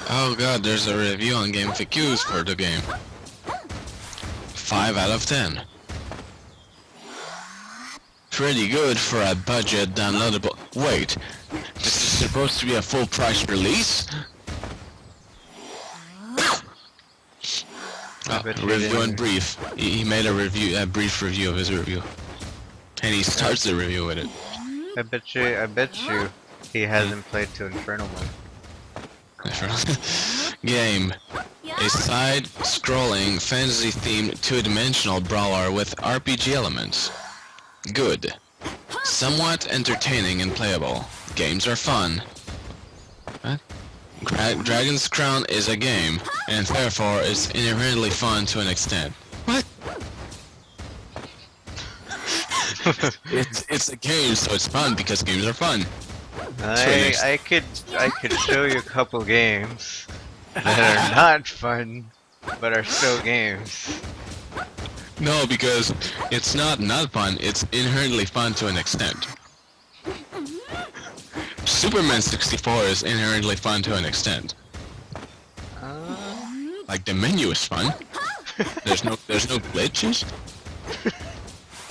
Oh god, there's a review on GameFAQs for the game. 5 out of 10. Pretty good for a budget downloadable. Wait, this is supposed to be a full price release? Review in brief. He made a review, a brief review of his review. And he starts the review with it. I bet you he hasn't played to Infernal mode. Game. A side-scrolling, fantasy-themed, two-dimensional brawler with RPG elements. Good. Somewhat entertaining and playable. Games are fun. What? Dragon's Crown is a game, and therefore is inherently fun to an extent. What? it's a game, so it's fun because games are fun. I could show you a couple games that are not fun, but are still games. No, because it's not fun, it's inherently fun to an extent. Superman 64 is inherently fun to an extent. Like the menu is fun. There's no glitches.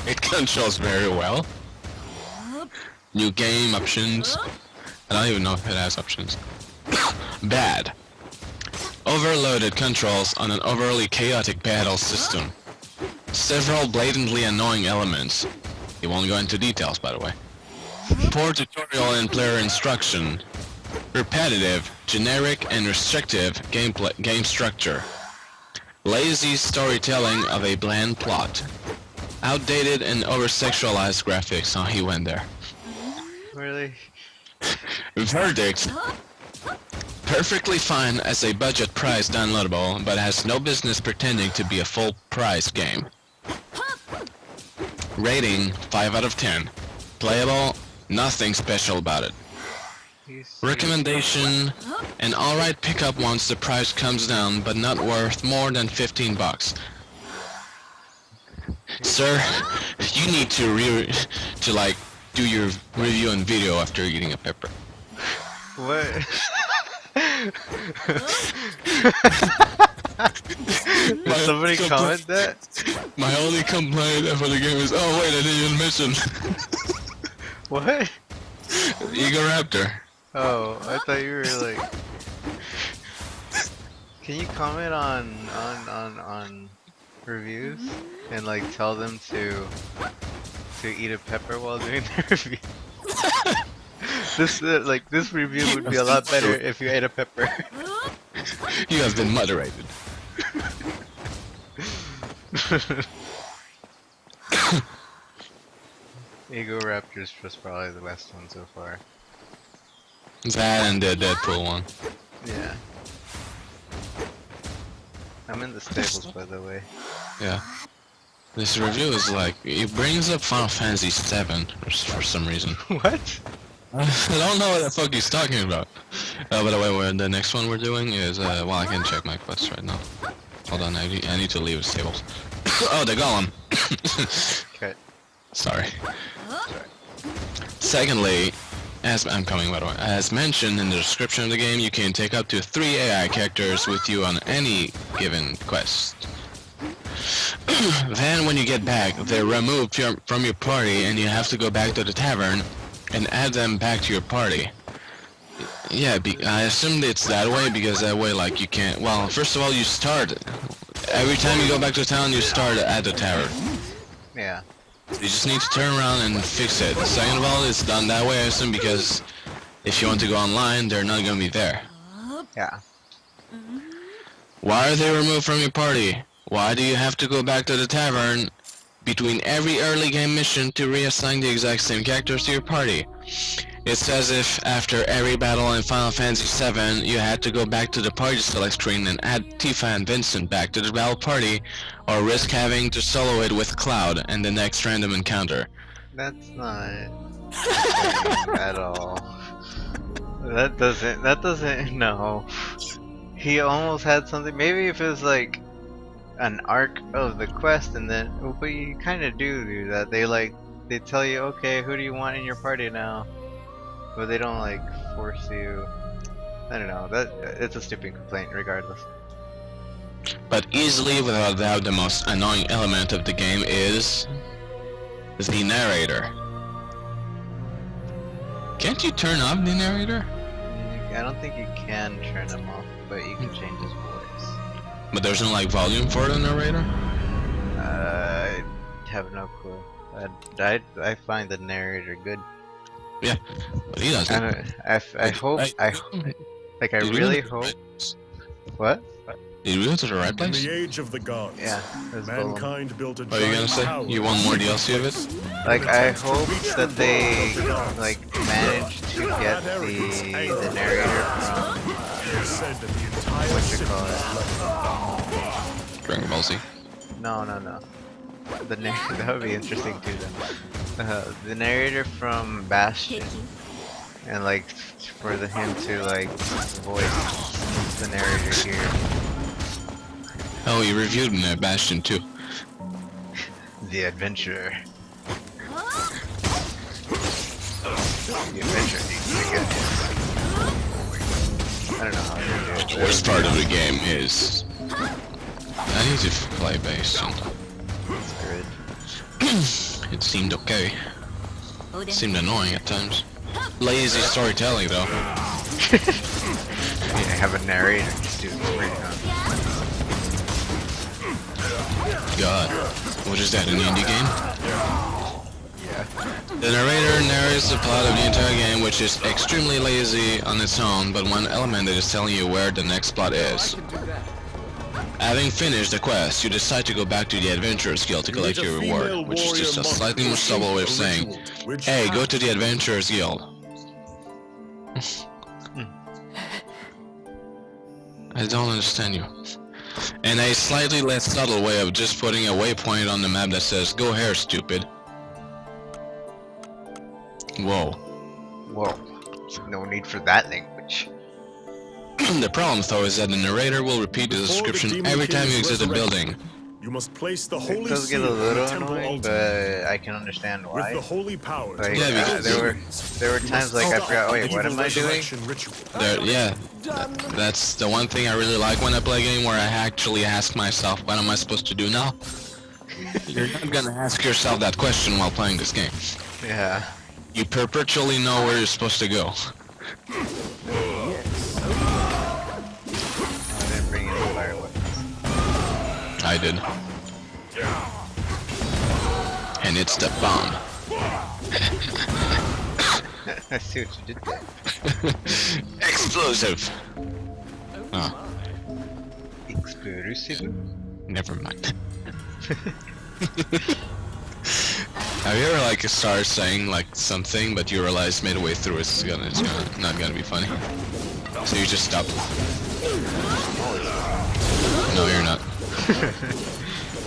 It controls very well. New game options. I don't even know if it has options. Bad. Overloaded controls on an overly chaotic battle system. Several blatantly annoying elements. He won't go into details, by the way. Poor tutorial and player instruction. Repetitive, generic, and restrictive game structure. Lazy storytelling of a bland plot. Outdated and over-sexualized graphics. Oh, he went there. Really? Verdict. Perfectly fine as a budget price downloadable, but has no business pretending to be a full price game. Rating 5 out of 10. Playable, nothing special about it. Recommendation, an alright pickup once the price comes down, but not worth more than 15 bucks. Sir, you need to do your review on video after eating a pepper. What? Did somebody comment that? My only complaint about the game is, oh wait, I didn't even mention. What? Egoraptor. Oh, I thought you were like. Can you comment on reviews and like tell them to eat a pepper while doing the review? This this review would be a lot better if you ate a pepper. You have been moderated. Egoraptors was probably the best one so far. That and the Deadpool one. Yeah. I'm in the stables, by the way. Yeah. This review is like, it brings up Final Fantasy VII for some reason. What? I don't know what the fuck he's talking about. By the way, the next one we're doing is, well, I can check my quests right now. Hold on, I need to leave the stables. Oh, the Golem! Okay. Sorry. Secondly, I'm coming by the way. As mentioned in the description of the game, you can take up to 3 AI characters with you on any given quest. Then when you get back, they're removed from your party and you have to go back to the tavern and add them back to your party. Yeah, I assumed it's that way because that way, like, you can't... Well, first of all, you start... Every time you go back to town, you start at the tavern. Yeah. You just need to turn around and fix it. Second of all, it's done that way, I assume, because if you want to go online, they're not going to be there. Yeah. Why are they removed from your party? Why do you have to go back to the tavern between every early game mission to reassign the exact same characters to your party? It's as if after every battle in Final Fantasy VII, you had to go back to the party select screen and add Tifa and Vincent back to the battle party, or risk having to solo it with Cloud and the next random encounter. That's not at all. That doesn't, no. He almost had something, maybe if it was like an arc of the quest and then, but you kind of do that. They tell you, okay, who do you want in your party now? But they don't like force you. I don't know. That it's a stupid complaint, regardless. But easily, without doubt, the most annoying element of the game is the narrator. Can't you turn off the narrator? I don't think you can turn him off, but you can change his voice. But there's no like volume for the narrator? I have no clue. I find the narrator good. Yeah, but he doesn't. I hope I Did we really go to the hope. right place? What? Did we go to the right In place? the age of the gods, Yeah. That's Golem. mankind built a Are you gonna giant say tower you want more DLC of it? Like I hope that they like manage to get the narrator from It is said that the entire what you city call it. Dragon Ball Z. No. The that would be interesting too. Then the narrator from Bastion, and like for him to like voice the narrator here. Oh, you reviewed Bastion too. The adventurer. The adventurer needs to get this. I don't know how to do it. The worst part of the game is I need to play Bastion. It's good. It seemed okay. It seemed annoying at times. Lazy storytelling though. Yeah, have a narrator just do it for you, huh? God. What is that, an indie game? Yeah. The narrator narrates the plot of the entire game, which is extremely lazy on its own, but one element that is telling you where the next plot is. Having finished the quest, you decide to go back to the Adventurers Guild to collect your reward, which is just a slightly more subtle way of saying, hey, go to the Adventurers Guild. I don't understand you. And a slightly less subtle way of just putting a waypoint on the map that says, go here, stupid. Whoa. Whoa. No need for that language. The problem though is that the narrator will repeat the Before the description Demon every time you King's exit a resurrection, building. You must place the It holy does get a seal in the little temple annoying, altar. but I can understand With why. the holy power Like, Yeah, because there were times like I forgot. Wait, what am I doing? That's the one thing I really like when I play a game where I actually ask myself, what am I supposed to do now? You're not gonna ask yourself that question while playing this game. Yeah. You perpetually know where you're supposed to go. I didn't bring any fire weapons. I did. And it's the bomb. I see what you did there. Explosive! Oh, Explosive. never mind. Have you ever like started saying like something but you realize midway through it's not gonna be funny? So you just stop. No, you're not.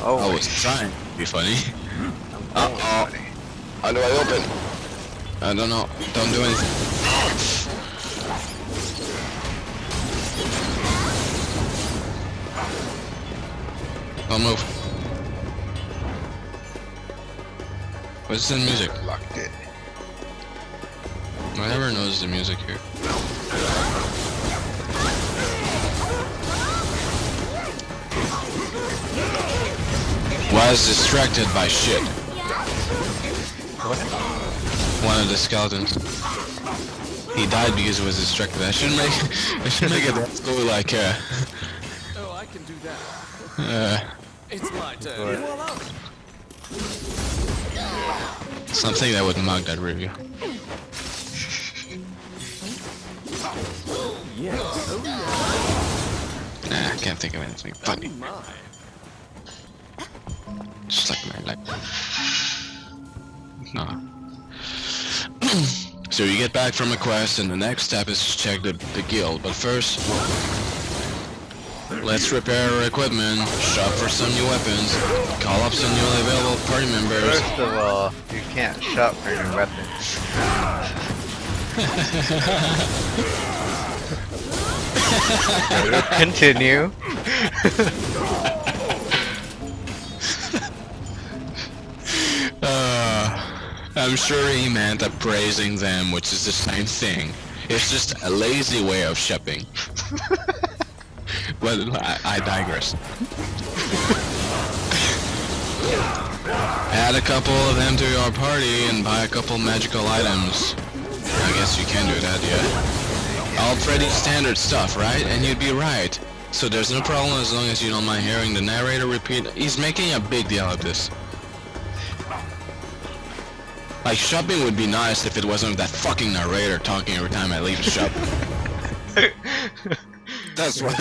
Oh, I was trying to be funny. uh-oh. How do I open? I don't know. Don't do anything. Don't move. What's the music? Locked it. I never noticed the music here. Was distracted by shit. What? One of the skeletons. He died because he was distracted. I should make it that go like Oh, I can do that. It's my turn. something that would mug that review. Nah, I can't think of anything funny. Just like my life. No. So you get back from a quest, and the next step is to check the guild. But first, let's repair our equipment, shop for some new weapons, call up some newly available party members. First of all, you can't shop for your weapons. Continue. I'm sure he meant appraising them, which is the same thing. It's just a lazy way of shipping. But I digress. Add a couple of them to your party and buy a couple magical items. I guess you can do that, yeah. All pretty standard stuff, right? And you'd be right. So there's no problem as long as you don't mind hearing the narrator repeat. He's making a big deal of this. Like, shopping would be nice if it wasn't that fucking narrator talking every time I leave the shop. That's what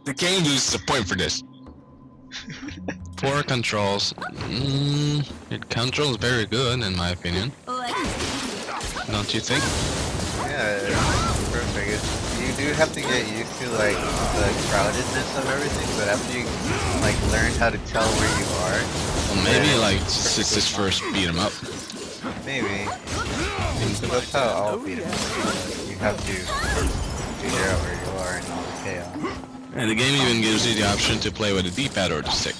the game loses the point for this. Poor controls. It controls very good in my opinion. Don't you think? Yeah, it's perfect. You do have to get used to like the crowdedness of everything, but after you like learn how to tell where you are, Well, maybe like it's his first beat 'em up. maybe. But that's how all beat 'em up. You have to figure out where you are in all the chaos. And the game even gives you the option to play with a D-pad or the stick.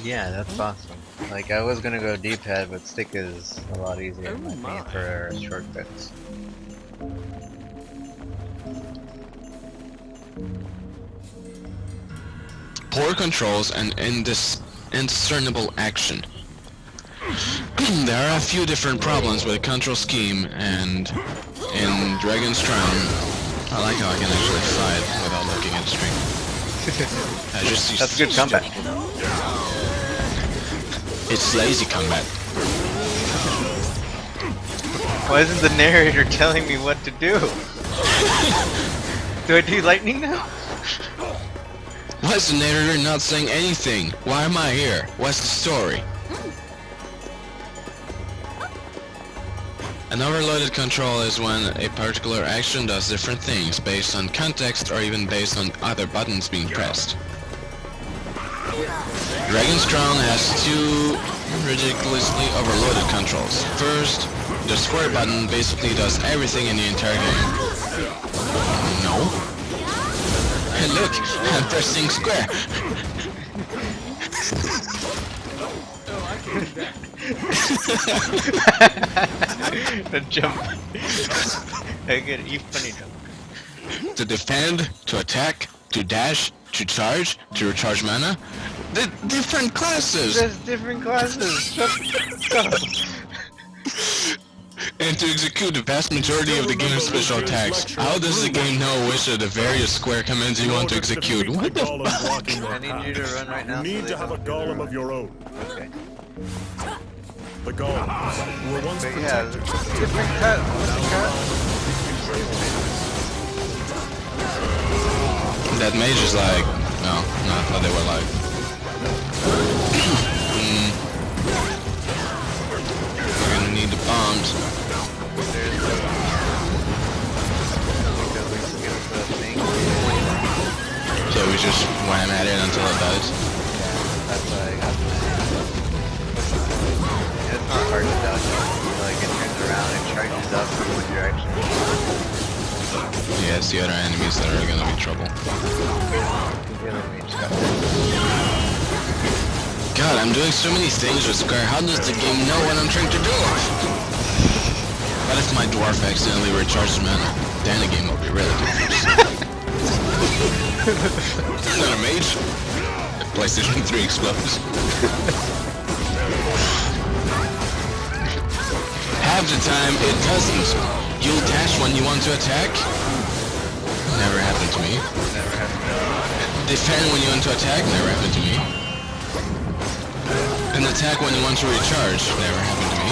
Yeah, that's awesome. Like I was gonna go D-pad, but stick is a lot easier in my opinion for shortcuts. Poor controls and indiscernible action. There are a few different problems with the control scheme, and in Dragon's Crown, I like how I can actually fight without looking at the screen. I just use That's good combat. It's lazy combat. Why isn't the narrator telling me what to do? Do I do lightning now? Why is the narrator not saying anything? Why am I here? What's the story? An overloaded control is when a particular action does different things based on context or even based on other buttons being pressed. Dragon's Crown has two ridiculously overloaded controls. First, the square button basically does everything in the entire game. No? Hey look, I'm pressing square. The jump. I get a funny jump. To defend, to attack, to dash, to charge, to recharge mana. The different classes! There's different classes. Shut up. And to execute the vast majority of the game's special attacks. How does the game know which of the various square commands you want to execute? What the fuck? I need you to run right now. You need to have a golem of your own. Okay. The golems were once But yeah, protected. different cut. That mage is like... No, I thought they were like... We're gonna need the bombs. So we just wham at it until it dies. That's why I got this. It's not hard to dodge it. Like it turns around and charges up in one direction. Yeah, it's the other enemies that are gonna be trouble. The other mage got it. God, I'm doing so many things with Square. How does the game know what I'm trying to do? What if my dwarf accidentally recharges mana? Then the game will be really confused. Not a mage. PlayStation 3 explodes. Half the time it doesn't. You'll dash when you want to attack. Never happened to me. Never happened. Defend when you want to attack. Never happened to me. And attack when you want to recharge. Never happened to me.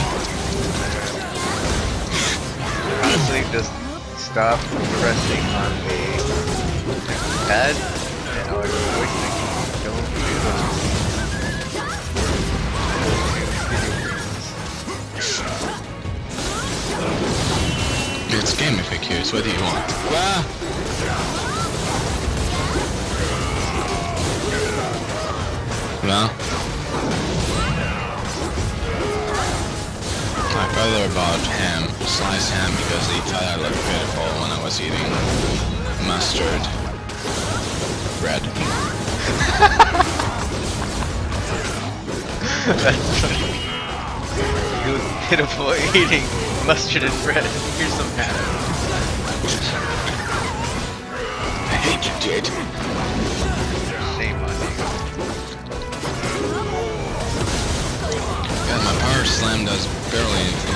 Honestly, just stop pressing on the pad and or don't do It's gamification. What do you want? Ah! Well, my brother bought ham, sliced ham, because he thought I looked beautiful when I was eating mustard bread. That's funny. He was pitiful eating mustard and bread. Here's some ham. did. Shame on you. God, my power slam does barely anything.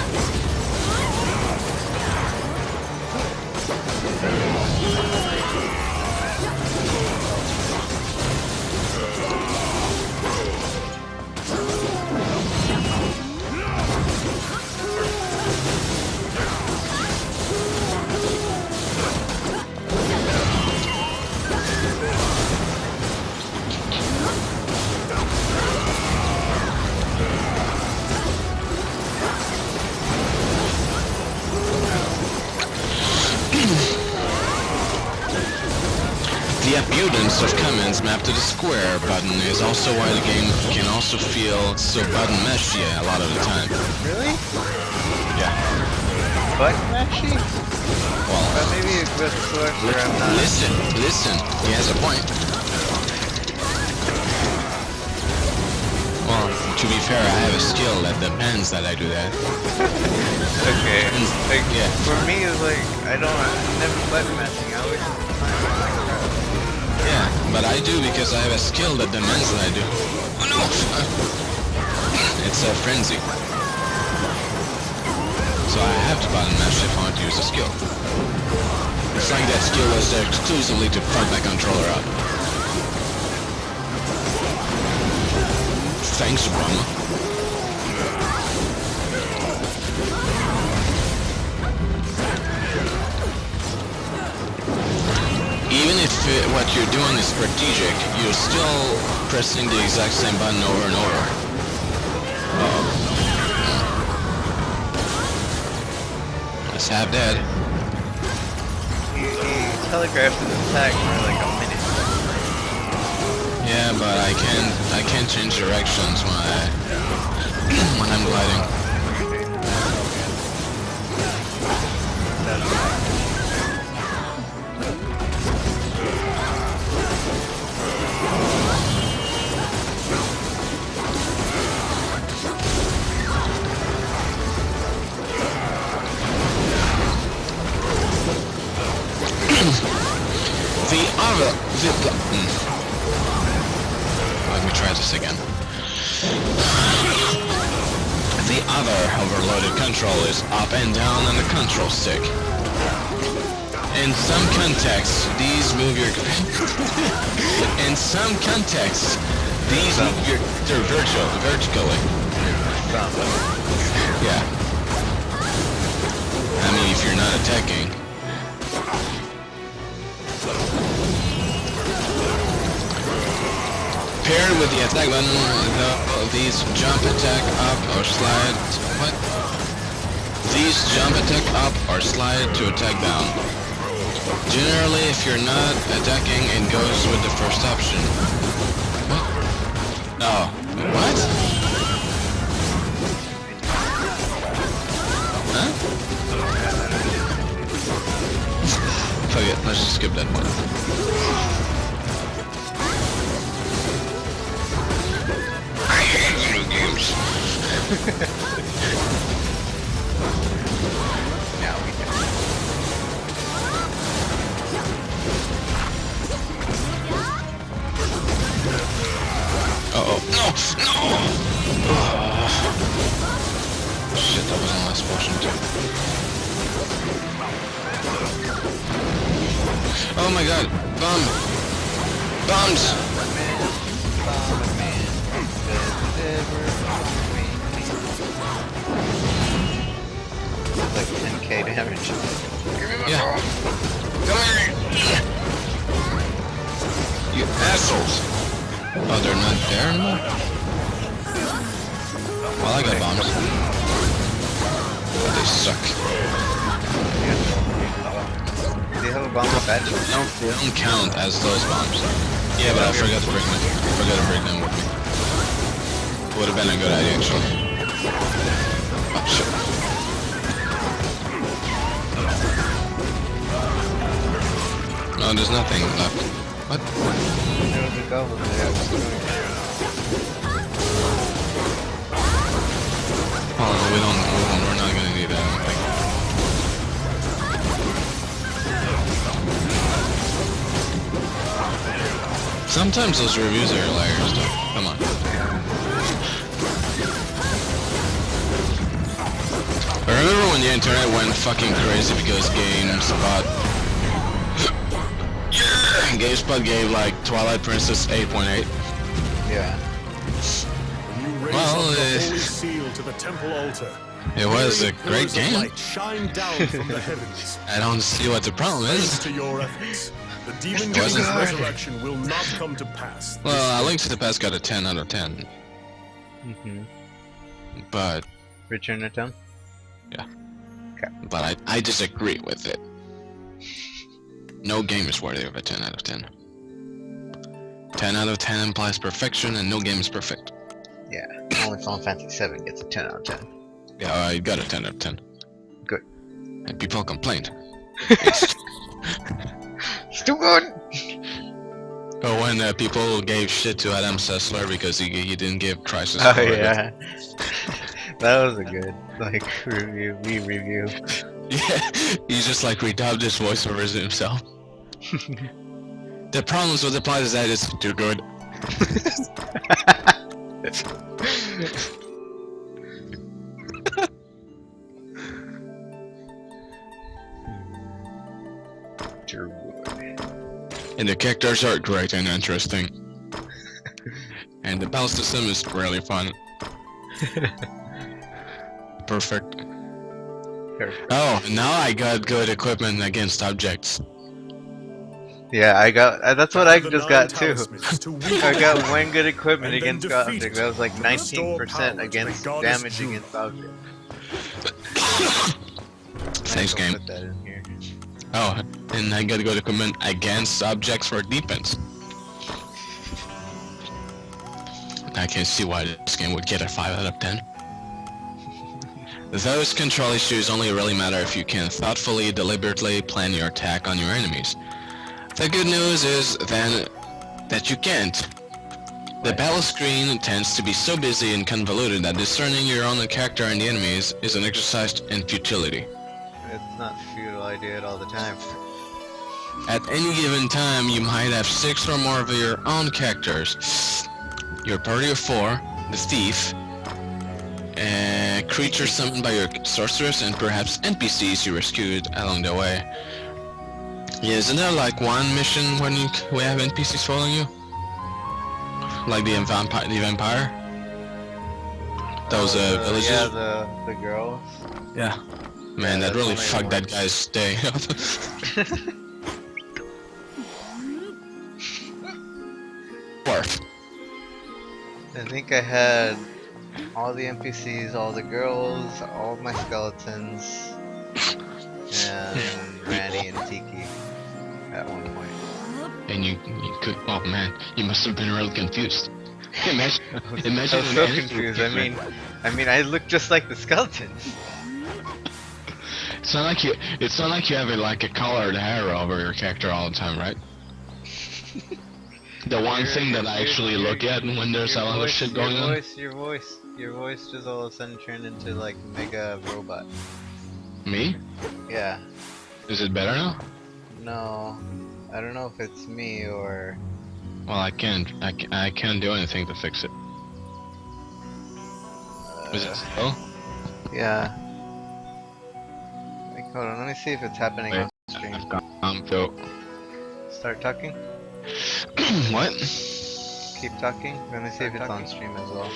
The abundance of commands mapped to the square button is also why the game can also feel so button meshy a lot of the time. Really? Yeah. Button mashy? Well, Maybe a good source where I'm not. listen. He has a point. Well, to be fair, I have a skill that depends that I do that. Okay. Like, Yeah. for me, it's like, I'm never button mashing. I always just time like crap. Yeah, but I do because I have a skill that demands that I do. Oh no! It's a frenzy. So I have to button mash if I want to use a skill. It's like that skill was there exclusively to fuck my controller up. Thanks, Obama. Even if what you're doing is strategic, you're still pressing the exact same button over and over. Let's have that. He telegraphed his attack for like a minute. Yeah, but I can't change directions when I'm gliding. Let me try this again. The other overloaded control is up and down on the control stick. In some contexts, these move your... In some contexts, these move your... They're vertically. Yeah. I mean, if you're not attacking. Paired with the attack button, these jump attack up or slide. What? These jump attack up or slide to attack down. Generally, if you're not attacking, it goes with the first option. What? Oh, what? Huh? Fuck it, let's just skip that one. Now we can. Uh-oh. No! No! Shit, that was the last potion too. Oh my god! Bomb! Bombs! Like 10k damage. Yeah. Come here! You assholes! Oh, they're not there anymore? Well, I got bombs. But they suck. Do you have a bomb badge? They don't count as those bombs. Yeah, but I forgot to bring them. With me. Would have been a good idea, actually. Oh, shit. No, there's nothing left. What? There was a goblin there. Oh, we're not gonna need that, I don't think. Sometimes those reviews are hilarious though. Come on. I remember when the internet went fucking crazy because GameSpot GameSpot gave like Twilight Princess 8.8. Yeah. When you raise Well, up the holy seal to the temple altar, It was a pillars great of game. light shine down from the heavens. I don't see what the problem Thanks is. to your efforts, the Demon It King's wasn't- resurrection will not come to pass. Well, Link to the Past got a 10 out of 10, Mm-hmm. but Return of Town? I disagree with it. No game is worthy of a 10 out of 10. 10 out of 10 implies perfection, and no game is perfect. Yeah. Only Final Fantasy 7 gets a 10 out of 10. Yeah, I got a 10 out of 10. Good. And people complained. Still good! Oh, when people gave shit to Adam Sessler because he didn't give Crisis Oh Core a yeah. That was a good, like, review. We review. Yeah, he's just like redubbed his voiceovers himself. The problems with the plot is that it's too good. Too good. And the characters are great and interesting. And the battle system is really fun. Perfect. Perfect. Oh, now I got good equipment against objects. Yeah, I got. That's what I The just 9 got too. talismans to weaken I got the one good equipment and then against defeat objects. That was like to restore 19% power to against the goddess damage Juno. against objects. Thanks, I'll game. Put that in here. Oh, and I got good equipment against objects for defense. I can see why this game would get a 5 out of 10. Those control issues only really matter if you can thoughtfully, deliberately plan your attack on your enemies. The good news is then that you can't. The battle screen tends to be so busy and convoluted that discerning your own character and the enemies is an exercise in futility. It's not futile. I do it all the time. At any given time, you might have 6 or more of your own characters. Your party of 4, the thief, creatures summoned by your sorceress, and perhaps NPCs you rescued along the way. Yeah, isn't there like one mission when we have NPCs following you? Like the vampire? Those villages? Yeah, the girls. Yeah. Man, Yeah, that really that's fucked only that guy's day. Worth. I think I had all the NPCs, all the girls, all of my skeletons, and Randy and Tiki at one point. And you could, oh man, you must have been really confused. Imagine, imagine I was so an enemy confused. with I mean, I look just like the skeletons. It's not like you have like a colored hair over your character all the time, right? The one thing that I actually look at when there's a lot of shit going on. Your voice just all of a sudden turned into like mega robot. Me? Yeah. Is it better now? No, I don't know if it's me or. Well, I can't do anything to fix it. Is it still? Yeah. Like, hold on, let me see if it's happening Wait, on stream. I've got Phil. Start talking. What? Keep talking. Let me see if it's on stream as well.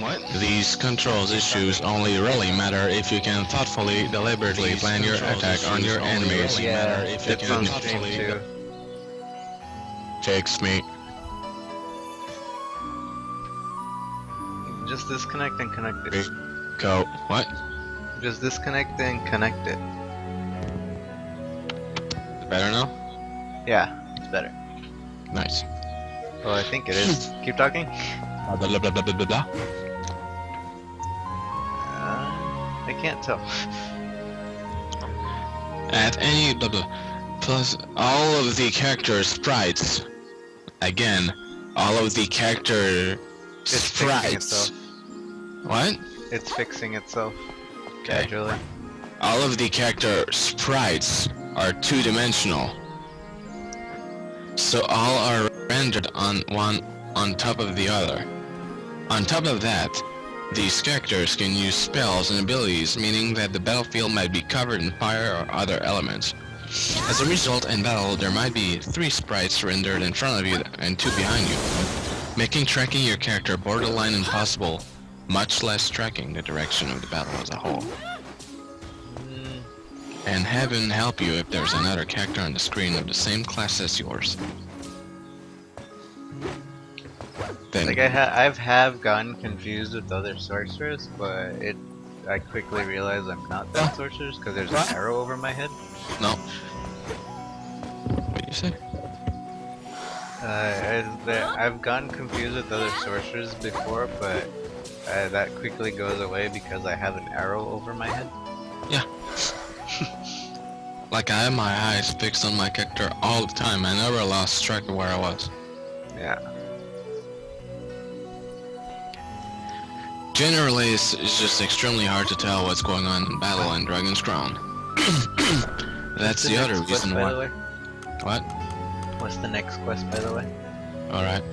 What? These controls issues only really matter if you can thoughtfully, deliberately plan your attack on your enemies. Yeah, if you it's can on stream thoughtfully too. fix me. Just disconnect and connect it. Go. What? Just disconnect and connect it. Better now? Yeah, it's better. Nice. Well, I think it is. Keep talking. Blah blah blah blah blah blah blah. I can't tell. At any blah blah. Plus all of the character sprites. Again, all of the character It's fixing sprites. itself. What? It's fixing itself. Okay. Gradually. All of the character sprites are two-dimensional. So all are rendered on one on top of the other. On top of that, these characters can use spells and abilities, meaning that the battlefield might be covered in fire or other elements. As a result, in battle, there might be 3 sprites rendered in front of you and 2 behind you, making tracking your character borderline impossible, much less tracking the direction of the battle as a whole. And heaven help you if there's another character on the screen of the same class as yours. Then, Like I've gotten confused with other sorcerers, but I quickly realized I'm not that sorcerers because there's an arrow over my head. no. What do you say? I've gotten confused with other sorcerers before, but that quickly goes away because I have an arrow over my head. Yeah. Like I have my eyes fixed on my character all the time. I never lost track of where I was. Yeah. Generally, it's just extremely hard to tell what's going on in battle in Dragon's Crown. That's the other next quest, reason by the why. way? What? What's the next quest, by the way? Alright,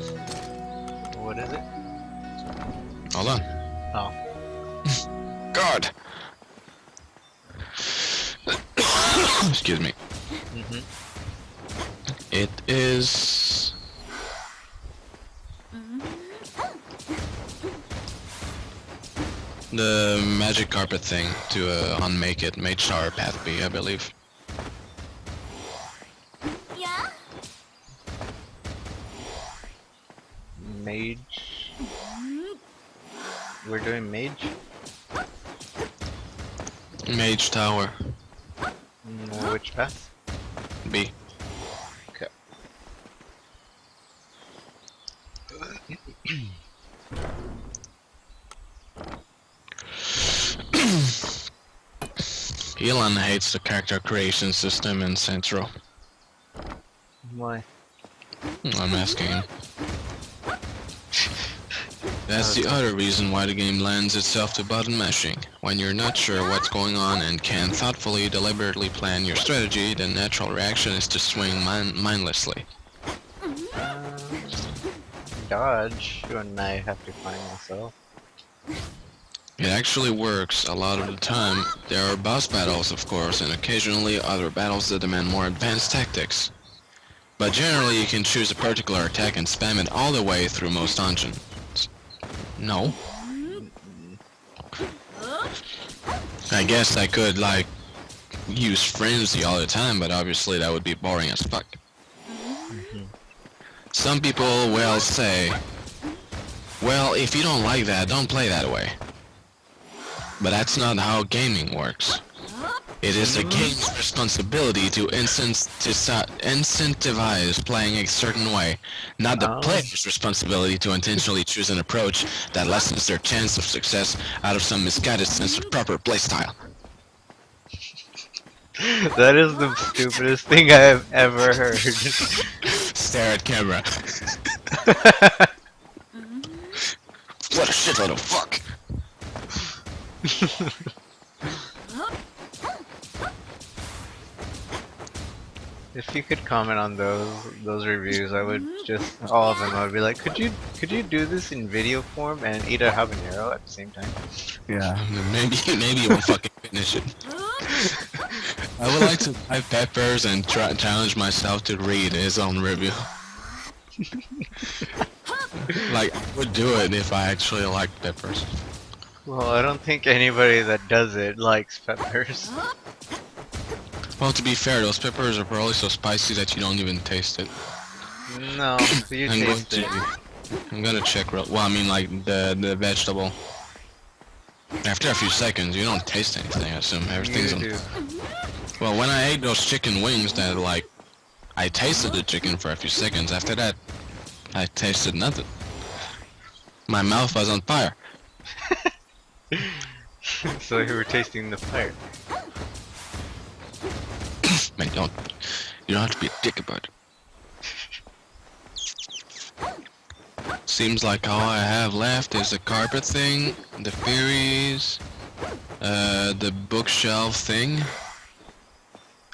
What is it? hold on. Oh. God! Excuse me. Mhm. It is... the magic carpet thing to unmake it. Mage Tower Path B, I believe. Yeah? Mage. We're doing mage. Mage Tower Which path? B. Okay. Elon hates the character creation system in Central. Why? I'm asking him. That's the other reason why the game lends itself to button mashing. When you're not sure what's going on and can thoughtfully, deliberately plan your strategy, the natural reaction is to swing mindlessly. Dodge when I have to find myself. It actually works a lot of the time. There are boss battles, of course, and occasionally other battles that demand more advanced tactics. But generally you can choose a particular attack and spam it all the way through most dungeons. No. I guess I could, like, use Frenzy all the time, but obviously that would be boring as fuck. Some people will say, well, if you don't like that, don't play that way. But that's not how gaming works. It is the game's responsibility to incentivize playing a certain way, not the player's responsibility to intentionally choose an approach that lessens their chance of success out of some misguided sense of proper playstyle. That is the stupidest thing I have ever heard. Stare at camera. What a shitload of fuck! If you could comment on those reviews, I would just all of them. I would be like, could you do this in video form and eat a habanero at the same time? Yeah, maybe you will fucking finish it. I would like to buy Peppers and challenge myself to read his own review. Like, I would do it if I actually liked Peppers. Well, I don't think anybody that does it likes peppers. Well, to be fair, those peppers are probably so spicy that you don't even taste it. No, you I'm going taste it. I'm gonna check well, I mean, like, the vegetable. After a few seconds, you don't taste anything, I assume. Everything's You on... do. Well, when I ate those chicken wings that, like, I tasted the chicken for a few seconds. After that, I tasted nothing. My mouth was on fire. So you were tasting the fire. Man, you don't have to be a dick about it. Seems like all I have left is the carpet thing, the fairies, the bookshelf thing,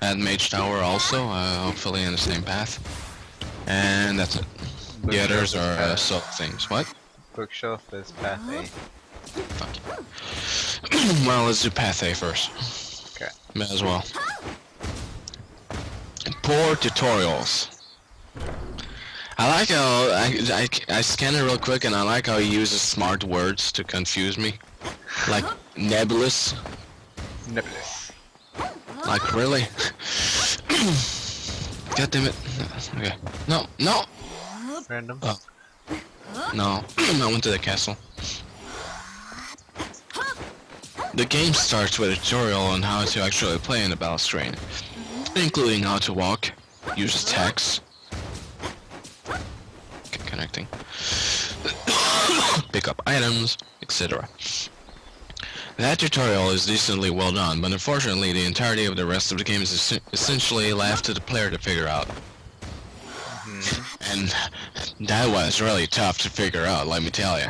and Mage Tower also, hopefully in the same path. And that's it. The Bookshelf others is are path- sub things. What? Bookshelf is path A. Fuck you. Well, let's do path A first. Okay. Might as well. Poor tutorials. I like how I scan it real quick, and I like how he uses smart words to confuse me, like nebulous. Nebulous. Like really? God damn it! Okay. No, no, Random. Oh. no. I went to the castle. The game starts with a tutorial on how to actually play in the battle screen, including how to walk, use attacks, connecting, pick up items, etc. That tutorial is decently well done, but unfortunately the entirety of the rest of the game is essentially left to the player to figure out. And that was really tough to figure out, let me tell you.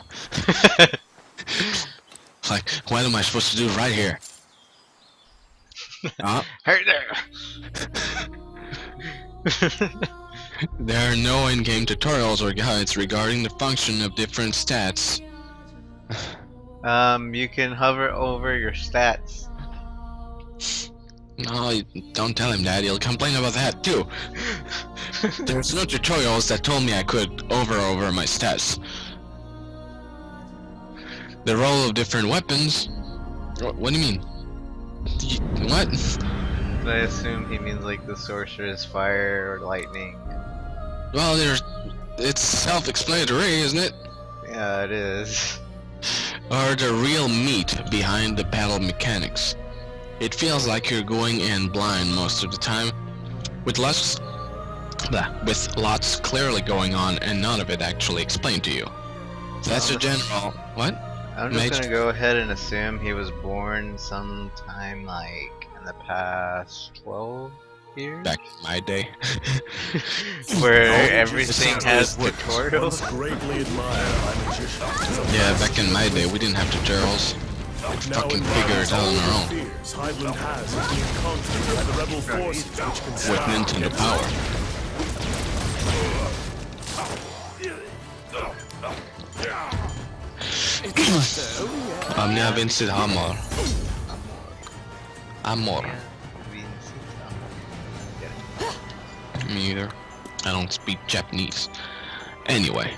Like, what am I supposed to do right here? Hey there! There are no in-game tutorials or guides regarding the function of different stats. You can hover over your stats. No, don't tell him that, he'll complain about that too. There's no tutorials that told me I could hover over my stats. The role of different weapons? What do you mean? What? I assume he means like the sorcerer's fire or lightning. Well, it's self-explanatory, isn't it? Yeah, it is. Or the real meat behind the battle mechanics. It feels like you're going in blind most of the time, with lots clearly going on and none of it actually explained to you. That's a general... What? I'm just Mage- gonna go ahead and assume he was born sometime like in the past 12 years? Back in my day. Where Knowledge everything is has once tutorials? greatly admired by magicians. Yeah, back in my day we didn't have tutorials. Now Fucking in figure it out on our own. fears, Highland has is being conquered by the rebel forces which can With stand Nintendo against Power. Omnia vincit amor. Amor. Me either. I don't speak Japanese. Anyway.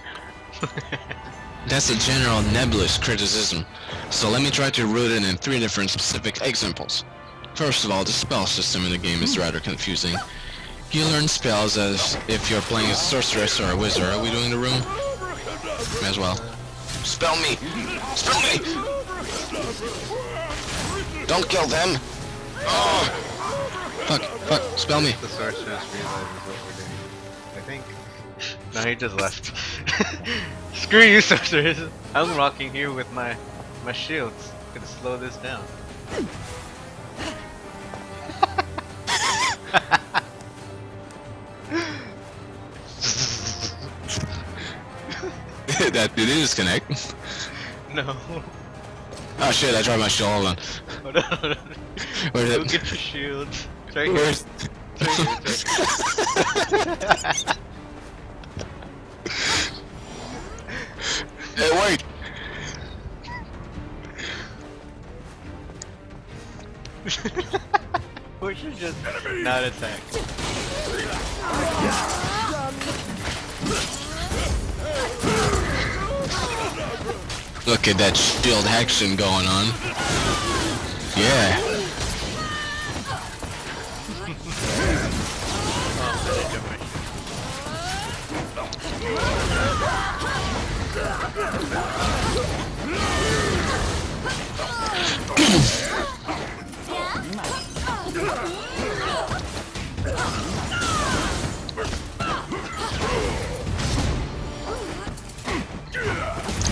That's a general nebulous criticism, so let me try to root it in 3 different specific examples. First of all, the spell system in the game is rather confusing. You learn spells as if you're playing a sorceress or a wizard. Are we doing the room? May as well. Spell me! Spell me! Don't kill them! Oh! Fuck, fuck, spell me. The sorceress realizes what we're doing. I think. No, he just left. Screw you, sorceress! I'm rocking here with my shields. Gonna slow this down. That did it disconnect? No. Oh shit, I dropped my shield, hold on. Hold on, hold on. Where's Go it? get your shields. It's right here. Where's... It's right here. Hey, wait! We should just not attack. Look at that shield action going on. Yeah.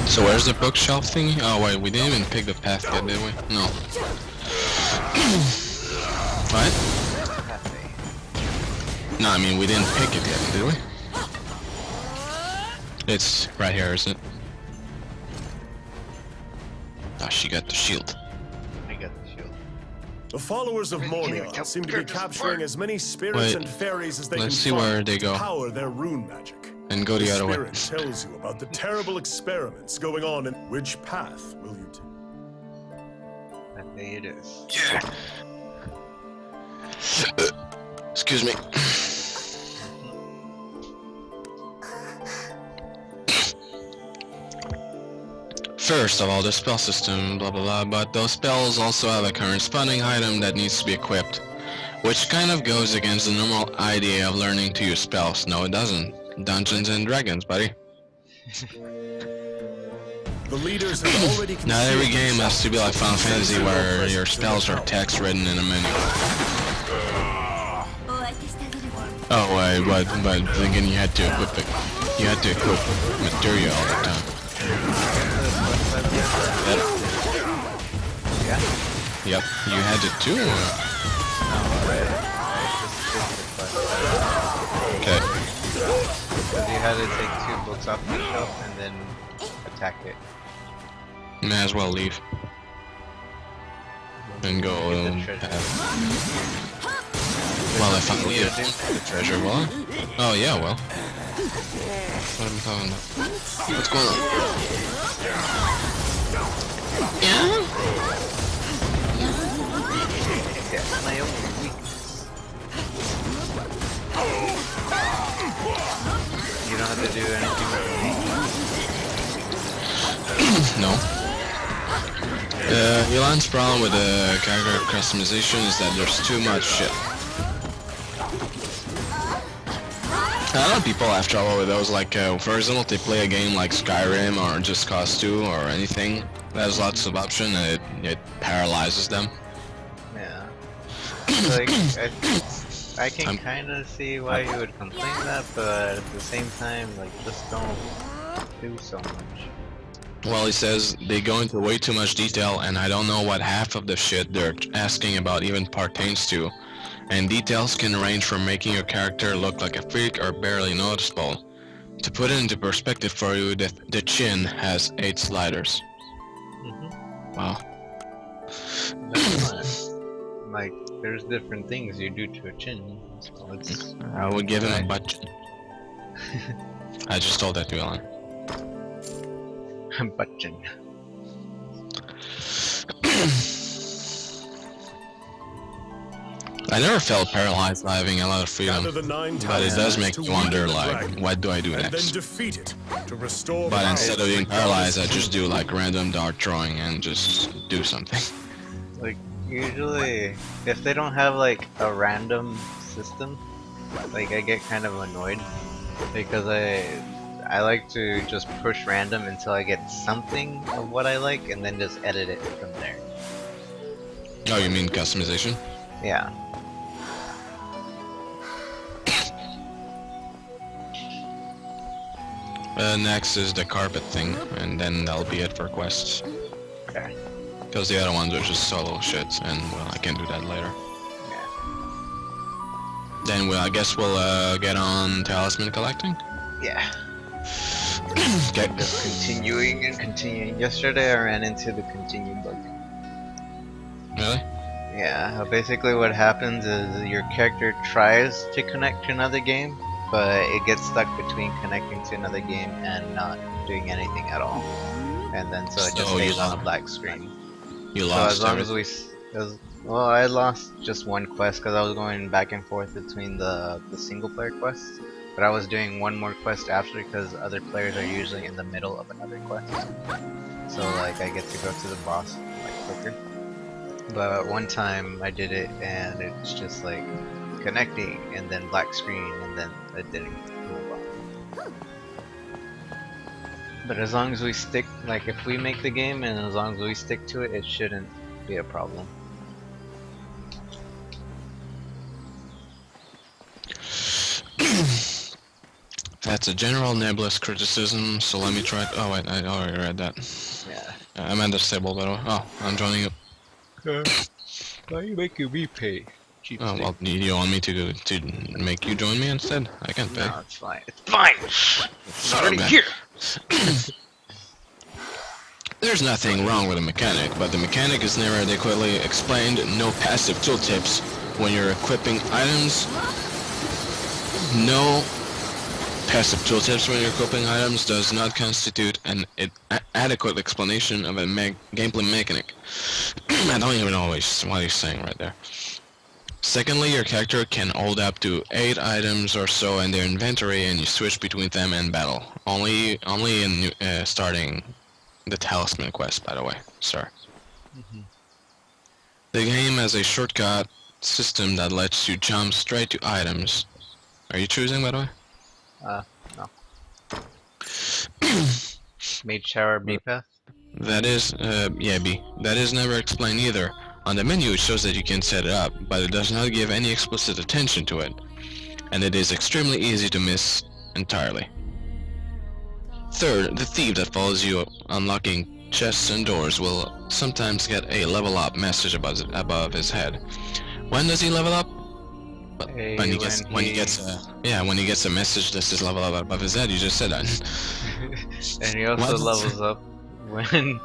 So where's the bookshelf thingy? Oh wait, we didn't even pick the path yet, did we? No. What? No, I mean we didn't pick it yet, did we? It's right here, isn't it? Oh, she got the shield. I got the shield. The followers of Mornia seem to be capturing as many spirits Wait, and fairies as they can let's see find where they to go. power their rune magic. and go the other way. Spirit tells you about the terrible experiments going on, and which path will you take? That way it is. Yeah. Excuse me. First of all, the spell system, blah blah blah, but those spells also have a corresponding item that needs to be equipped, which kind of goes against the normal idea of learning to use spells. No, it doesn't. Dungeons and Dragons, buddy. The leaders have already Not every conceived game has to be like Final Fantasy where your spells are text written in a menu. Oh, but again, you had to equip it. You had to equip material all the time. Yeah. Yep, you had it too. Okay. Because you had to take 2 books off the shelf and then attack it. May as well leave. And go path. Well, if I leave the treasure, will I? Oh yeah, well. What am I talking about? What's going on? Yeah? Yeah, my only weakness. You don't have to do anything with me. No. Yolan's problem with the character customization is that there's too much shit. A lot of people have trouble with those, like, for example, they play a game like Skyrim or Just Cause 2 or anything that has lots of options and it paralyzes them. Yeah. Like, I can kind of see why you would complain that, but at the same time, like, just don't do so much. Well, he says they go into way too much detail and I don't know what half of the shit they're asking about even pertains to. And details can range from making your character look like a freak or barely noticeable. To put it into perspective for you, the chin has 8 sliders. Wow. That's not, like, there's different things you do to a chin, so it's... I would give him a butt chin. I just told that to Ellen. butt chin. I never felt paralyzed by having a lot of freedom, Gather the 9 but it does make to me wonder, weaken the like, dragon, what do I do and then next? defeat it to restore But the instead of power being of the paralyzed, I goddess. just do like random dart throwing and just do something. Like, usually, if they don't have, like, a random system, like, I get kind of annoyed. Because I like to just push random until I get something of what I like, and then just edit it from there. Oh, you mean customization? Yeah. Next is the carpet thing, and then that'll be it for quests. Okay. Because the other ones are just solo shits, and well, I can do that later. Yeah. Then I guess we'll get on talisman collecting. Yeah. Okay. Just continuing and continuing. Yesterday I ran into the continue bug. Really? Yeah, basically what happens is your character tries to connect to another game, but it gets stuck between connecting to another game and not doing anything at all. And then so it just So you stays on a lost- black screen. You So lost as long as everything. well, I lost just one quest because I was going back and forth between the single player quests. But I was doing one more quest after because other players are usually in the middle of another quest. So like I get to go to the boss like quicker. But one time I did it and it's just like connecting and then black screen and then it didn't move on. But as long as we stick, like if we make the game and as long as we stick to it, it shouldn't be a problem. That's a general nebulous criticism, so let me try it. Oh wait, I already read that. Yeah. I'm at the stable, by the way. Oh, I'm joining you. Why are you making me pay? Cheap Oh, well, you want me to make you join me instead? I can pay. No, it's fine. It's fine! It's already Okay. here! There's nothing wrong with the mechanic, but the mechanic is never adequately explained. No passive tooltips when you're equipping items. No Passive tooltips when you're equipping items does not constitute an adequate explanation of a gameplay mechanic. I don't even know what he's saying right there. Secondly, your character can hold up to 8 items or so in their inventory, and you switch between them in battle. Only in starting the Talisman quest, by the way, sir. The game has a shortcut system that lets you jump straight to items. Are you choosing, by the way? No. Mage shower B path? That is, yeah, B. That is never explained either. On the menu it shows that you can set it up, but it does not give any explicit attention to it. And it is extremely easy to miss entirely. Third, the thief that follows you unlocking chests and doors will sometimes get a level up message above his head. When does he level up? When he gets when he gets a message that says level up above his head. You just said that. And he also levels up when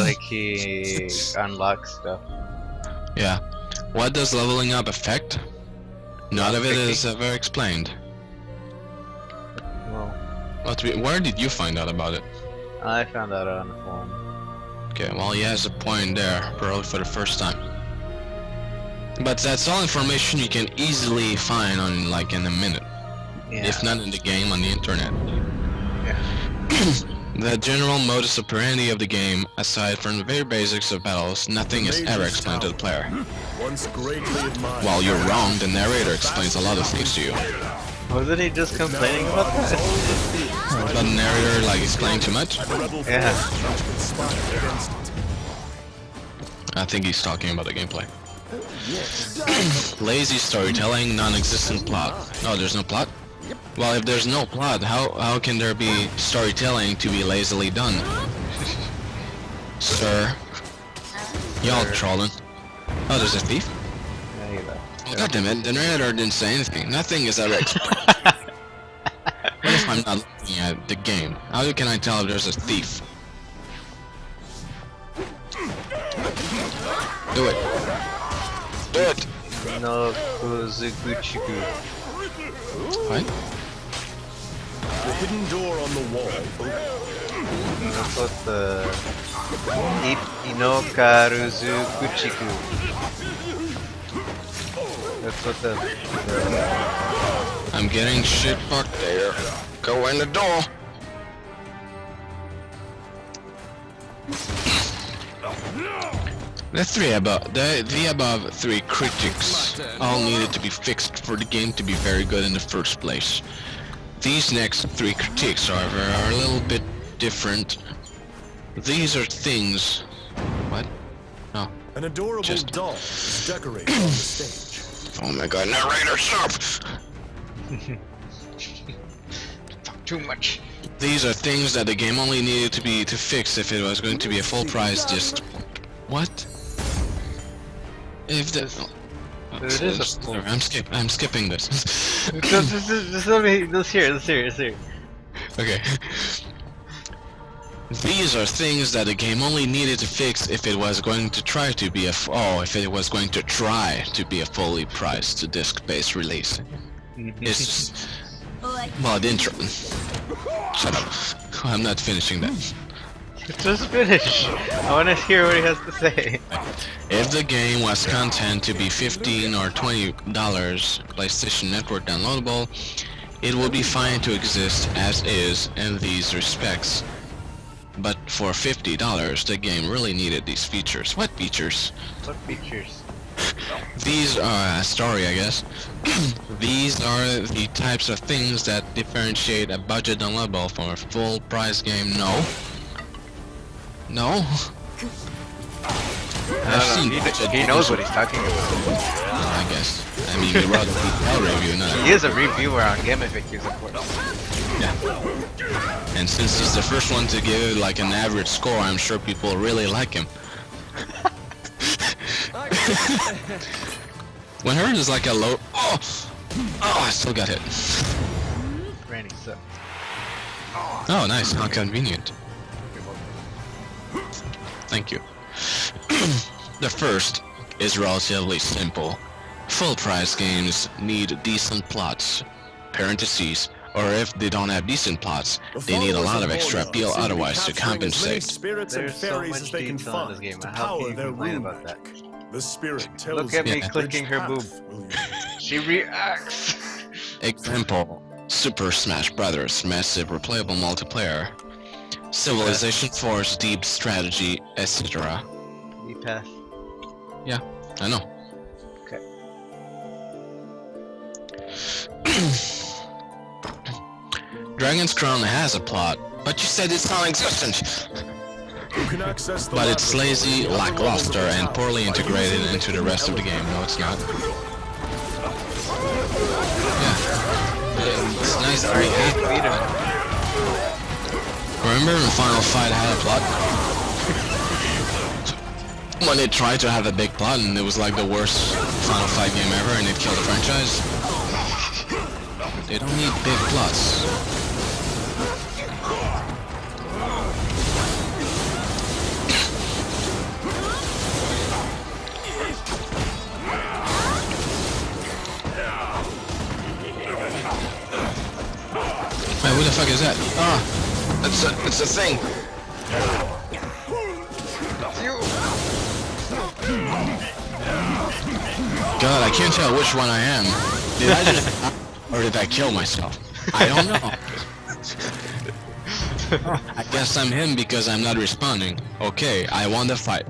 like he unlocks stuff. Yeah. What does leveling up affect? None of it is ever explained. Well, Where did you find out about it? I found out on the phone. Okay, well he has a point there, probably for the first time. But that's all information you can easily find on like in a minute. Yeah. If not in the game, on the internet. Yeah. The general modus operandi of the game, aside from the very basics of battles, nothing is ever explained to the player. Once greatly admired. While you're wrong, the narrator explains a lot of things to you. Wasn't he just complaining about that? But the narrator like explained too much? Yeah. I think he's talking about the gameplay. Lazy storytelling, non-existent plot. No, there's no plot? Well, if there's no plot, how can there be storytelling to be lazily done? Sir. Y'all trolling. Oh, there's a thief? Yeah, he left. Oh, God damn it, the narrator didn't say anything. Nothing is ever explained. What if I'm not looking at the game? How can I tell if there's a thief? Do it. Do it! No Kuzuguchiku. What? The hidden door on the wall. That's what the Inokaruzu Kuchiku. That's what the I'm getting shit fucked there. Go in the door. The above three critics all needed to be fixed for the game to be very good in the first place. These next 3 critiques, however, are a little bit different. These are things... What? No. An adorable doll is decorated on the stage. Oh my god, narrator, stop! too much. These are things that the game only needed to fix if it was going to be a full price disc. What? If the... It is a full... I'm skipping this. Let's hear it. Okay. These are things that the game only needed to fix if it was going to try to be a fully priced disc-based release. It's just... Well, it didn't shut up. I'm not finishing that. Just finish. I want to hear what he has to say. If the game was content to be $15 or $20 PlayStation Network downloadable, it would be fine to exist as is in these respects. But for $50, the game really needed these features. What features? What features? These are a story, I guess. These are the types of things that differentiate a budget downloadable from a full price game. No. No. He knows what he's talking about. I guess. I mean, you wrote a detailed review, not He is a reviewer on Gamific, of course. Yeah. And since he's the first one to give it like an average score, I'm sure people really like him. When hers is like a low... Oh, I still got hit. Granny sucks. Oh, nice. How convenient. Thank you. The first is relatively simple. Full price games need decent plots, parentheses, or if they don't have decent plots, they need a lot of extra appeal otherwise to compensate. Spirits and There's so fairies much as they can detail in this find game. to How can power you their complain rune about that? magic. The spirit tells Look at me you Yeah. clicking her which boob. path will you She reacts. Example, Super Smash Bros. Massive replayable multiplayer, Civilization Force deep strategy, etc. The path. Yeah, I know. Okay. Dragon's Crown has a plot, but you said it's non-existent. You can access the But it's laboratory lazy, at the upper levels of lackluster, the and tower poorly by integrated using into the rest of the game. No, it's not. Yeah. It's nice that we have Beat her. Remember when Final Fight had a plot? When they tried to have a big plot and it was like the worst Final Fight game ever and it killed the franchise? They don't need big plots. Wait, who the fuck is that? Ah, it's a thing. God, I can't tell which one I am. Did I just or did I kill myself? I don't know. I guess I'm him because I'm not responding. Okay, I won the fight.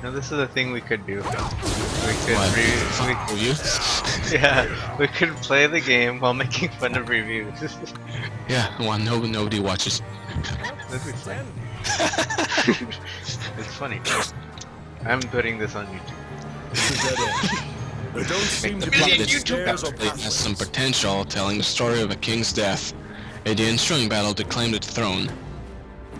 Now this is a thing we could do. We could What? Fuck you? yeah, we could play the game while making fun of reviews. Yeah, well, nobody watches. That'd be fun. It's funny. I'm putting this on YouTube. There don't seem to The be plot any is stairs or has some pathways. potential, telling the story of a king's death and the ensuing battle to claim the throne.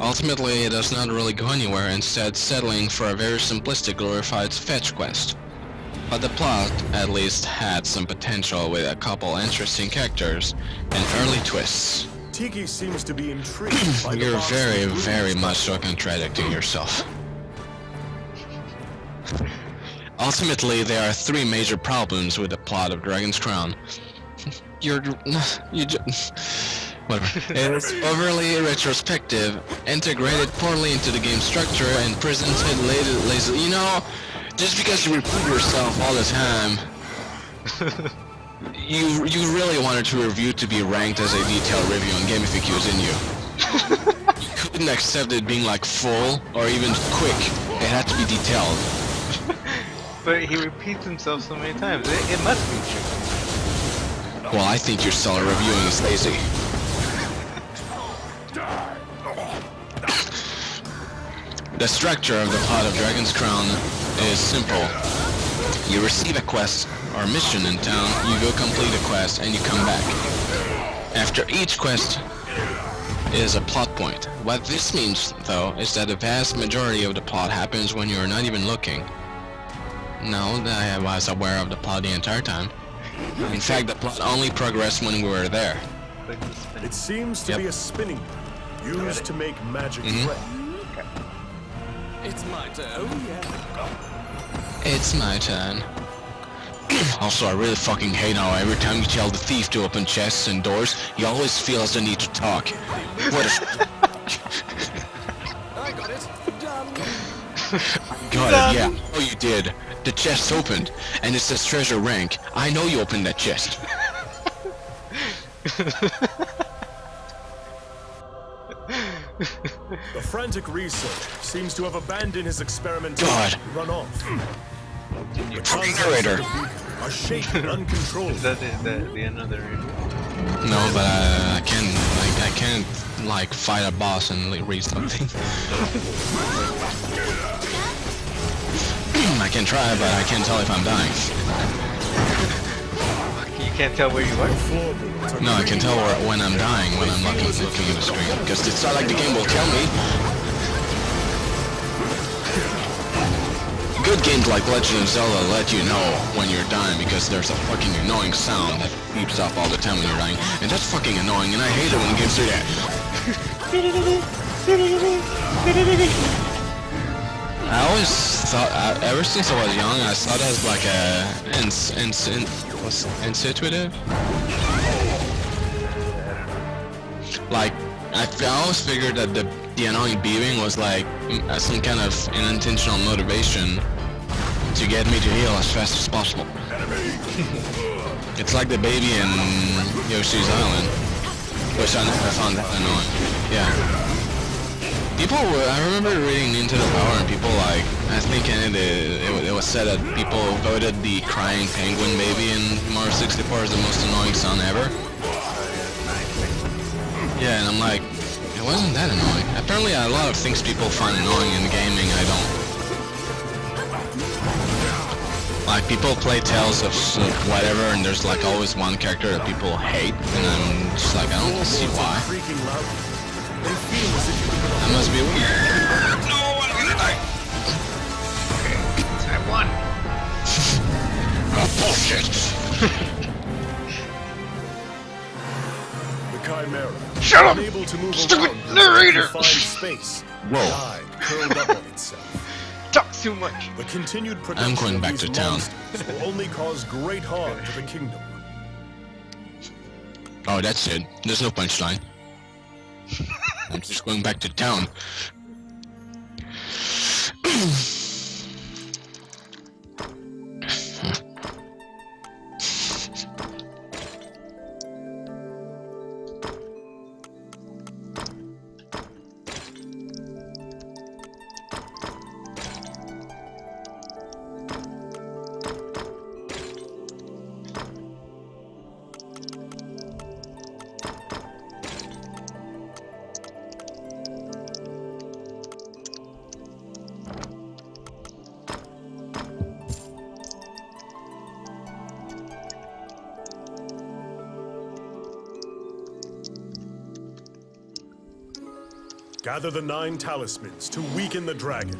Ultimately, it does not really go anywhere, instead settling for a very simplistic glorified fetch quest. But the plot, at least, had some potential with a couple interesting characters and early twists. Tiki seems to be intrigued by the You're box very, with very runes. much so contradicting yourself. Ultimately, there are three major problems with the plot of Dragon's Crown. You just... Whatever. It is overly retrospective, integrated poorly into the game structure, and presented lazy. You know, just because you repeat yourself all the time, you really wanted your review to be ranked as a detailed review on GameFAQs, didn't you? You couldn't accept it being like full or even quick. It had to be detailed. But he repeats himself so many times. It must be true. Well, I think your stellar reviewing is lazy. The structure of the plot of Dragon's Crown is simple. You receive a quest or mission in town, you go complete a quest, and you come back. After each quest is a plot point. What this means, though, is that the vast majority of the plot happens when you're not even looking. No, I was aware of the plot the entire time. In fact, the plot only progressed when we were there. Click the spin. It seems to Yep. be a spinning wheel used to make magic thread. It's my turn. Oh yeah. It's my turn. Also, I really fucking hate how every time you tell the thief to open chests and doors, he always feels the need to talk. What a... I got it. Done. Got it, yeah. Oh, you did. The chest opened, and it says treasure rank. I know you opened that chest. The frantic researcher seems to have abandoned his experimentation God. and run off. The Fucking contents of narrator. the beacon are shaking uncontrollably. Is that the end of the review? No, but I can't like fight a boss and like, read something. I can try, but I can't tell if I'm dying. You can't tell where you are? Floorboards are No, I can tell when I'm dying when I'm looking at the screen, because it's not like the game will tell me. Good games like Legend of Zelda let you know when you're dying because there's a fucking annoying sound that beeps up all the time when you're dying, and that's fucking annoying, and I hate it when games do that. I always thought, ever since I was young, I saw that as like a intuitive. Like, I always figured that the annoying beeping was like some kind of unintentional motivation to get me to heal as fast as possible. It's like the baby in Yoshi's Island, which I found annoying. Yeah. I remember reading Into the Power and people like, I think it was said that people voted the crying penguin baby in Mario 64 as the most annoying sound ever. Yeah, and I'm like, it wasn't that annoying. Apparently a lot of things people find annoying in gaming I don't. Like, people play Tales of whatever, and there's like always one character that people hate, and I'm just like, I don't see why. That must be weird. No, I'm gonna die! I won! Oh, bullshit! The Chimera, Shut up! unable to move Stupid around narrator! in confined space, Whoa. died, curled up on itself. Talk too much! The continued I'm production going of back these to town. monsters will only cause great harm to the kingdom. Oh, that's it. There's no punchline. I'm just going back to town. Gather the 9 talismans to weaken the dragon,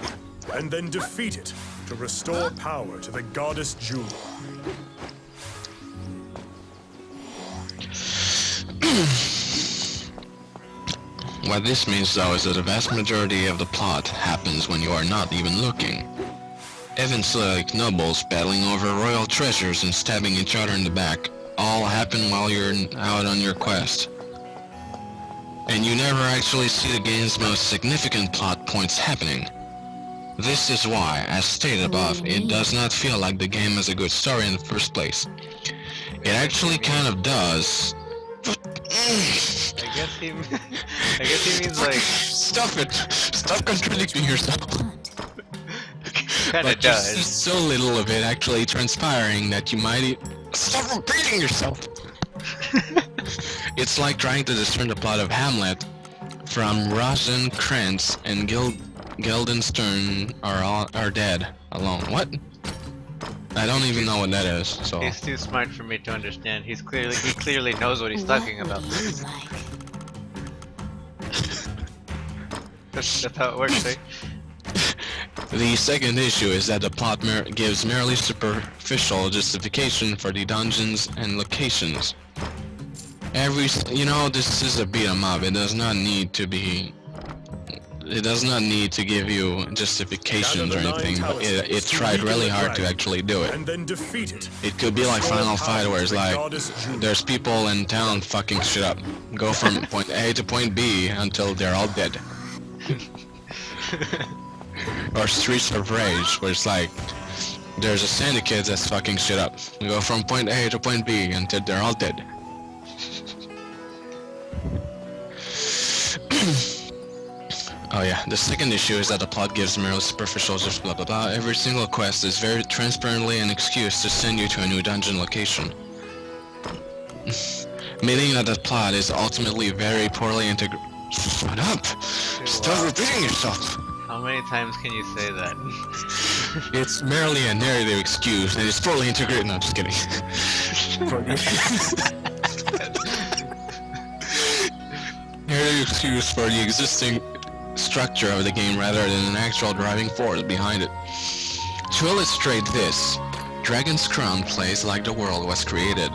and then defeat it to restore power to the goddess Juno. What this means though is that the vast majority of the plot happens when you are not even looking. Events like nobles battling over royal treasures and stabbing each other in the back all happen while you're out on your quest. And you never actually see the game's most significant plot points happening. This is why, as stated above, it does not feel like the game has a good story in the first place. It actually kind of does. I guess he means like Stop it! Stop contradicting yourself. kinda But does. there's so little of it actually transpiring that you might stop repeating yourself. It's like trying to discern the plot of Hamlet from Rosencrantz and Guildenstern are dead alone. What? I don't even know what that is. So He's too smart for me to understand. He clearly knows what he's talking about. That's how it works, right? the second issue is that the plot gives merely superficial justification for the dungeons and locations. This is a beat 'em up. It does not need to be. It does not need to give you justifications or anything, but it tried really hard to actually do it. And then defeat it. It could be like Final Fight, where it's like, there's people in town fucking shit up. Go from point A to point B until they're all dead. Or Streets of Rage, where it's like, there's a syndicate that's fucking shit up. Go from point A to point B until they're all dead. Oh yeah, the second issue is that the plot gives merely superficial just blah blah blah. Every single quest is very transparently an excuse to send you to a new dungeon location. Meaning that the plot is ultimately very poorly integrated. Shut up! Stop repeating yourself! How many times can you say that? It's merely a narrative excuse and it's poorly integrated. No, I'm just kidding. Narrative excuse for the existing structure of the game rather than an actual driving force behind it. To illustrate this, Dragon's Crown plays like the world was created.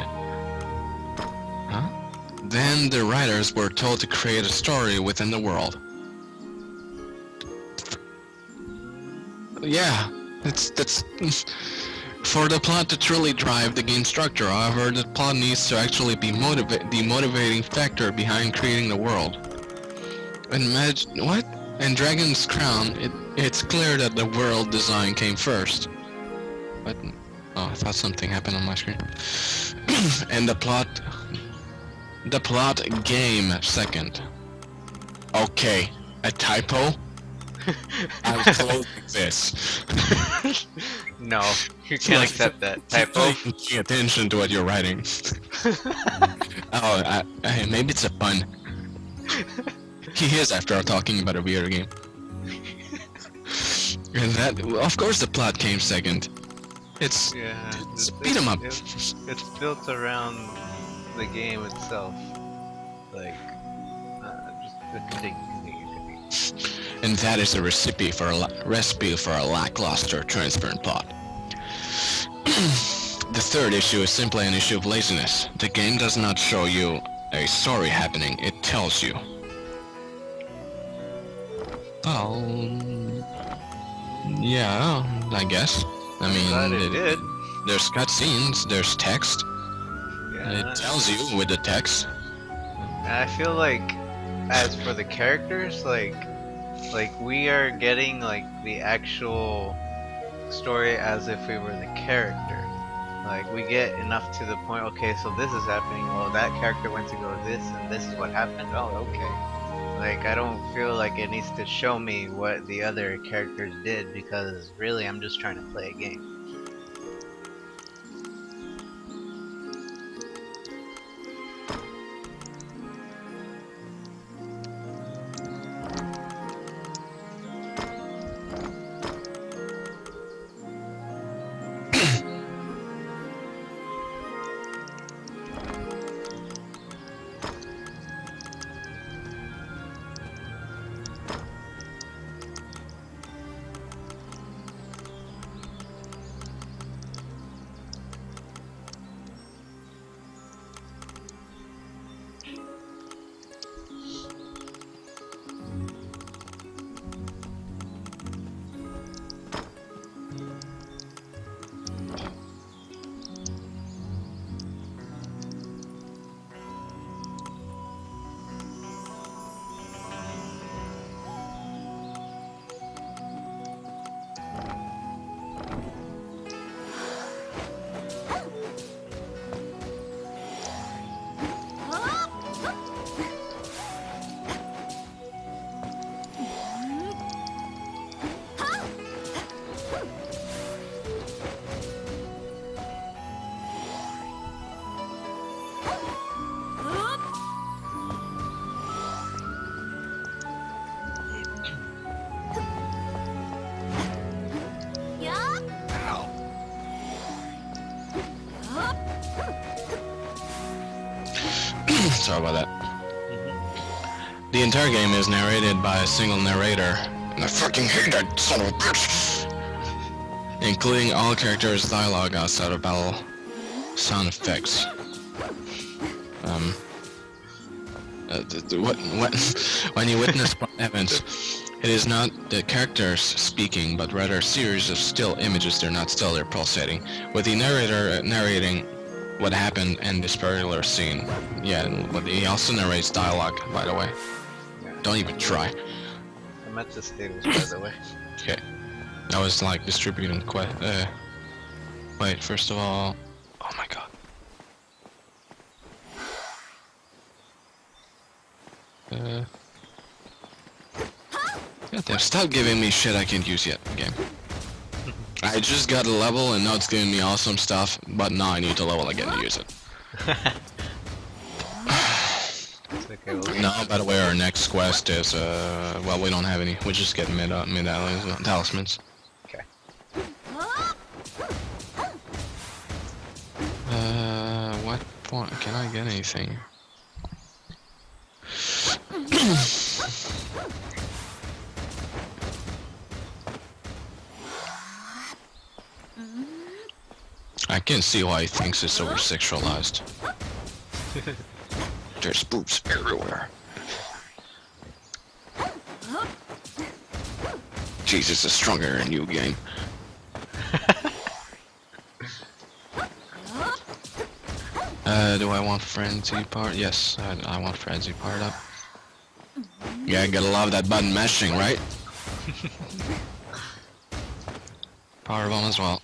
Huh? Then the writers were told to create a story within the world. Yeah, For the plot to truly drive the game structure, however, the plot needs to actually be the motivating factor behind creating the world. Imagine what? In Dragon's Crown, it's clear that the world design came first. But oh, I thought something happened on my screen. And the plot game second. Okay, a typo. I'm closing this. No, you can't accept that typo. Pay attention to what you're writing. Oh, maybe it's a pun. He is after all talking about a video game. And that, of course, the plot came second. It's beat 'em up. It's built around the game itself, like just continue. And that is a recipe for a lackluster, transparent plot. The third issue is simply an issue of laziness. The game does not show you a story happening; it tells you. Well, yeah, I guess. I mean, Glad it did. there's cutscenes, there's text. Yeah. It tells you with the text. And I feel like, as for the characters, like we are getting like the actual story as if we were the character. Like we get enough to the point. Okay, so this is happening. Well, that character went to go this, and this is what happened. Oh, okay. Like I don't feel like it needs to show me what the other characters did because really I'm just trying to play a game. Sorry about that. The entire game is narrated by a single narrator. And I fucking hate that son of a bitch! Including all characters' dialogue outside of battle sound effects. When you witness events, it is not the characters speaking, but rather a series of still images. They're not still, they're pulsating, with the narrator narrating what happened in this particular scene. Yeah, but he also narrates dialogue, by the way. Yeah. Don't even try. I meant to status, by the way. Okay. I was like distributing wait, first of all... Oh my god. Goddamn, stop giving me shit I can't use yet, game. I just got a level and now it's giving me awesome stuff, but now I need to level again to use it. Okay, well, No, by the way, our next quest is, well, we don't have any. We just get talismans. okay. What point? Can I get anything? I can see why he thinks it's over-sexualized. There's boobs everywhere. Jesus is stronger in you game. Do I want frenzy part? Yes, I want frenzy part up. Yeah, gotta love that button mashing, right? Power bomb as well.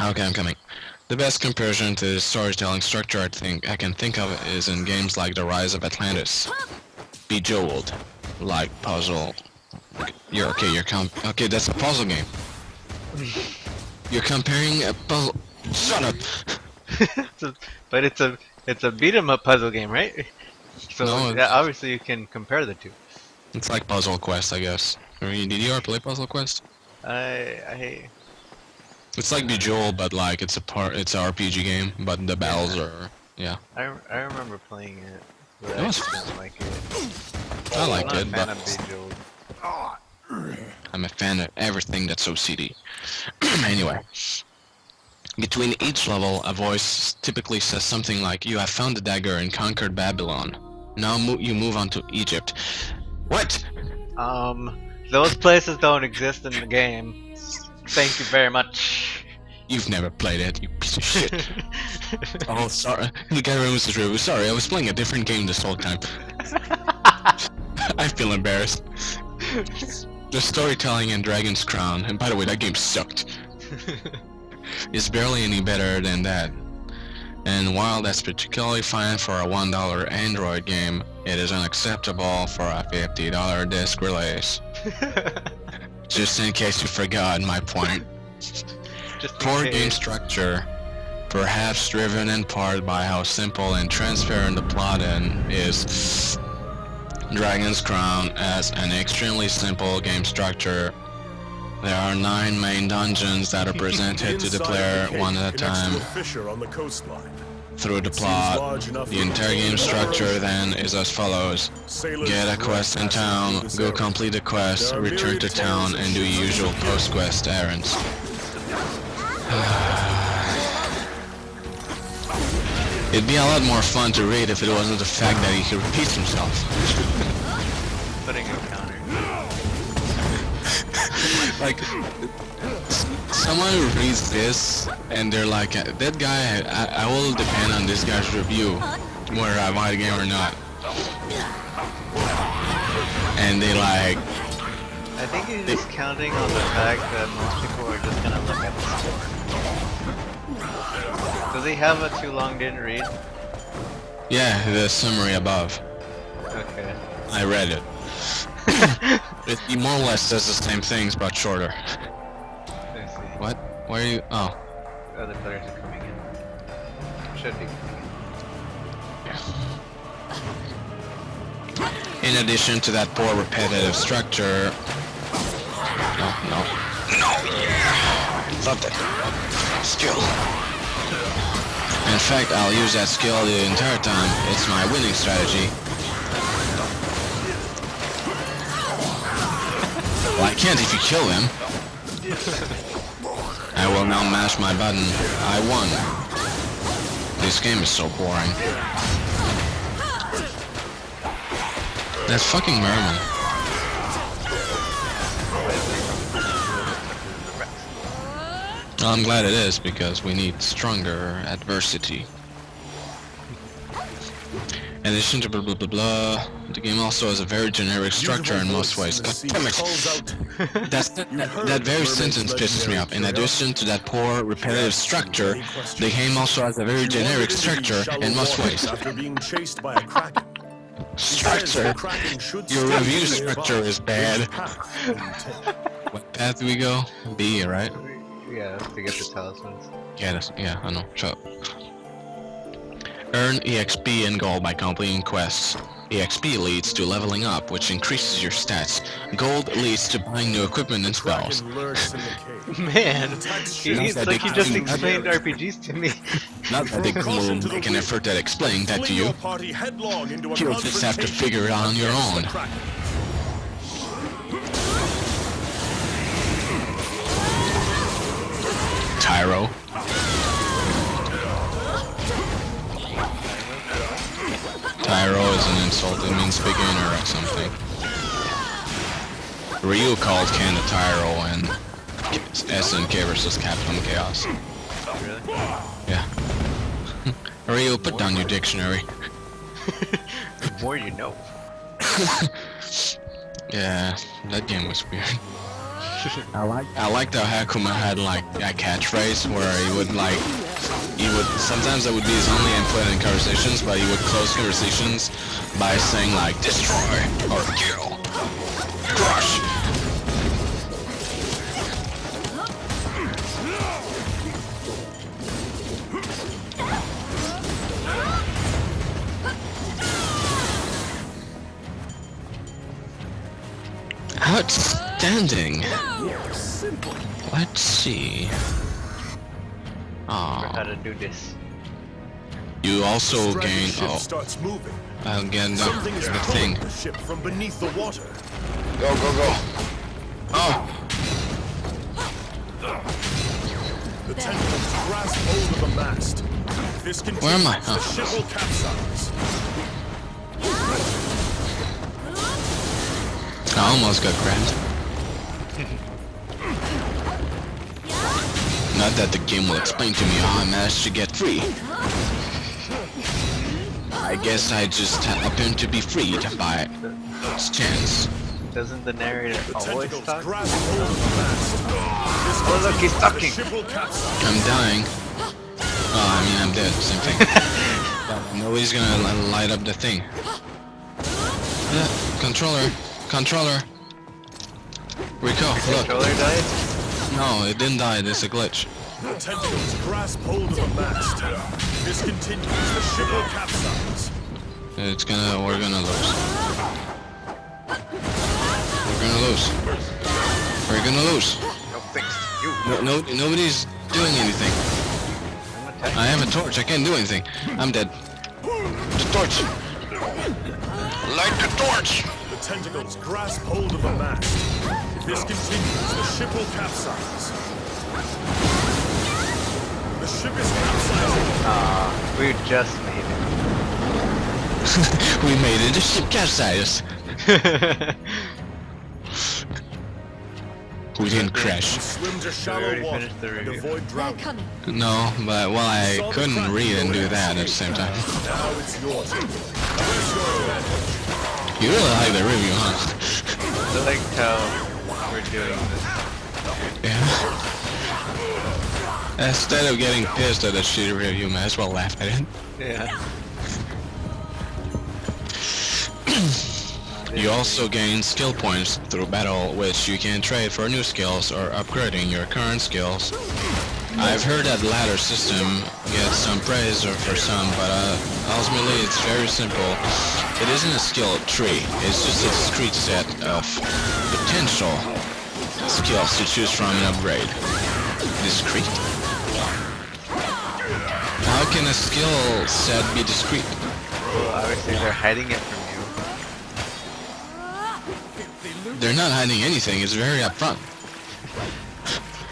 Okay, I'm coming. The best comparison to the storytelling structure I can think of is in games like The Rise of Atlantis. Bejeweled, like puzzle. Okay, that's a puzzle game. You're comparing a puzzle. Shut up. But it's a beat 'em up puzzle game, right? So No, yeah, obviously you can compare the two. It's like Puzzle Quest, I guess. I mean, did you ever play Puzzle Quest? I It's like Bejeweled, but like it's a RPG game, but the battles are yeah. I remember playing it. But It I was just fun. didn't like it. I liked I'm it, not a fan but of Bejeweled. I'm a fan of everything that's OCD. Anyway, between each level, a voice typically says something like, "You have found the dagger and conquered Babylon. Now you move on to Egypt." What? Those places don't exist in the game. Thank you very much. You've never played it, you piece of shit. Oh, sorry. The guy was true. Sorry, I was playing a different game this whole time. I feel embarrassed. The storytelling in Dragon's Crown, and by the way, that game sucked, is barely any better than that. And while that's particularly fine for a $1 Android game, it is unacceptable for a $50 disc release. Just in case you forgot my point. Just in Poor case. game structure, perhaps driven in part by how simple and transparent the plot is. Dragon's Crown has an extremely simple game structure. There are 9 main dungeons that are presented to the Inside player cave one at a connects to time a fissure on the coastline. through the It seems plot. large enough The for entire game multiple structure oceans. then is as follows. Sailors Get a and quest in passing town, through this go area. complete the quest, There are return myriad to town forms of and do ships usual and post-quest errands. It'd be a lot more fun to read if it wasn't the fact that he repeats himself. Putting a counter. Like, someone who reads this and they're like, that guy, I will depend on this guy's review, whether I buy the game or not. And they like, I think he's just counting on the fact that most people are just gonna look at the score. Does he have a too long didn't read? yeah, the summary above. Okay. I read it. It more or less says the same things, but shorter. I see. What? Why are you? Oh. Other players are coming in. Should be coming in. In addition to that poor repetitive structure... No, yeah! Love that. Skill. In fact, I'll use that skill the entire time. It's my winning strategy. Well, I can't if you kill him. I will now mash my button. I won. This game is so boring. That fucking merman. Well, I'm glad it is, because we need stronger adversity. In addition to blah blah blah blah, the game also has a very generic structure in most ways. God damn it. That very sentence pisses me off. In addition to that poor, repetitive structure, the game also has a very generic structure in most ways. After being chased by a kraken. Structure? Your review structure is bad. What path do we go? B, right? Yeah, to get the talismans. Yeah, I know. Shut up. Earn EXP and gold by completing quests. EXP leads to leveling up, which increases your stats. Gold leads to buying new equipment and spells. Man, it's like you just explained RPGs to me. Not that they will make an effort at explaining that to you. You'll just have to figure it out on your own. Tyro. Tyro is an insult, it means beginner or something. Ryu called Ken a Tyro in SNK vs Capcom Chaos. Really? Yeah. Ryu, put down your dictionary. The more you know. Yeah, that game was weird. I liked how Hakuma had like a catchphrase where he would sometimes that would be his only input in conversations, but he would close conversations by saying like destroy or kill, crush. Outstanding. Let's see. How Oh, to do this. you also Strider gain. ship Oh, starts moving. again Something is the pulling thing. the ship from beneath the water. Go, go, go. Oh, The tentacles grasp hold of the mast. If this continues, Where am I? the Oh. ship will capsize. I almost got grabbed. Not that the game will explain to me how I managed to get free. I guess I just happened to be freed by chance. Doesn't the narrator The always tentacles talk? grasp hold of the mast. If this Oh look, he's continues, talking! The ship will capsize. I'm dying. Oh, I mean, I'm dead. Same thing. Nobody's gonna light up the thing. Controller. Controller. Rico, look. Controller died? No, it didn't die. It's a glitch. The tentacles grasp hold of the mast. If this continues, the ship will capsize. We're gonna lose. We're gonna lose. We're gonna lose. No thanks to you. Nobody's doing anything. I'm attacking. I have a torch. I can't do anything. I'm dead. The torch. Light the torch. The tentacles grasp hold of the mast. If this continues, the ship will capsize. The ship is capsizing. We just made We made it. The ship capsized. it. We didn't crash. Swim to shallow already water finished the and review. avoid They're drowning. coming. No, but well, I couldn't read and do that at the same time. Now it's your turn. Press your advantage. You really like the review, huh? I like how we're doing this. Yeah. Instead of getting pissed at the shitty review, might as well laugh at it. Yeah. You also gain skill points through battle, which you can trade for new skills or upgrading your current skills. I've heard that ladder system gets some praise for some, but ultimately it's very simple. It isn't a skill tree, it's just a discrete set of potential skills to choose from and upgrade. Discrete? How can a skill set be discrete? Well, obviously they're hiding it from They're not hiding anything, it's very upfront.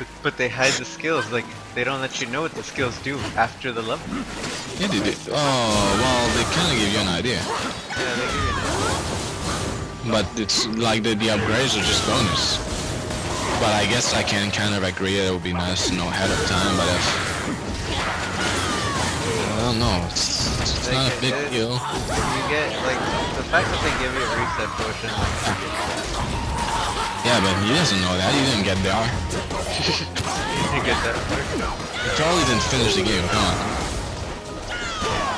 you. But they hide the skills, like, they don't let you know what the skills do after the level. Yeah, they did. Oh, well, they kind of give you an idea. Yeah, they give you But it's like the upgrades are just bonus. But I guess I can kind of agree that it would be nice to know ahead of time, but if... I don't know, it's not a big deal. You get, like, the fact that they give you a reset potion. Yeah, but he doesn't know that, he didn't get there. You get that. He probably didn't finish the game, come on.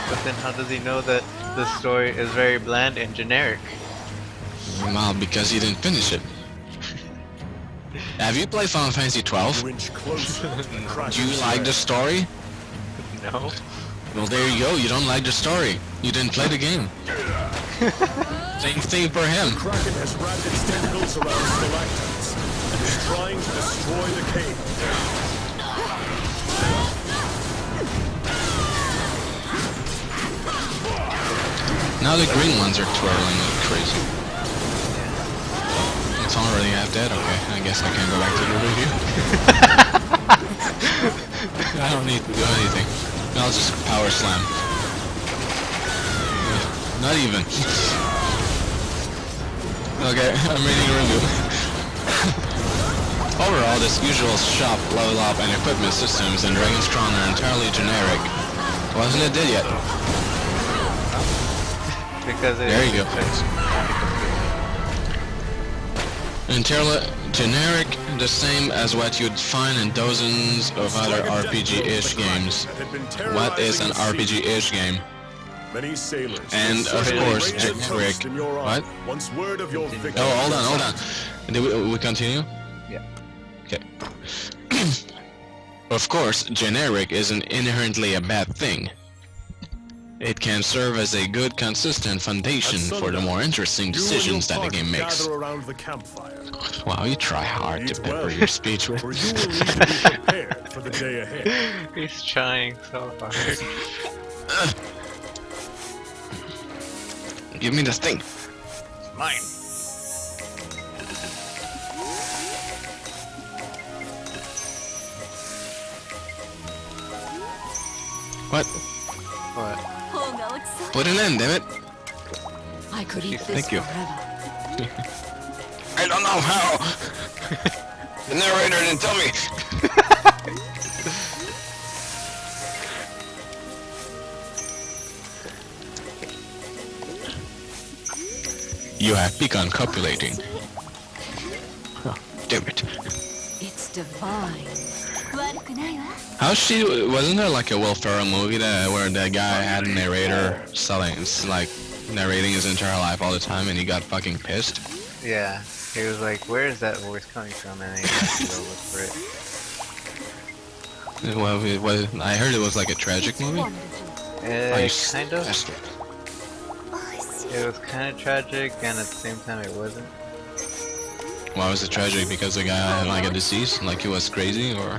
But then how does he know that the story is very bland and generic? Well, because he didn't finish it. Have you played Final Fantasy You 12? inch closer to the crash. Do you like the story? No. Well, there you go, you don't like the story. You didn't play the game. Same thing for him. Kraken has wrapped its tentacles around stalactites and is trying to destroy the cave. Now the green ones are twirling like crazy. It's already half dead? Okay, I guess I can go back to the review. I don't need to do anything. I'll just power slam. Not even. Okay, I'm reading a review. Overall, this usual shop, level up, and equipment systems in Dragon's Crown are entirely generic. Wasn't it dead yet? Because it There you go. Entirely generic, the same as what you'd find in dozens of other RPG-ish games. What is an RPG-ish game? Many sailors. And of course, generic. What? Once word of your victory. Oh, hold on. Do we continue? Yeah. Okay. Of course, generic isn't inherently a bad thing. It can serve as a good, consistent foundation for the more interesting decisions that the game makes. Gather around the campfire. Wow, you try hard to Eat pepper well, your speech with. For you will need to be prepared for the day ahead. He's trying so hard. Give me this thing. Mine. What? What? Put an end, damn it. I could eat this Thank you. forever. I don't know how. The narrator didn't tell me. You have begun copulating. Oh, damn it. It's divine. How wasn't there like a Will Ferrell movie where the guy had a narrator like narrating his entire life all the time and he got fucking pissed? Yeah. He was like, where is that voice coming from? And then he had to go look for it. Well, I heard it was like a tragic movie. Oh, you Kind of. bastard. It was kind of tragic, and at the same time it wasn't. Why was it tragic? Because the guy had like a disease? Like he was crazy or?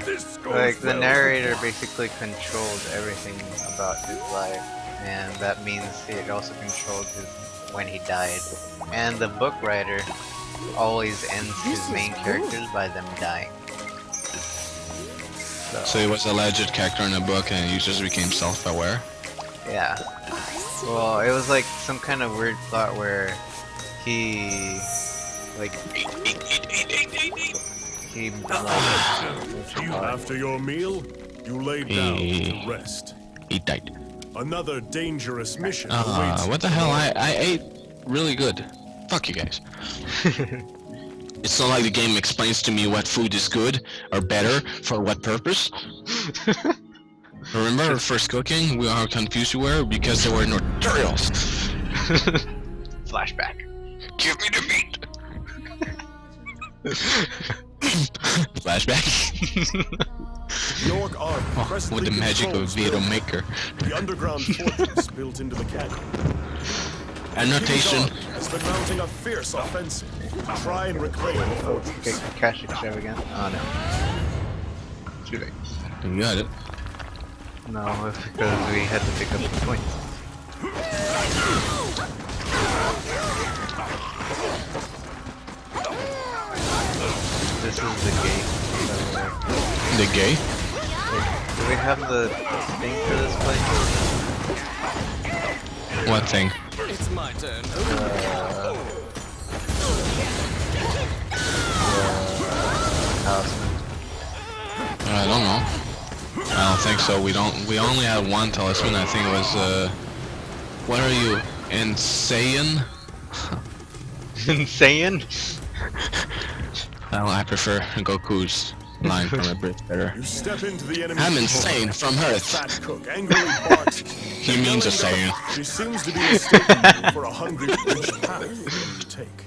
Like, the narrator basically controlled everything about his life, and that means it also controlled when he died. And the book writer always ends his main characters by them dying. So he was a legit character in the book and he just became self-aware? Yeah. Well, it was like some kind of weird plot where he, like, After your meal, you lay down to rest. He died. Another dangerous mission awaits. What the hell? I ate really good. Fuck you guys. It's not like the game explains to me what food is good or better for what purpose. Remember first cooking? How confused we were because there were no tutorials. Flashback. Give me the meat. Flashback. York Army Oh, presently with the magic of controls Vito the- Maker. The underground fortress built into the canyon. Annotation. King's Army has been mounting a fierce offensive to try and reclaim the fortress. Cash extravagant? Oh no. Too late. You got it. No, it's because we had to pick up the points. This is the gate. The gay? Do we have the thing for this place? What thing? It's my turn. Talisman. I don't know. I don't think so. We only had one talisman. I think it was what are you? Insane? Insane? I prefer Goku's line from a bit better. You step into the enemy. I'm insane from Earth. Fat cook angrily barks. He means a saying. She seems to be mistaking you for a hungry rich path for them to take.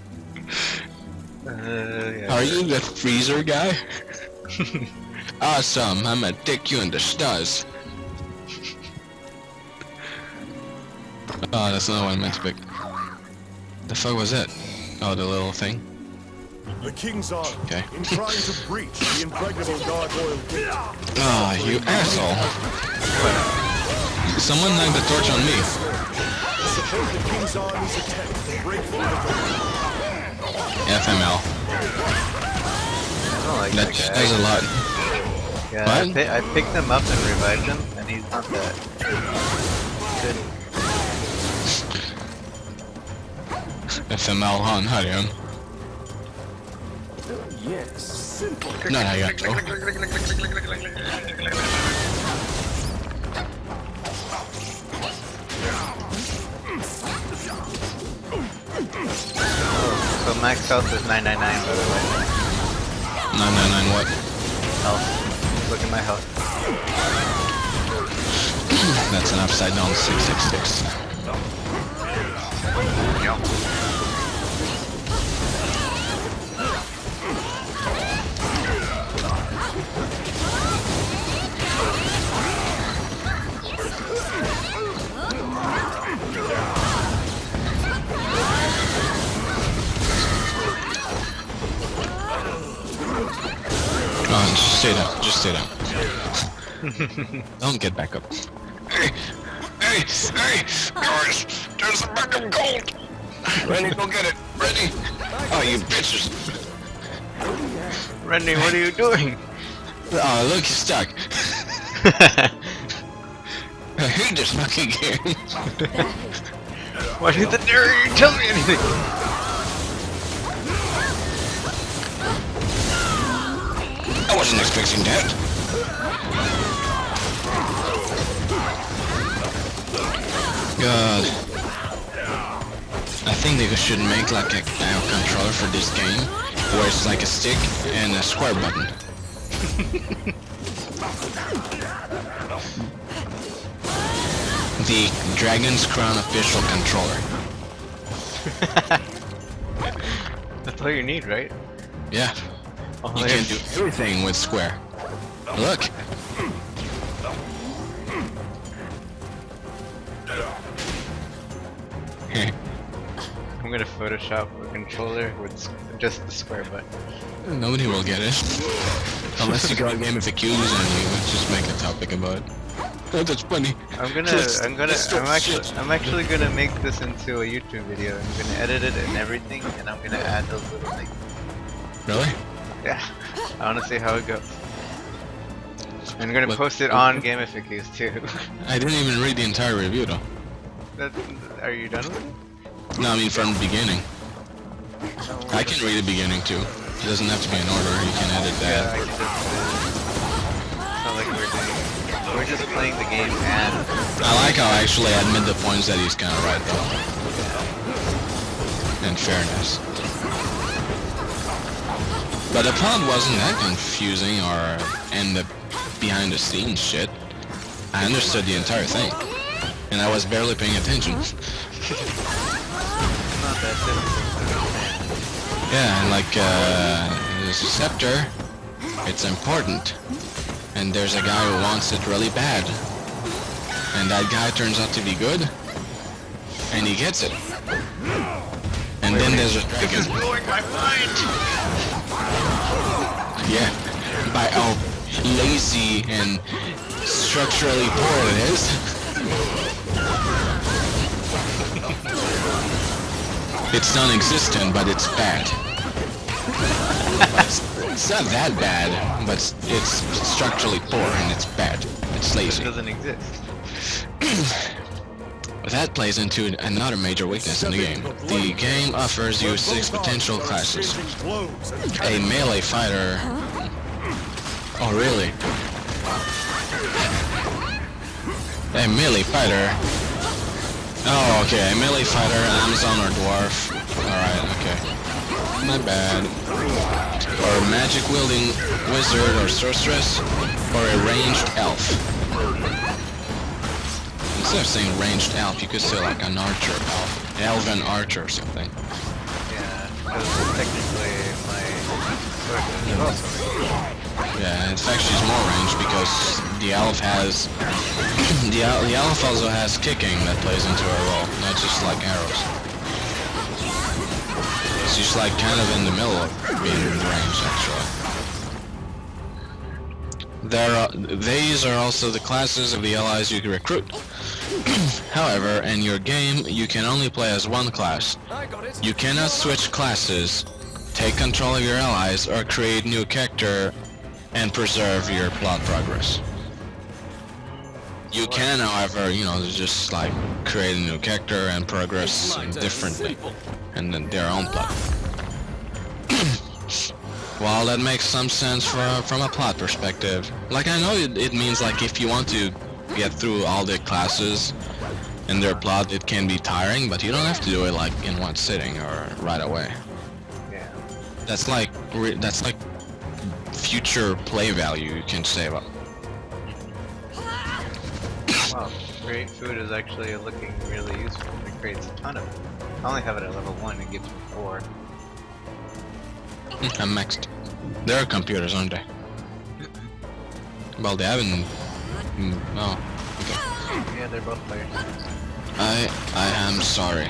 Yeah. Are you the freezer guy? Awesome, I'm gonna take you in the stars. Oh, that's not what I meant to pick. The fuck was that? Oh, the little thing? The king's army, Okay. in trying to breach the impregnable gargoyle gate, Ah, you asshole. Someone knocked the torch on me. support the king's army's attempt to break through the gate. FML. I don't like That that does a guy. lot. Yeah, What? I picked him up and revived him, and he's not that good. FML han, hör jag. Yes. Simple. Not how you got go. So max health is 999 by the way. 999 what? Health. Look at my health. That's an upside down 666. Oh, just stay down. Just stay down. Don't get back up. Hey, hey, hey, guys! There's a bag of gold. Ready? Go get it. Ready? Oh, you bitches! Randy, what are you doing? Oh, look, he's stuck. I hate this fucking game. Why didn't you tell me anything? I wasn't expecting that. God. I think they should make like a controller for this game where it's like a stick and a square button. The Dragon's Crown official controller. That's all you need, right? Yeah, Oh, you can do everything with square. Look. I'm gonna Photoshop a controller with just the square button. Nobody will get it. Unless you got Game of the Qs and you just make a topic about it. Oh, that's funny. I'm actually gonna make this into a YouTube video. I'm gonna edit it and everything, and I'm gonna add those little things. Really? Yeah, I wanna see how it goes. I'm gonna What- post it on Gamificus too. I didn't even read the entire review though. Are you done with it? No, I mean from the beginning. I can read the beginning too. It doesn't have to be in order. You can edit Yeah, that. I can just. It's not like we're just playing the game and. I like how I actually admit the points that he's kind of right though. In fairness. But the plot wasn't that confusing or in the behind the scenes shit. I understood the entire thing. And I was barely paying attention. It's not that difficult. Yeah, and like, the scepter, it's important. And there's a guy who wants it really bad. And that guy turns out to be good. And he gets it. And then there's a dragon. Blowing my mind! Yeah, by how lazy and structurally poor it is. It's non-existent, but it's bad. It's not that bad, but it's structurally poor and it's bad. It's It lazy. doesn't exist. That plays into another major weakness in the game. The game offers you 6 potential classes. Blows and A melee fighter... Oh really? A melee fighter... Oh okay, a melee fighter, Amazon or Dwarf. Alright, okay. My bad. Or magic wielding wizard or sorceress. Or a ranged elf. Instead of saying ranged elf, you could say like an archer elf. Elven archer or something. Yeah, because technically my sword is also Yeah, in fact she's more ranged because the elf has... the elf also has kicking that plays into her role, not just like arrows. She's like kind of in the middle of being ranged actually. These are also the classes of the allies you can recruit. However, in your game, you can only play as one class. I got it. You cannot switch classes, take control of your allies, or create new character and preserve your plot progress. You can, however, you know, just like create a new character and progress Mine's differently, simple. and then their own plot. Well, that makes some sense from a plot perspective. Like, I know it means, like, if you want to get through all the classes and their plot, it can be tiring, but you don't have to do it, like, in one sitting or right away. Yeah. That's like future play value, you can say. Well, Wow, great food is actually looking really useful. It creates a ton of it. I only have it at level 1, it gives me 4. I'm maxed. There are computers, aren't they? Well, they haven't... No. Okay. Yeah, they're both players. I am sorry.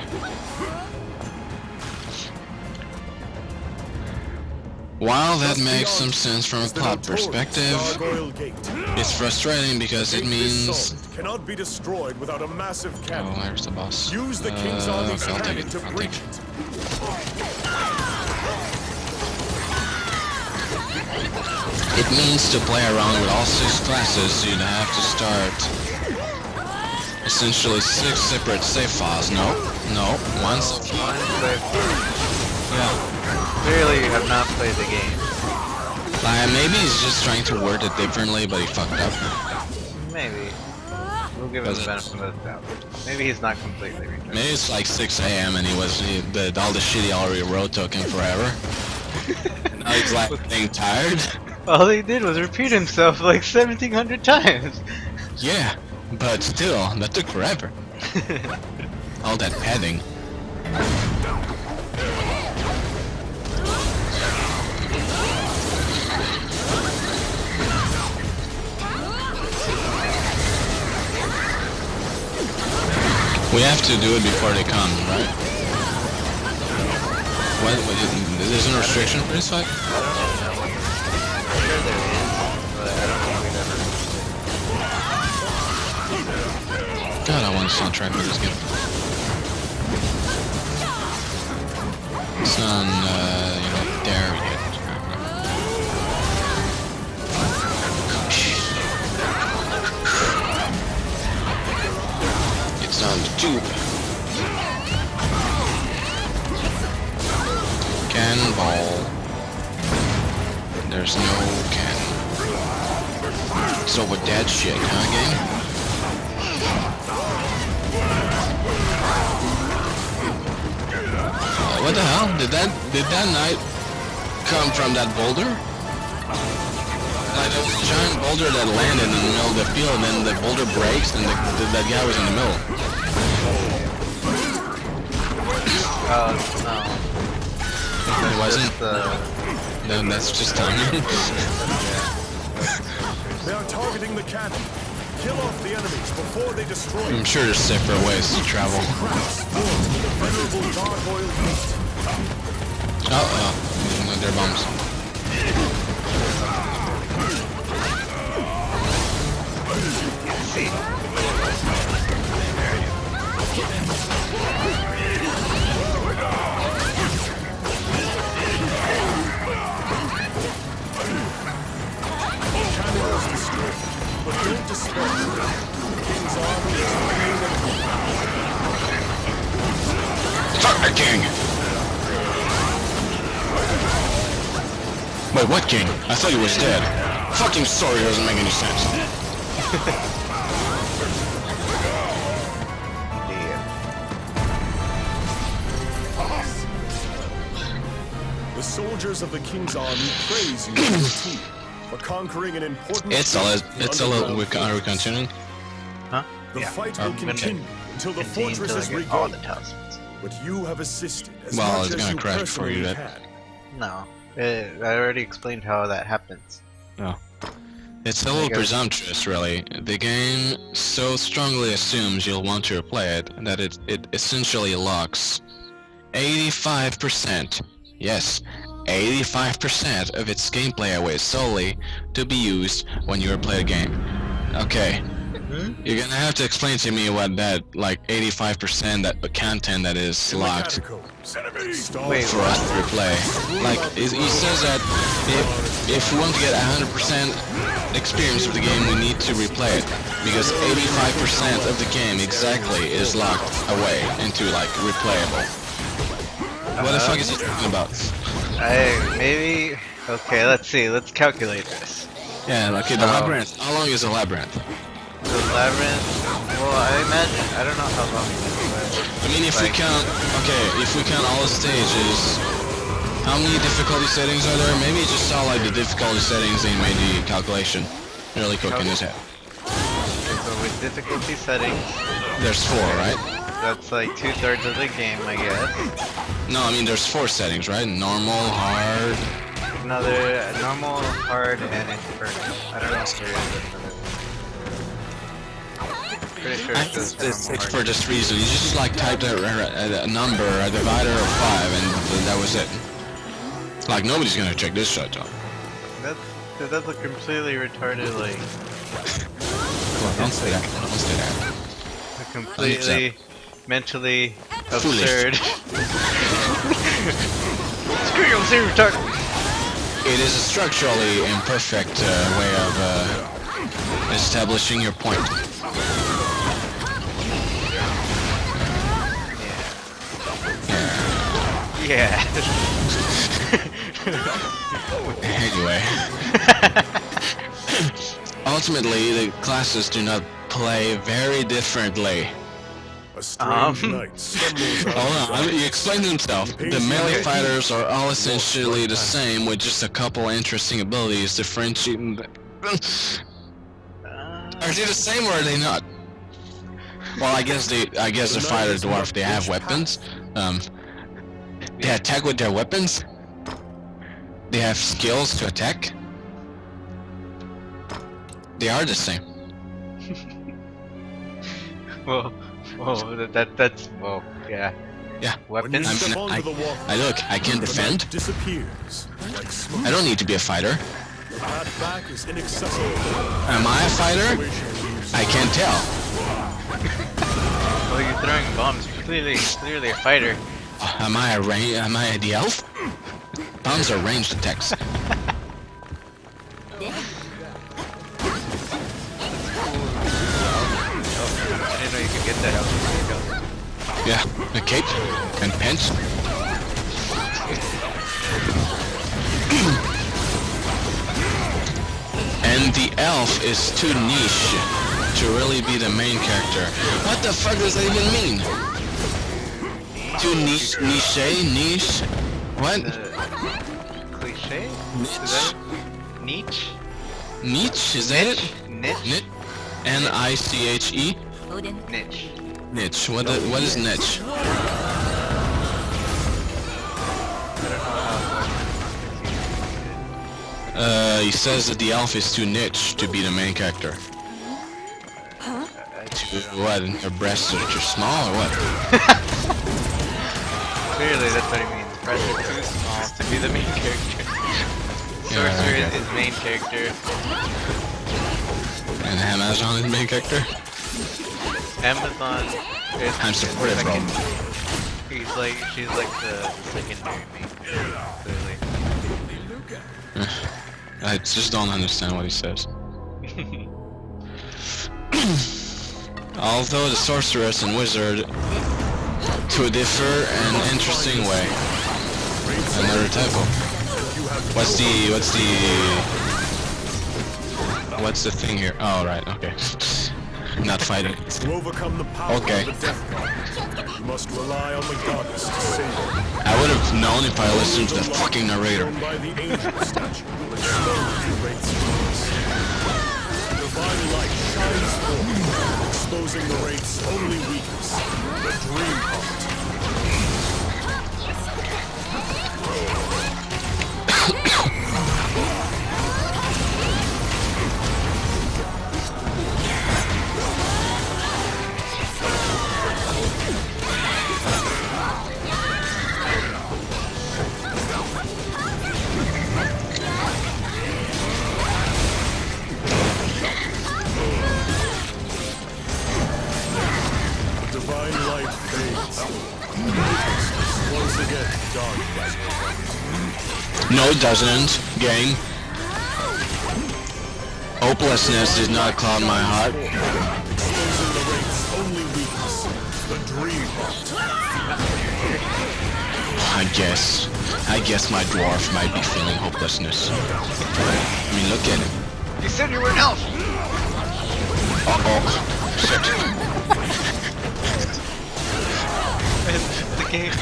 While that Just makes some beyond sense from a is the plot notorious perspective, Gargoyle Gate. it's frustrating because it This means... salt cannot be destroyed without a massive Oh, cannon. where's the boss? Use the King's Army's okay, I'll take cannon it. to I'll take breach it. it. It means to play around with all 6 classes, you'd have to start essentially 6 separate save files. No, one save file. Yeah. Clearly you have not played the game. Maybe he's just trying to word it differently, but he fucked up. Maybe. We'll give him the benefit of the doubt. Maybe he's not completely retarded. Maybe it's like 6 a.m. and all the shit he already wrote took him forever. Now he's like being tired. All he did was repeat himself like 1,700 times. Yeah, but still, that took forever. All that padding. We have to do it before they come, right? There's no restriction for this fight? I'm sure there is, but I don't think we've ever. God, I want the soundtrack for this game. It's on, there yet. It's on the tube. Cannonball. There's no cannon. So with that shit, huh, gang? What the hell? Did that knight come from that boulder? Like, there was a giant boulder that landed in the middle of the field, and then the boulder breaks, and that guy was in the middle. No. It wasn't? Just, No, that's just timing. They are targeting the cannon. Kill off the enemies before they destroy I'm it. sure there's separate ways to travel. Cracks form to the venerable Gargoyle Gate. Oh, they're bombs. Cannon is destroyed, but don't despair. The King's army is playing at Fuck the king! Wait, what king? I thought he was dead. Fucking story doesn't make any sense. The soldiers of the King's army praise you and your team for conquering an important. It's a little. Are we continuing? Huh? The Yeah. fight will continue until the Continue fortress until I is get all regained. the talismans. But you have assisted as Well, much it's as gonna you crash before you personally do had. No. I already explained how that happens. It's a little guess- presumptuous, really. The game so strongly assumes you'll want to replay it that it essentially locks 85%, yes, 85% of its gameplay away solely to be used when you replay a game. Okay, you're gonna have to explain to me what that, like, 85% that content that is In the locked catacombs. Star Wait, for us to replay. Like, he says that if we want to get 100% experience of the game, we need to replay it. Because 85% of the game exactly is locked away into, like, replayable. What the fuck is he talking about? Maybe Okay, let's see. Let's calculate this. Yeah, okay, the labyrinth. How long is the labyrinth? The labyrinth. Well, I imagine. I don't know how long it is. I mean, if we Like- count, okay, if we count all the stages, how many difficulty settings are there? Maybe just saw like the difficulty settings and made the calculation really quick in his head. So with difficulty settings, There's 4, right? that's like 2/3 of the game, I guess. No, I mean there's 4 settings, right? Normal, hard. Another normal, hard, and inferno. I don't know if there is another. Pretty sure it says It's normal, for hard. this reason. You just like typed a number, a divider of 5, and that was it. Like nobody's gonna check this shit out. That's a completely retarded, like, Well, don't say that. Don't say that. a completely mentally Foolish. absurd. Screw you, I'm saying retarded. It is a structurally imperfect way of establishing your point. Yeah. Anyway. Ultimately, the classes do not play very differently. A strange Um. knight stumbles out Hold of on, the he explained himself. The melee fighters are all essentially the same with just a couple interesting abilities differentiating them. Are they the same or are they not? Well, I guess the fighter dwarf, they have weapons. They attack with their weapons. They have skills to attack. They are the same. Well, that's well, yeah. Yeah. When you Weapons. I step mean, onto the walkway, look, I can the defend. knight disappears like smoke. I don't need to be a fighter. The path back is inaccessible. Am I a fighter? I can't tell. Well, you're throwing bombs. Clearly a fighter. Am I the elf? Bombs are ranged attacks. I didn't know you could get that out. Yeah, a cape and pants. And the elf is too niche to really be the main character. What the fuck does that even mean? Too niche? What? Cliche? Niche? Is that niche? Niche? Is that it? Niche? Niche? N-I-C-H-E? Niche. Niche. What is niche? He says that the elf is too niche to be the main character. What? Her breasts are too small or what? Clearly that's what he means. Breasts are too small to be the main character. Sorcerer okay. is his main character. And Amazon is the main character? Amazon is I'm supportive, bro. She's like the secondary main character, clearly. I just don't understand what he says. Although the sorceress and wizard to differ in an interesting way. Another typo. What's the thing here? Oh right, okay. Not fighting. To overcome the power Okay. of the Death God, you must rely on the goddess to save you. I would have known if I listened to the fucking narrator. Shown by the angel statue will expose the wraith's weakness. Divine light shines forth, exposing the wraith's only weakness, the dream heart. The divine light fades. Once again, darkness. No, it doesn't, gang. Hopelessness did not cloud my heart. Exposing the wraith's only weakness, the dream heart. I guess. I guess my dwarf might be feeling hopelessness. I mean, look at him. You said you were an elf! Uh-oh. Shit. The game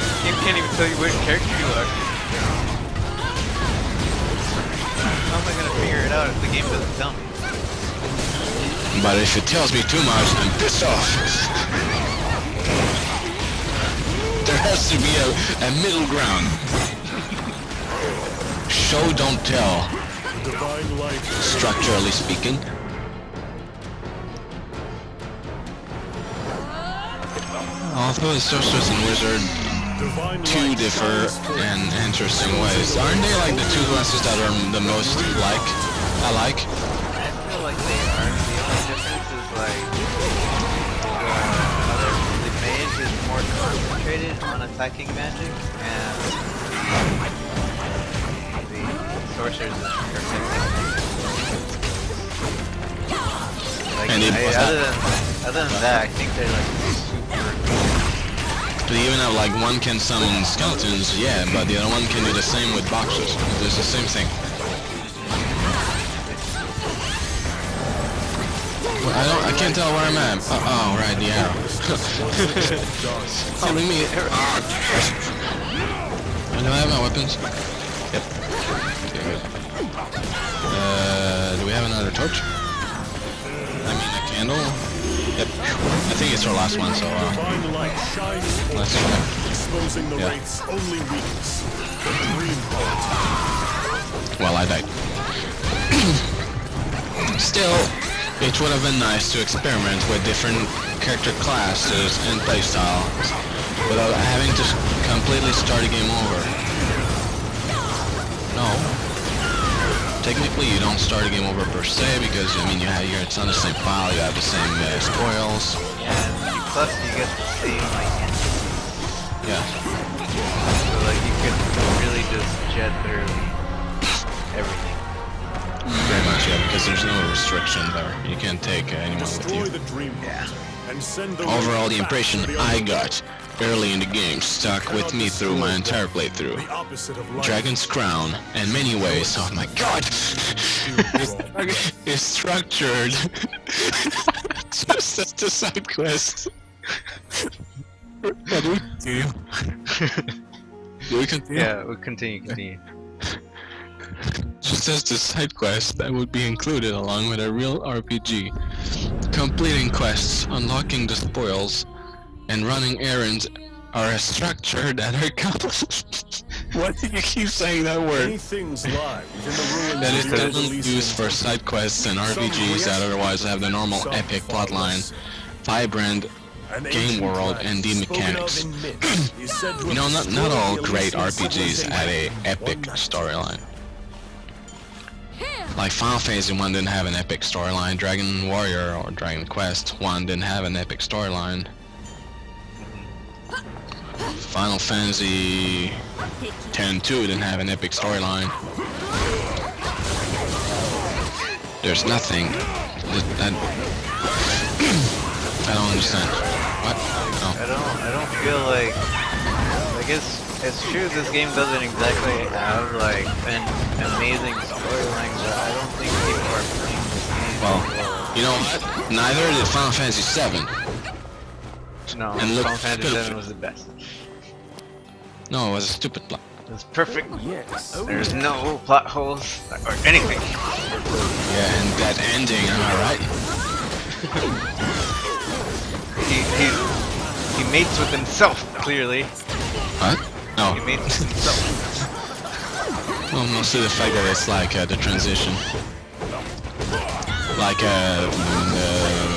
can't even tell you which character you are. How am I gonna figure it out if the game doesn't tell me? But if it tells me too much, I'm pissed off. There has to be a middle ground. Show, don't tell, Divine light. structurally speaking. Although the Sorceress and Wizard Divine two light differ shines forth. in interesting ways. Aren't they like the two classes that are the most like? I like. I feel like they are. The only difference is like the mage is more concentrated on attacking magic, and the sorceress is protecting. Like, And it was other than that, I think they're like super. They even have like one can summon skeletons, yeah, but the other one can do the same with boxes. It's the same thing. Well, I can't tell where I'm at. Oh, right, the arrow. Killing me. Do I have my weapons? Yep. Okay, good. Do we have another torch? I mean, a candle? Yep. I think it's our last one, so Divine light shines forth, let's try. exposing the Yeah. wraith's only weakness, the dream heart. Well, I died. Still, it would have been nice to experiment with different character classes and playstyles without having to completely start a game over. No. Technically, you don't start a game over per se because I mean it's on the same file. You have the same spoils. Yeah, and plus you get the same like entities. Yeah. So like you could really just jet through everything. Very much, yeah, because there's no restriction there. You can't take anyone with Destroy you. the dream heart, and send the Overall, wraith the back impression to the I underworld. got early in the game stuck with me through my entire playthrough. The opposite of life. Dragon's Crown, in many ways, oh my god, is structured just as the side quest. Yeah, do we continue? Do we continue? Yeah, we'll continue. Just as the side quest that would be included along with a real RPG. Completing quests, unlocking the spoils, and running errands are a structure that are What do you keep saying that word? Many things lie within the ruins That is of the definitely Elysian used for Temple. side quests and RPGs that otherwise have the normal Some epic far plotline, less. vibrant An game ancient world, planet and the spoken of mechanics. in myth is said to You know, have not destroyed all the great Elysian RPGs had a civilization epic one night. storyline. Like Final Fantasy 1 didn't have an epic storyline, Dragon Warrior or Dragon Quest 1 didn't have an epic storyline. Final Fantasy 10-2 didn't have an epic storyline. There's nothing. I don't understand. What? No. I don't feel like it's true this game doesn't exactly have like an amazing storyline, but I don't think people are playing this game. Well, you know what? Neither did Final Fantasy 7. No, and look- Final Fantasy 7 was the best. No, it was a stupid plot. It was perfect. Yes. There's no plot holes or anything. Yeah, and that ending, am I right? He mates with himself, clearly. What? No. He mates with himself. Well, mostly the fact that it's like the transition. Like the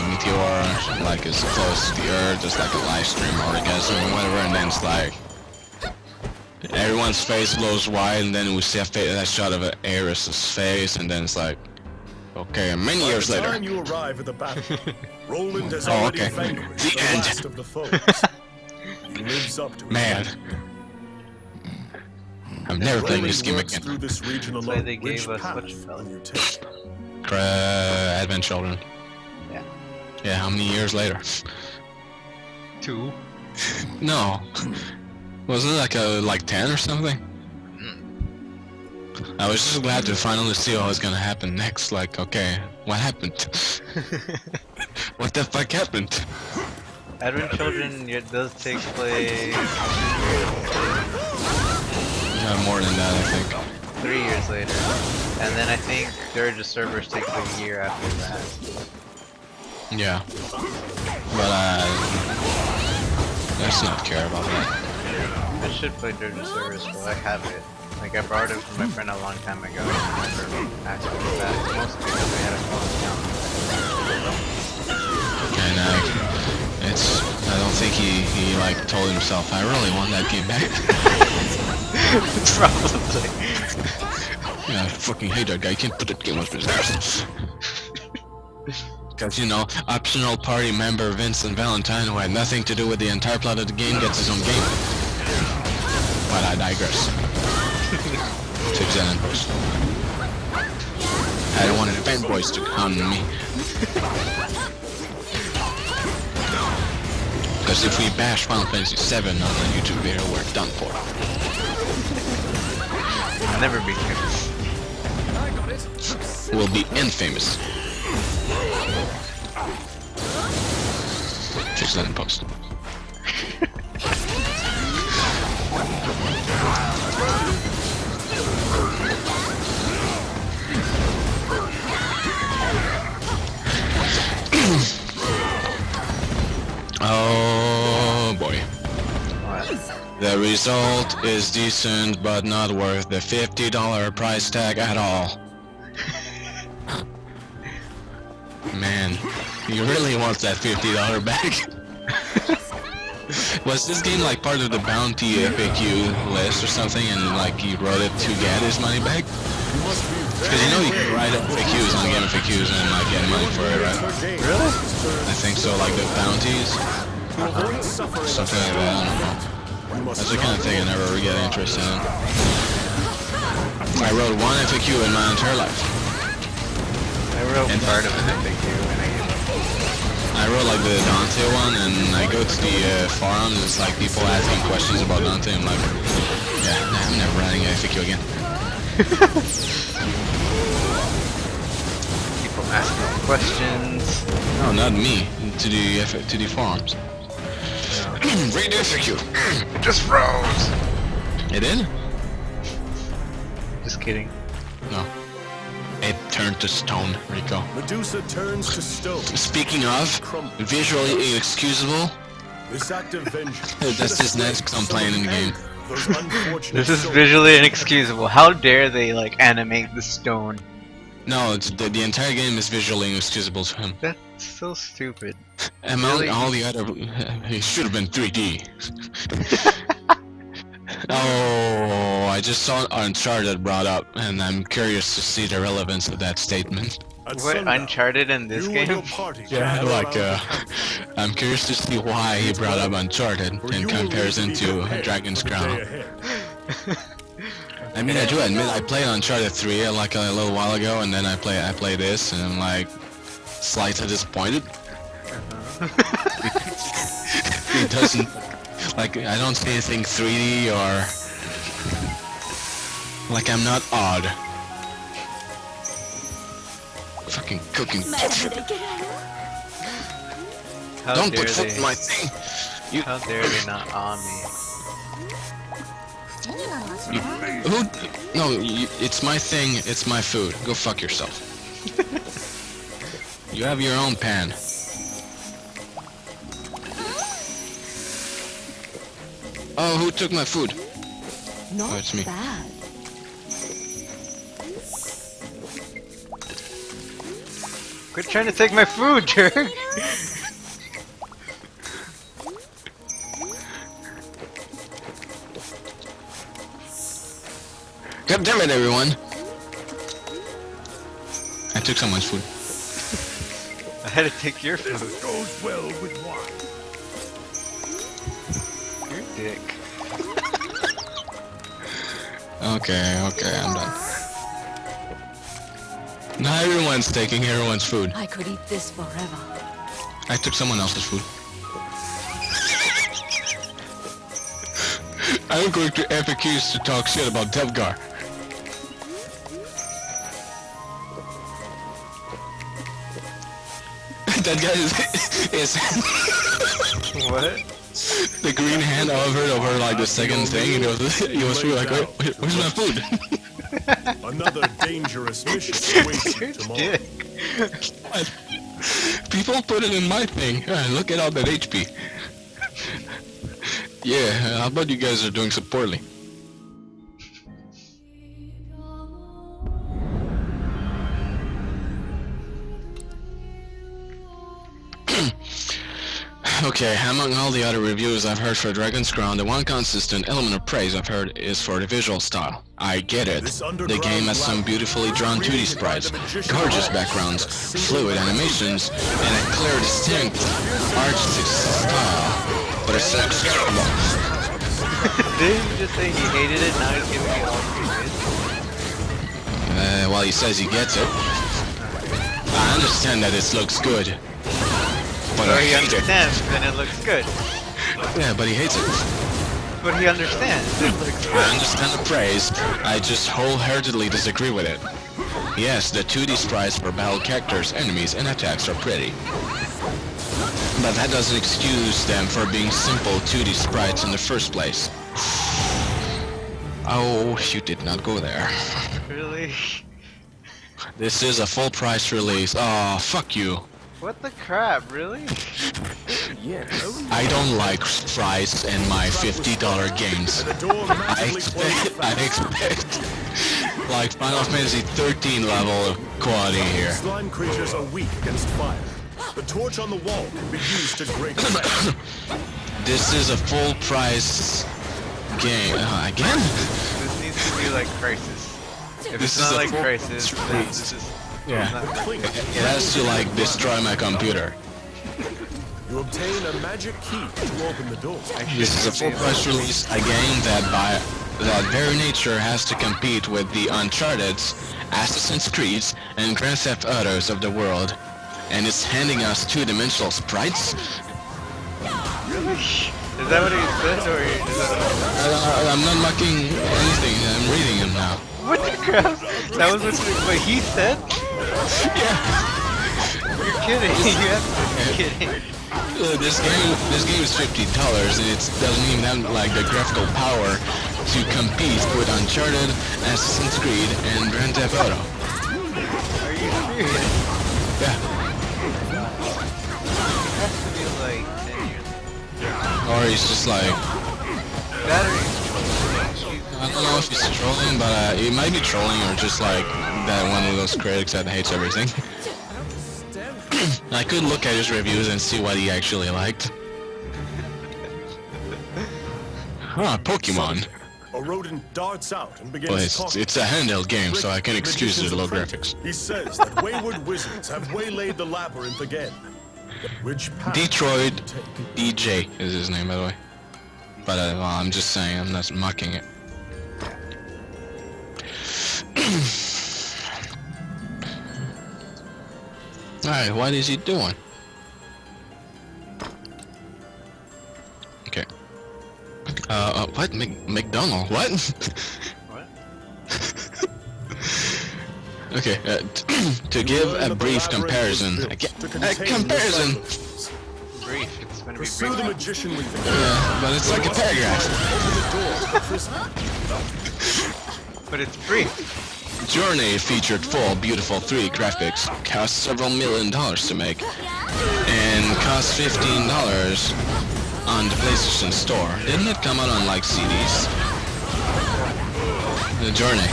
meteor, like is close to the Earth, just like a live stream orgasm or whatever, and then it's like everyone's face blows wide, and then we see that shot of Aeris's face, and then it's like, okay, many years By the later. time you arrive at the battle, Roland has Oh, already okay. vanquished The the end. last of the foes. He lives up to his Man, name. I'm never playing Roland this game works again. through this region That's why alone. they Which gave us path what you felt. will you take? Advent Children. Yeah. Yeah, how many years later? 2. No. Wasn't it like 10 or something? I was just glad to finally see what was gonna happen next. Like, okay, what happened? What the fuck happened? Advent Children does take place Yeah, more than that, I think. 3 years later, and then I think Dirge Servers takes a year after that. Yeah. But let's not care about that. I should play Dirge Servers, but I have it. Like I borrowed it from my friend a long time ago. I never asked for it back. Mostly because I had a phone account. And I don't think he like told himself, I really want that game back. Probably. Yeah, I fucking hate that guy. Can't put that game up his ass. Because, you know, optional party member Vincent Valentine, who had nothing to do with the entire plot of the game, gets his own game. But I digress. To Zen and Post. I don't want the fanboys to hound me. Because if we bash Final Fantasy VII on the YouTube video, we're done for. I'll never be famous. I got it. We'll be infamous. Just let him post. Oh boy. What? The result is decent, but not worth the $50 price tag at all. Man, he really wants that $50 back. Was this game like part of the bounty FAQ list or something, and like he wrote it to get his money back? Because you know you can write FAQs on Game FAQs and like get money for it, right? Really? I think so, like the bounties, something like that. I don't know. That's the kind of thing I never really get interested in. I wrote one FAQ in my entire life. I wrote part of it, I think you, and I gave up. I wrote like the Dante one, and I go to the forums, it's like people asking questions about Dante, I'm like, yeah, nah, I'm never writing an FAQ again. People asking questions. No, not me, to the forums. Read the FAQ. It just froze! It did? Just kidding. No. It turned to stone, Rico. Medusa turns to stone. Speaking of, visually inexcusable, This act of vengeance. that's just next 'cause I'm playing in the game. Those unfortunate This is souls. visually inexcusable. How dare they like animate the stone? No, it's the entire game is visually inexcusable to him. That's so stupid. Among Really? all the other, it should have been 3D. Oh, I just saw Uncharted brought up, and I'm curious to see the relevance of that statement. At What, sundown, Uncharted in this you and your game? party Yeah, gather like, around I'm curious to see why he brought up Uncharted for in you will comparison need be to prepared Dragon's for the day Crown. ahead. I mean, I do admit I played Uncharted 3 like a little while ago, and then I play this, and I'm like slightly disappointed. It doesn't, like, I don't see anything 3D or like I'm not odd. Fucking cooking bullshit. How Don't dare put foot they? in my thing. You, How dare they not on me? who? No, it's my thing. It's my food. Go fuck yourself. You have your own pan. Oh, who took my food? Not Oh, it's me. bad. Quit trying to take my food, jerk! God damn it, everyone! I took someone's food. I had to take your food. This goes well with wine. Your dick. Okay, I'm done. Now everyone's taking everyone's food. I could eat this forever. I took someone else's food. I'm going to FAQs to talk shit about Devgar. That guy is What? the green hand hovered over like the second thing, and he was really like, wait, where's my food? Another dangerous mission awaits you tomorrow. Dick. People put it in my thing. Look at all that HP. Yeah, how about you guys are doing so poorly? Okay, among all the other reviews I've heard for Dragon's Crown, the one consistent element of praise I've heard is for the visual style. I get it. The game has some beautifully drawn 2D sprites, gorgeous backgrounds, fluid animations, and a clear, distinct artistic style. But it's terrible. Didn't you just say he hated it? Now he's giving me all praise. Well, he says he gets it. I understand that it looks good. But So I he hate it. understands, then it looks good. Yeah, but he hates it. But he understands, it looks I good. understand the praise, I just wholeheartedly disagree with it. Yes, the 2D sprites for battle characters, enemies, and attacks are pretty. But that doesn't excuse them for being simple 2D sprites in the first place. Oh, you did not go there. Really? This is a full price release. Oh, fuck you. What the crap, really? I don't like sprites in my $50 games. The door magically I expect like Final Fantasy 13 level of quality here. Slime creatures are weak against fire. The torch on the wall can be used to great effect. This is a full price game. Again? This needs to be like Crisis. If This it's is not a like full Crisis, then release. this is Yeah. not like It has to like destroy my computer. You obtain a magic key to open the door. This is a full price release, a game that by that very nature has to compete with the Uncharted's, Assassin's Creed's, and Grand Theft Autos of the world. And it's handing us two-dimensional sprites? Really? Is that what he said, or is that I'm not mocking anything, I'm reading him now. what the crap? That was what he said? Yeah. You're kidding. You have to be kidding. This game is $50 and it doesn't even have like the graphical power to compete with Uncharted, Assassin's Creed, and Grand Theft Auto. Are you serious? Yeah. It has to be like 10 years. Or he's just like, Battery. I don't know if he's trolling, but it might be trolling or just like that one of those critics that hates everything. I could look at his reviews and see what he actually liked. Huh, Pokemon. A rodent darts out and begins Well, talking. it's a handheld game, so I can excuse the low graphics. He says that wayward wizards have waylaid the labyrinth again. But which path Detroit will take? DJ is his name, by the way. But well, I'm just saying, I'm not mocking it. Alright, what is he doing? Okay. What? McDonald? What? What? Okay, to give a brief comparison. A comparison! Brief. It's gonna be Pursue the brief. magician within. Yeah, but it's like a paragraph. Open the door to prison. But it's brief. Journey featured full, beautiful 3D graphics, cost several $1 million to make, and cost $15 on the PlayStation Store. Didn't it come out on like CDs? The Journey.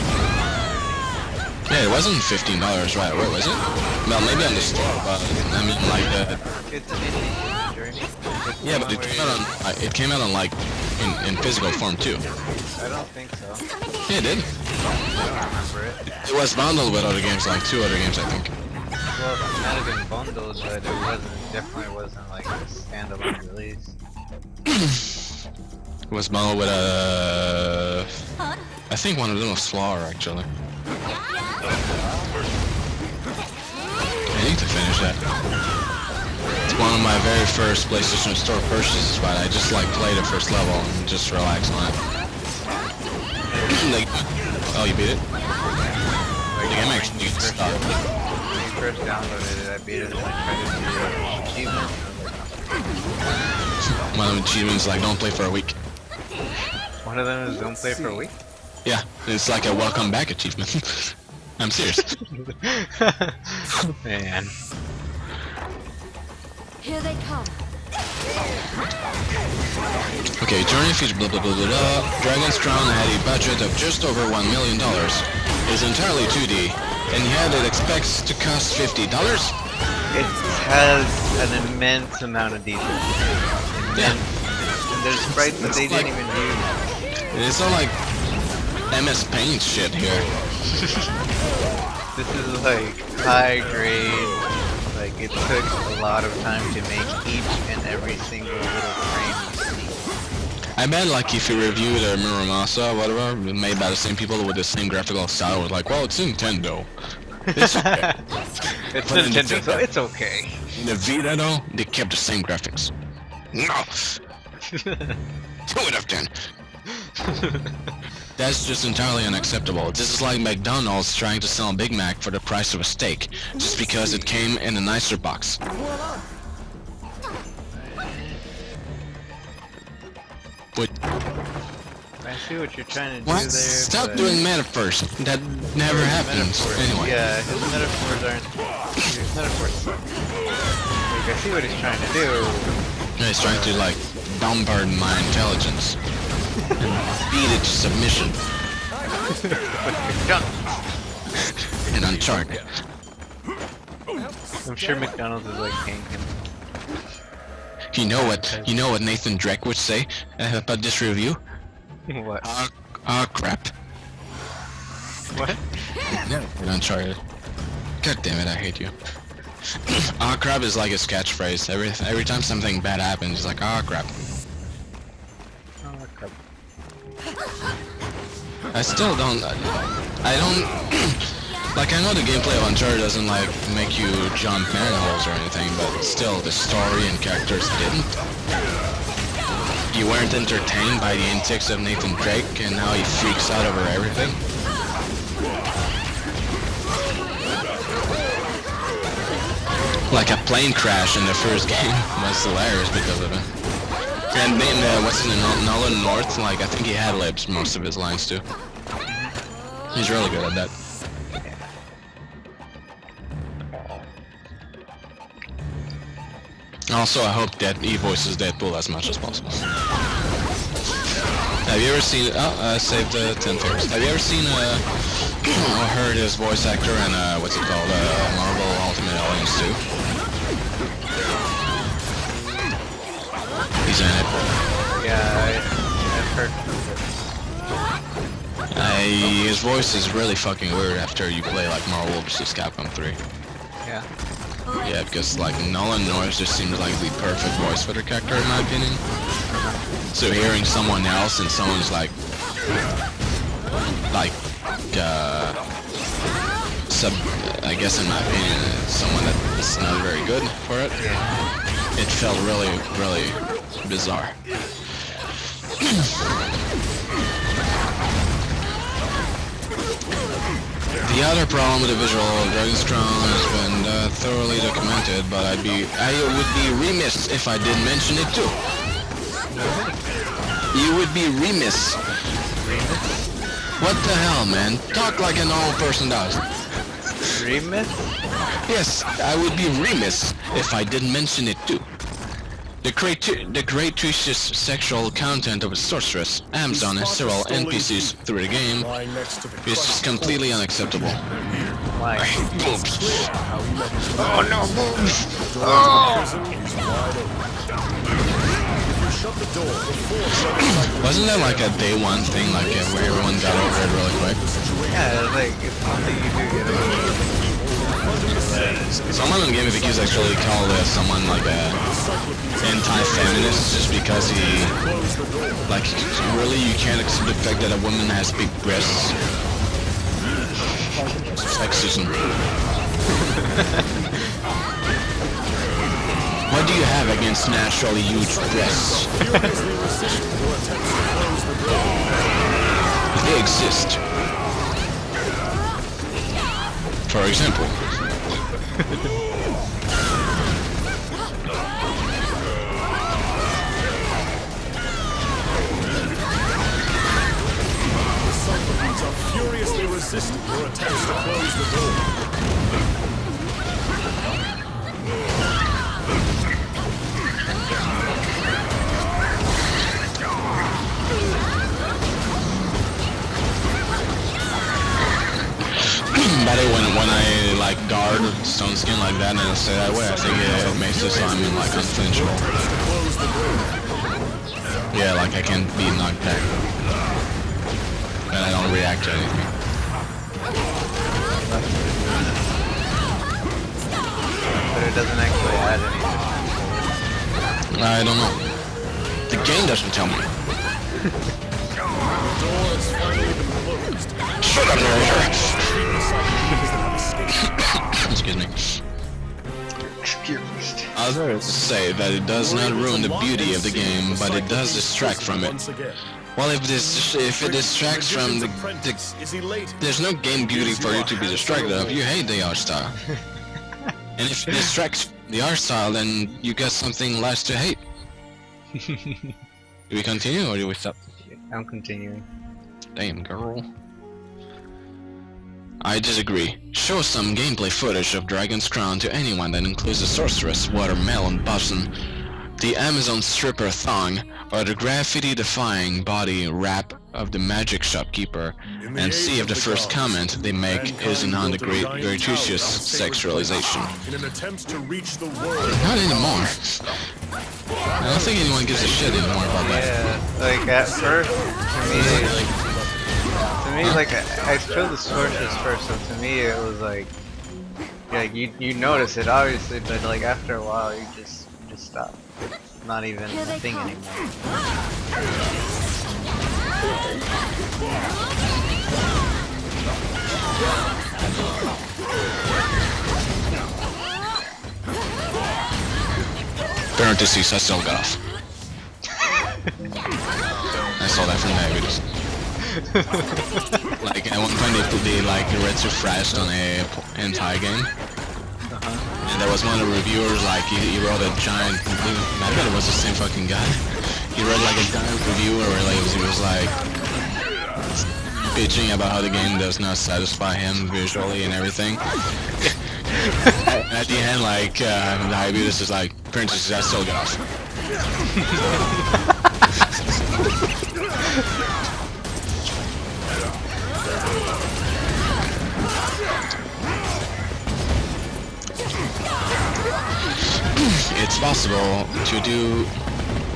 Yeah, it wasn't $15, right? Where was it? Well, maybe on the store, but I mean like the. It's an indie journey. It's Yeah, the but one it came out on like in physical form too. I don't think so. Yeah, it did. I don't remember it. It was bundled with other games, like 2 other games, I think. Well, it might have been bundled, but it definitely wasn't like a standalone release. It was bundled with a. I think one of them was Flower, actually. I need to finish that. It's one of my very first PlayStation Store purchases, but I just like play the first level and just relax on it. Like, oh, you beat it? The game actually gets stuck. first downloaded it, I beat it and I tried to do the achievement. One of the achievements like don't play for a week. One of them is don't play for a week. Yeah, it's like a welcome back achievement. I'm serious. Man. Here they come. Okay, Journey features blah blah blah blah blah. Dragon's Crown had a budget of just over $1 million. It's entirely 2D, and yet it expects to cost $50. It has an immense amount of detail. Yeah. And there's sprites that they didn't even use. It's all like MS Paint shit here. This is like high grade. Like it took a lot of time to make each and every single little frame you see. I bet like if you reviewed a Muramasa or whatever, made by the same people with the same graphical style, was like, well, it's Nintendo. It's okay. It's But in the Nintendo, so Vita- it's okay. In the Vita though, they kept the same graphics. No! 2 out of 10. That's just entirely unacceptable. This is like McDonald's trying to sell a Big Mac for the price of a steak, just because it came in a nicer box. But I see what you're trying to do what? there. Stop but doing metaphors. That never happens. metaphors. Anyway. Yeah, his metaphors aren't. His metaphors suck. Like, I see what he's trying to do. He's trying to like bombard my intelligence and beat it to submission Junk. in Uncharted. I'm sure McDonald's is like paying him. You know what Nathan Drake would say about this review? What? Ah, crap. What? No, in Uncharted. God damn it, I hate you. Ah, crap is like his catchphrase. Every time something bad happens, he's like, ah, crap. Oh, crap. I still don't. I don't. Like, I know the gameplay of Uncharted doesn't like make you jump manholes or anything, but still, the story and characters didn't. You weren't entertained by the antics of Nathan Drake, and now he freaks out over everything. Like a plane crash in the first game was hilarious because of it. And then, what's his name, Nolan North, like, I think he had libs most of his lines too. He's really good at that. Also, I hope that he voices Deadpool as much as possible. Have you ever seen? Oh, saved 10 frames. Have you ever seen or heard his voice actor in what's it called? Marvel Ultimate Alliance 2. He's in it. Yeah, I've heard of His voice is really fucking weird after you play like Marvel vs. Capcom 3. it. Yeah. Yeah, because like Nolan North just seems like the perfect voice for the character in my opinion. So hearing someone else and someone's like I guess in my opinion, someone that is not very good for it, it felt really, really bizarre. The other problem with the visual of Dragon's Crown has been thoroughly documented, but I would be remiss if I didn't mention it too. You would be remiss. What the hell, man? Talk like a normal person does. Remix? Yes, I would be remiss if I didn't mention it too. The gratuitous sexual content of a sorceress, Amazon, and several NPCs through the game Lying next to the is just completely unacceptable. Why? I hate boobs. how he met his Oh no, boobs! The door to the prison is wide open. If you shut the door before shutting Wasn't that like a day one thing, like where everyone got over it really quick? Yeah, it's like, it's something you do get over. Someone on Game of the Accused actually called someone like a anti-feminist just because he, like, really you can't accept the fact that a woman has big breasts. Sexism. What do you have against naturally huge breasts? They exist. For example, The Cyclopeans are furiously resisting your attempts to close the door. But when I like guard stone skin like that and I stay that way, I think it makes it so I'm like unflinchable. Close the door. Yeah, like I can be knocked back. And I don't react to anything. But it doesn't actually add anything. I don't know. The game doesn't tell me. The door has finally been closed. Shut up, Roger! Treat the Cyclopeans that have escaped. Excuse me. Excused. I was going to say that it does not ruin the beauty of the game, but it does distract from it. Once again. Well, if it distracts from the is elated. there's no game beauty for you to be distracted of. You hate the art style. And if it distracts the art style, then you get something less to hate. Do we continue or do we stop? I'm continuing. Damn, girl. I disagree. Show some gameplay footage of Dragon's Crown to anyone that includes the Sorceress, Watermelon Bosun, the Amazon Stripper Thong, or the graffiti-defying body wrap of the Magic Shopkeeper, and see if the first comment they make isn't on the gratuitous sexualization. In an attempt to reach the world. Not anymore. I don't think anyone gives a shit anymore about that. Yeah, like at first, to me, like I chose the Sorceress first, so to me it was like you notice it obviously, but like after a while you just stop. It's not even a thing anymore. Parentheses, I still got off. I saw that from that videos. Like at one point they like Red Frast on a entire game. And there was one of the reviewers, like he wrote a giant, I bet it was the same fucking guy. He wrote like a giant review where like, he was like bitching about how the game does not satisfy him visually and everything. At the end, like the Hybitus is like, Princess, I still get off. It's possible to do.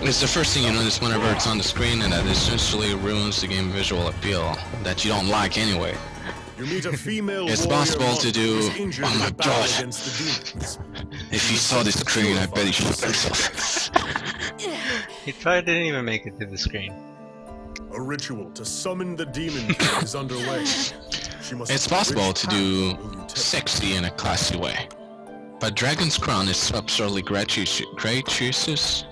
It's the first thing you notice whenever it's on the screen, and that essentially ruins the game visual appeal that you don't like anyway. You meet a female It's warrior possible monk to do. who's injured Oh in my a battle god! against the demons. If he saw the screen, I bet he shot himself. He probably didn't even make it to the screen. A ritual to summon the demon king is underway. She must It's have a possible rich to path. do Will you tell sexy in a classy way, but Dragon's Crown is so absurdly gratuitous.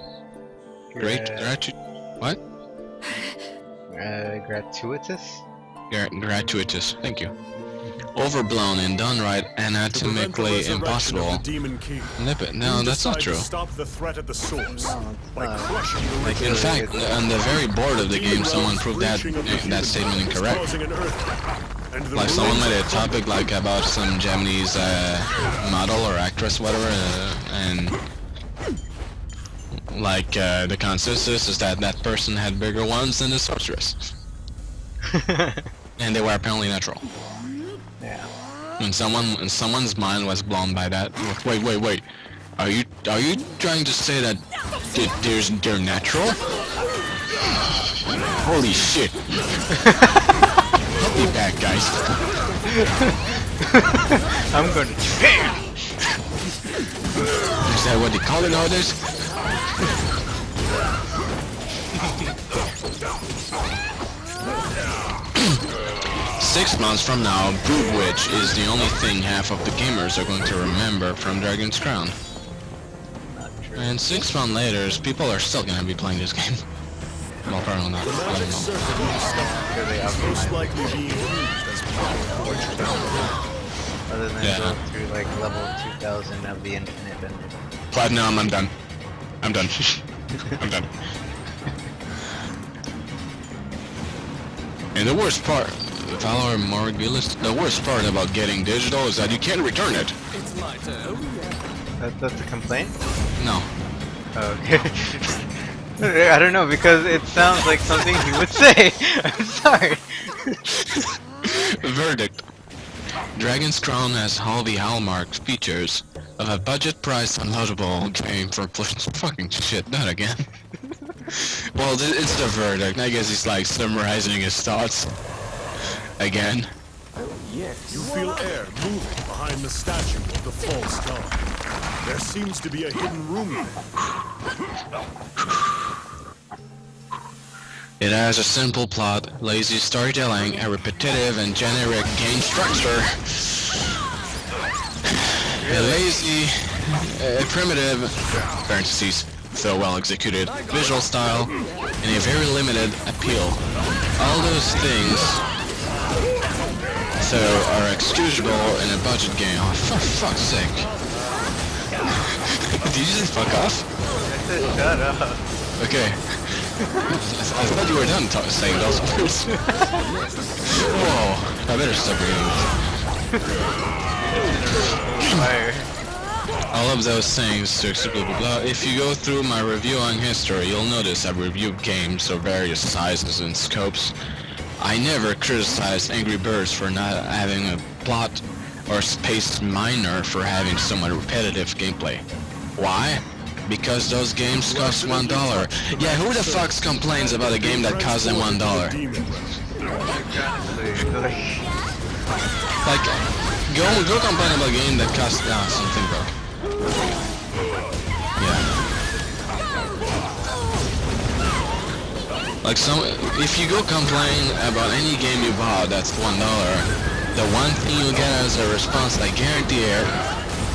What? Gratuitous? Gratuitous. Thank you. Overblown and downright to prevent the anatomically resurrection of impossible. the demon king. No, You that's not decide true. to stop the threat at the source No, it's by not. crushing the Like, ritual. In fact, on the very board of the game, someone proved that statement incorrect. Causing an earthquake, and the Like someone ruins made a of topic like about some Japanese model or actress, whatever, and like the consensus is that that person had bigger ones than the sorceress, and they were apparently natural. Yeah. And someone's mind was blown by that. Wait. Are you trying to say that they're natural? Holy shit! Help me back, guys. I'm gonna Japan! Is that what they call it nowadays? Six months from now, Brood Witch is the only thing half of the gamers are going to remember from Dragon's Crown. And 6 months later, people are still gonna be playing this game. Well, probably not. I don't magic know. circle will stop. Because they Most optimize. likely being used as part of the ritual. other than Yeah. go through like level 2000 of the infinite bender. Platinum, I'm done. I'm done. I'm done. And the worst part, Valor Morgulus, the worst part about getting digital is that you can't return it. It's my turn. That's a complaint? No. Oh, okay. I don't know because it sounds like something he would say. I'm sorry. Verdict. Dragon's Crown has all the hallmark features of a budget-priced unloadable game for fucking shit, not again. Well, it's the verdict. I guess he's like summarizing his thoughts. Again. You feel air moving behind the statue of the false god. There seems to be a hidden room there. It has a simple plot, lazy storytelling, a repetitive and generic game structure, a lazy, primitive, parentheses, though well executed, visual style, and a very limited appeal. All those things, so, are excusable in a budget game. Oh, for fuck's sake. Did you just fuck off? I said shut up. Okay. I thought you were done saying those words. Whoa, I better stop reading. Fire. All of those things to explain blah, blah, blah. If you go through my reviewing history, you'll notice I've reviewed games of various sizes and scopes. I never criticized Angry Birds for not having a plot or Space Miner for having somewhat repetitive gameplay. Why? Because those games cost $1. Yeah, who the fuck complains about a game that costs them $1? Honestly, like, Like, go complain about a game that costs something broke. Yeah. Like if you go complain about any game you bought that's $1, the one thing you get as a response, I guarantee it,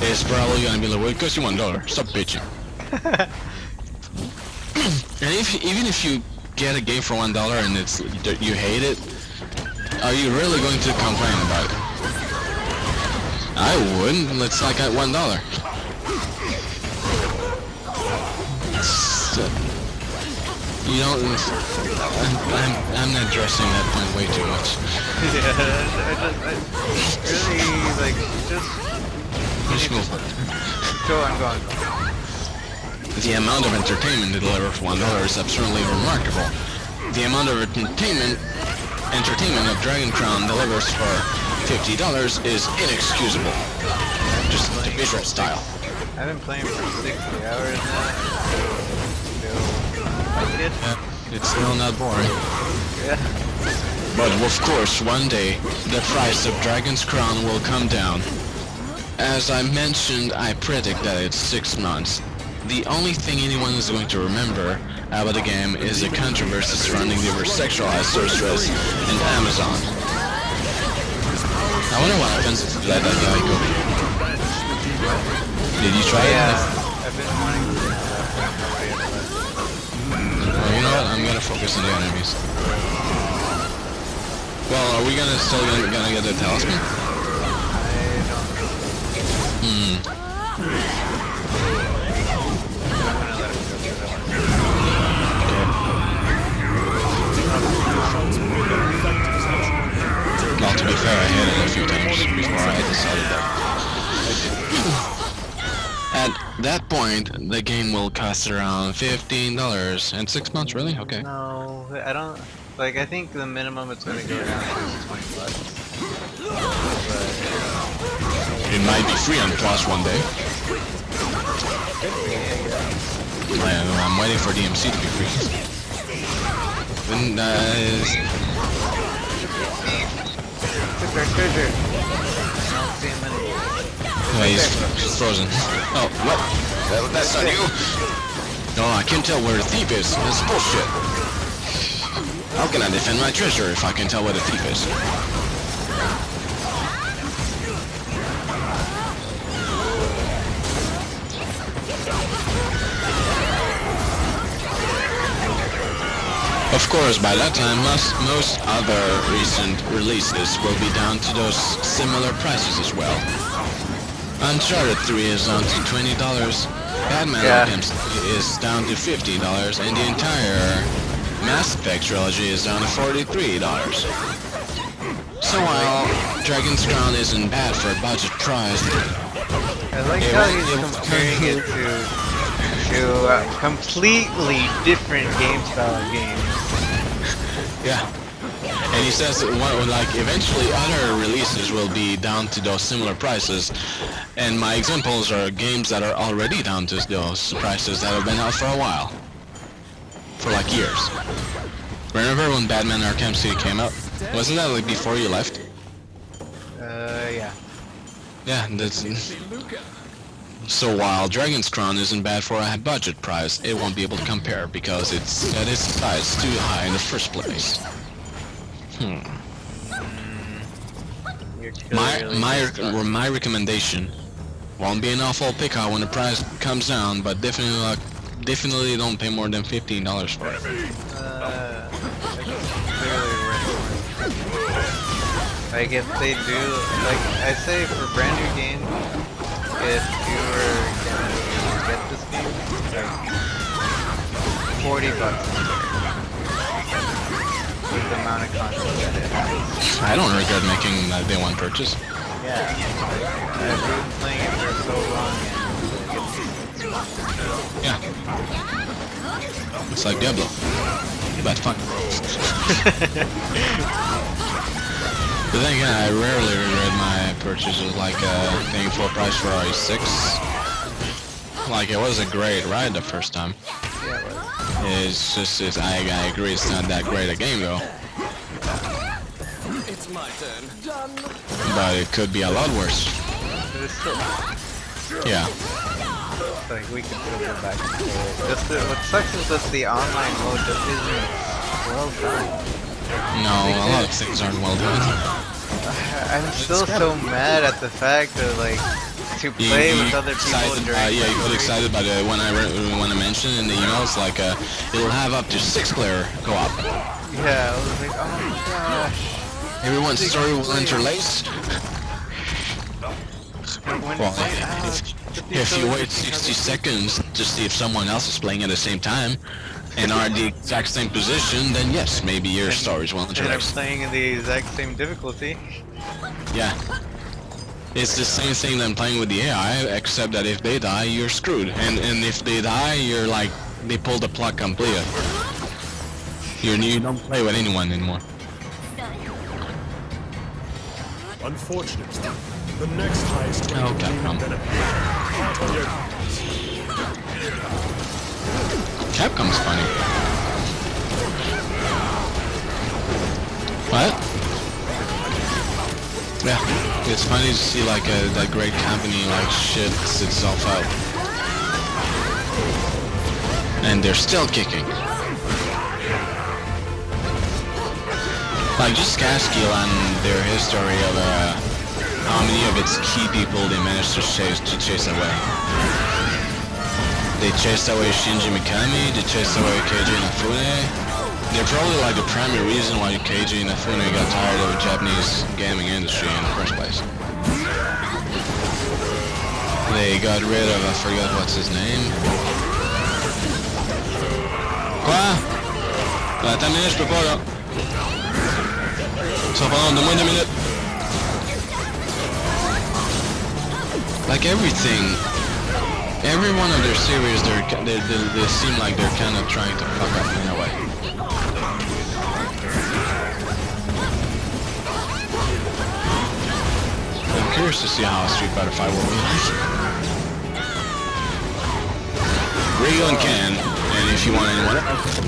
is probably gonna be like, well, it cost you $1. Stop bitching. And even if you get a game for $1 and you hate it, are you really going to complain about it? I wouldn't. It's like at $1. You know, I'm not addressing that point way too much. yeah, I really like Just move on. go on. The amount of entertainment delivered for $1 is absolutely remarkable. The amount of entertainment of Dragon Crown delivers for $50 is inexcusable. Just the visual style. I've been playing for 60 hours now. Still like it. Yeah, it's still not boring. Yeah. But of course, one day, the price of Dragon's Crown will come down. As I mentioned, I predict that it's 6 months. The only thing anyone is going to remember about the game is the controversy surrounding the over-sexualized sorceress in Amazon. I wonder what happens if you let that guy go. Did you try Yeah. it? I've been wanting to Oh, you know what? I'm gonna focus on the enemies. Well, are we still gonna get the talisman? Well, to be fair, I hit it a few times before I decided that. At that point, the game will cost around $15. And 6 months, really? Okay. No, I don't. Like, I think the minimum it's gonna go down is $20. It might be free on Plus one day. I'm waiting for DMC to be free. Then, Took our treasure. I don't see him anymore. no, he's frozen. Oh, what? That's not you. No, I can't tell where the thief is. That's bullshit. How can I defend my treasure if I can tell where the thief is? Of course, by that time, most other recent releases will be down to those similar prices as well. Uncharted 3 is down to $20, Batman Yeah. Arkham City is down to $50, and the entire Mass Effect trilogy is down to $43. So while Dragon's Crown isn't bad for a budget price, I like Yeah, how right, he's yeah, comparing it to completely different game style games. yeah. And he says that like eventually other releases will be down to those similar prices, and my examples are games that are already down to those prices that have been out for a while, for like years. Remember when Batman Arkham City came out? Wasn't that like before you left? Yeah. Yeah, that's. See Luca. So while Dragon's Crown isn't bad for a budget price, it won't be able to compare because it's set its size too high in the first place. You're My clearly my just not- my recommendation won't be an awful pickup when the price comes down, but definitely don't pay more than $15 for it. clearly worth more. Like if they do, like I say for brand new games, if you were gonna get this game, like $40 with the amount of content that it has. I don't regret making that day one purchase. Yeah, I've been playing it for so long, and Yeah. It's like Diablo. But fun. But then again, I rarely regret my purchases, like paying full price for RE6. Like it was a great ride the first time. yeah, well, I agree it's not that great a game though. It's my turn. But it could be a lot worse. but it's still Yeah. like we can still go back and forth. Just what sucks is that the online mode just isn't well done. No, a lot of things aren't well done. I'm still so mad at the fact that like to play with other people excited, during. yeah, you got excited by the when I mentioned in the emails like it'll have up to 6-player co-op. Yeah, I was like, oh my gosh. Everyone's story will interlace. When Well, it's like, ah, if you wait 60 seconds to see if someone else is playing at the same time and are in the exact same position, then yes, maybe your stories will and I'm interlace. playing in the exact same difficulty. Yeah. It's the same thing than playing with the AI, except that if they die, you're screwed. And if they die, you're like, they pull the plug completely. You don't play with anyone anymore. Unfortunately, the next highest Oh, rated Capcom. demon benefit. Capcom's funny. What? Yeah, it's funny to see like that great company like shits itself out. And they're still kicking. Like just Cascule and their history of how many of its key people they managed to chase away. They chased away Shinji Mikami, they chased away Keiji Inafune. They're probably like the primary reason why Keiji Inafune got tired of the Japanese gaming industry in the first place. They got rid of, I forgot what's his name. Quoi? Attends une minute, je peux pas là. Ça va prendre de moins 2 minutes. Like everything, every one of their series, they seem like they're kind of trying to fuck up in a way. I'm curious to see how Street Fighter 5 will be like. Ryu and Ken, and if you want anyone else.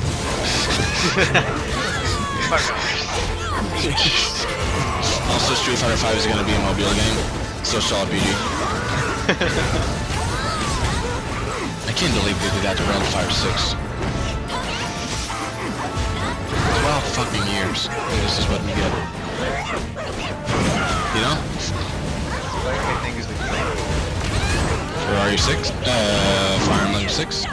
Also, Street Fighter 5 is going to be a mobile game, social RPG. I can't believe they did that to Realm of Fire 6. 12 fucking years, and this is what we get. You know? Like I think is the game. Ferrari 6, Fire Emblem 6.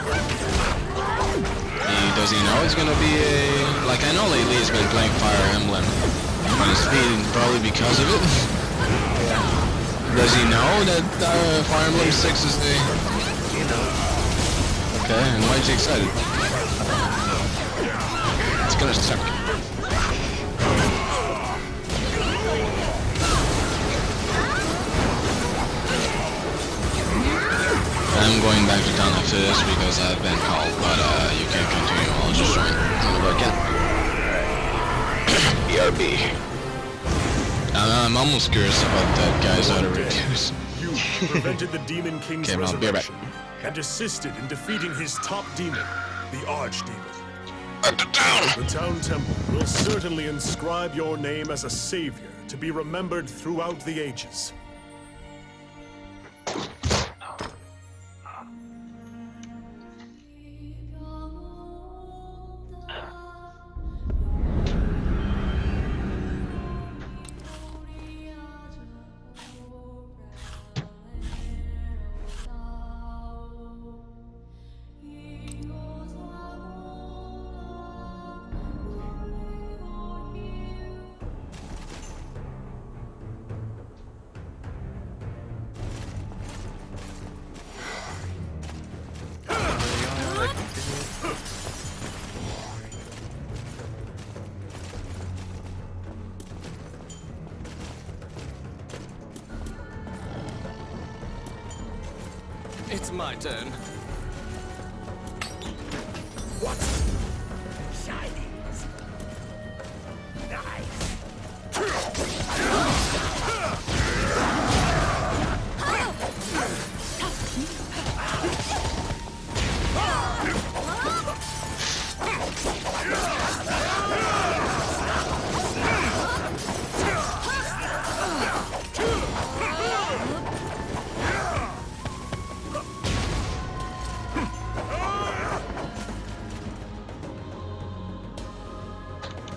The does he know it's gonna be a... Like, I know lately he's been playing Fire Emblem on his feet, probably because of it. Does he know that Fire Emblem 6 is the... You know. Okay, and why is he excited? It's gonna suck. I'm going back to town after this because I've been called, but you can continue. I'll just join whenever I can. BRB. I'm almost curious about that guy's other reviews. You prevented the Demon King's Okay, well, I'll be right back. resurrection and assisted in defeating his top demon, the Archdemon. At the town! The town temple will certainly inscribe your name as a savior to be remembered throughout the ages. It's my turn. What?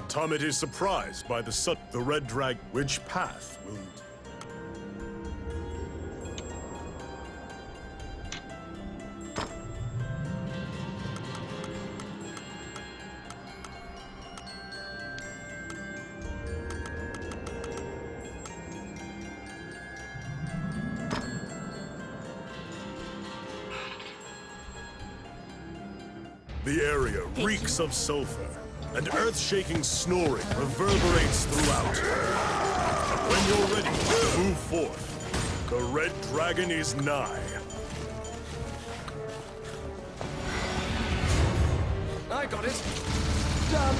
Tomet is surprised by the Red Dragon. Which path will you... The area reeks of sulfur, and earth-shaking snoring reverberates throughout. When you're ready, move forth. The Red Dragon is nigh. I got it. Done.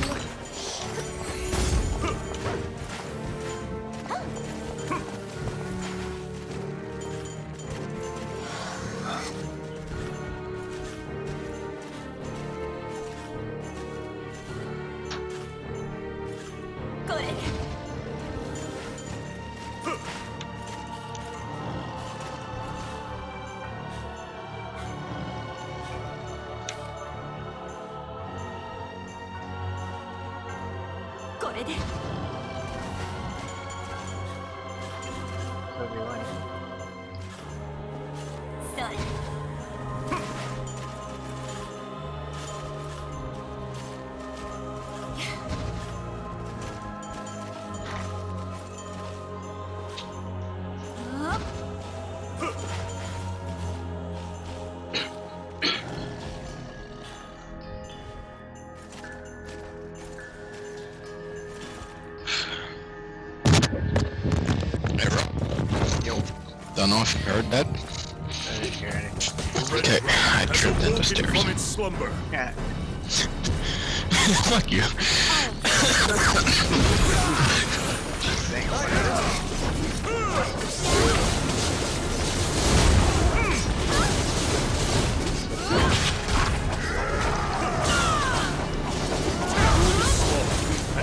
Don't know if you heard that. I didn't hear anything. Okay, I tripped in the From stairs. its slumber. Yeah. Fuck you. And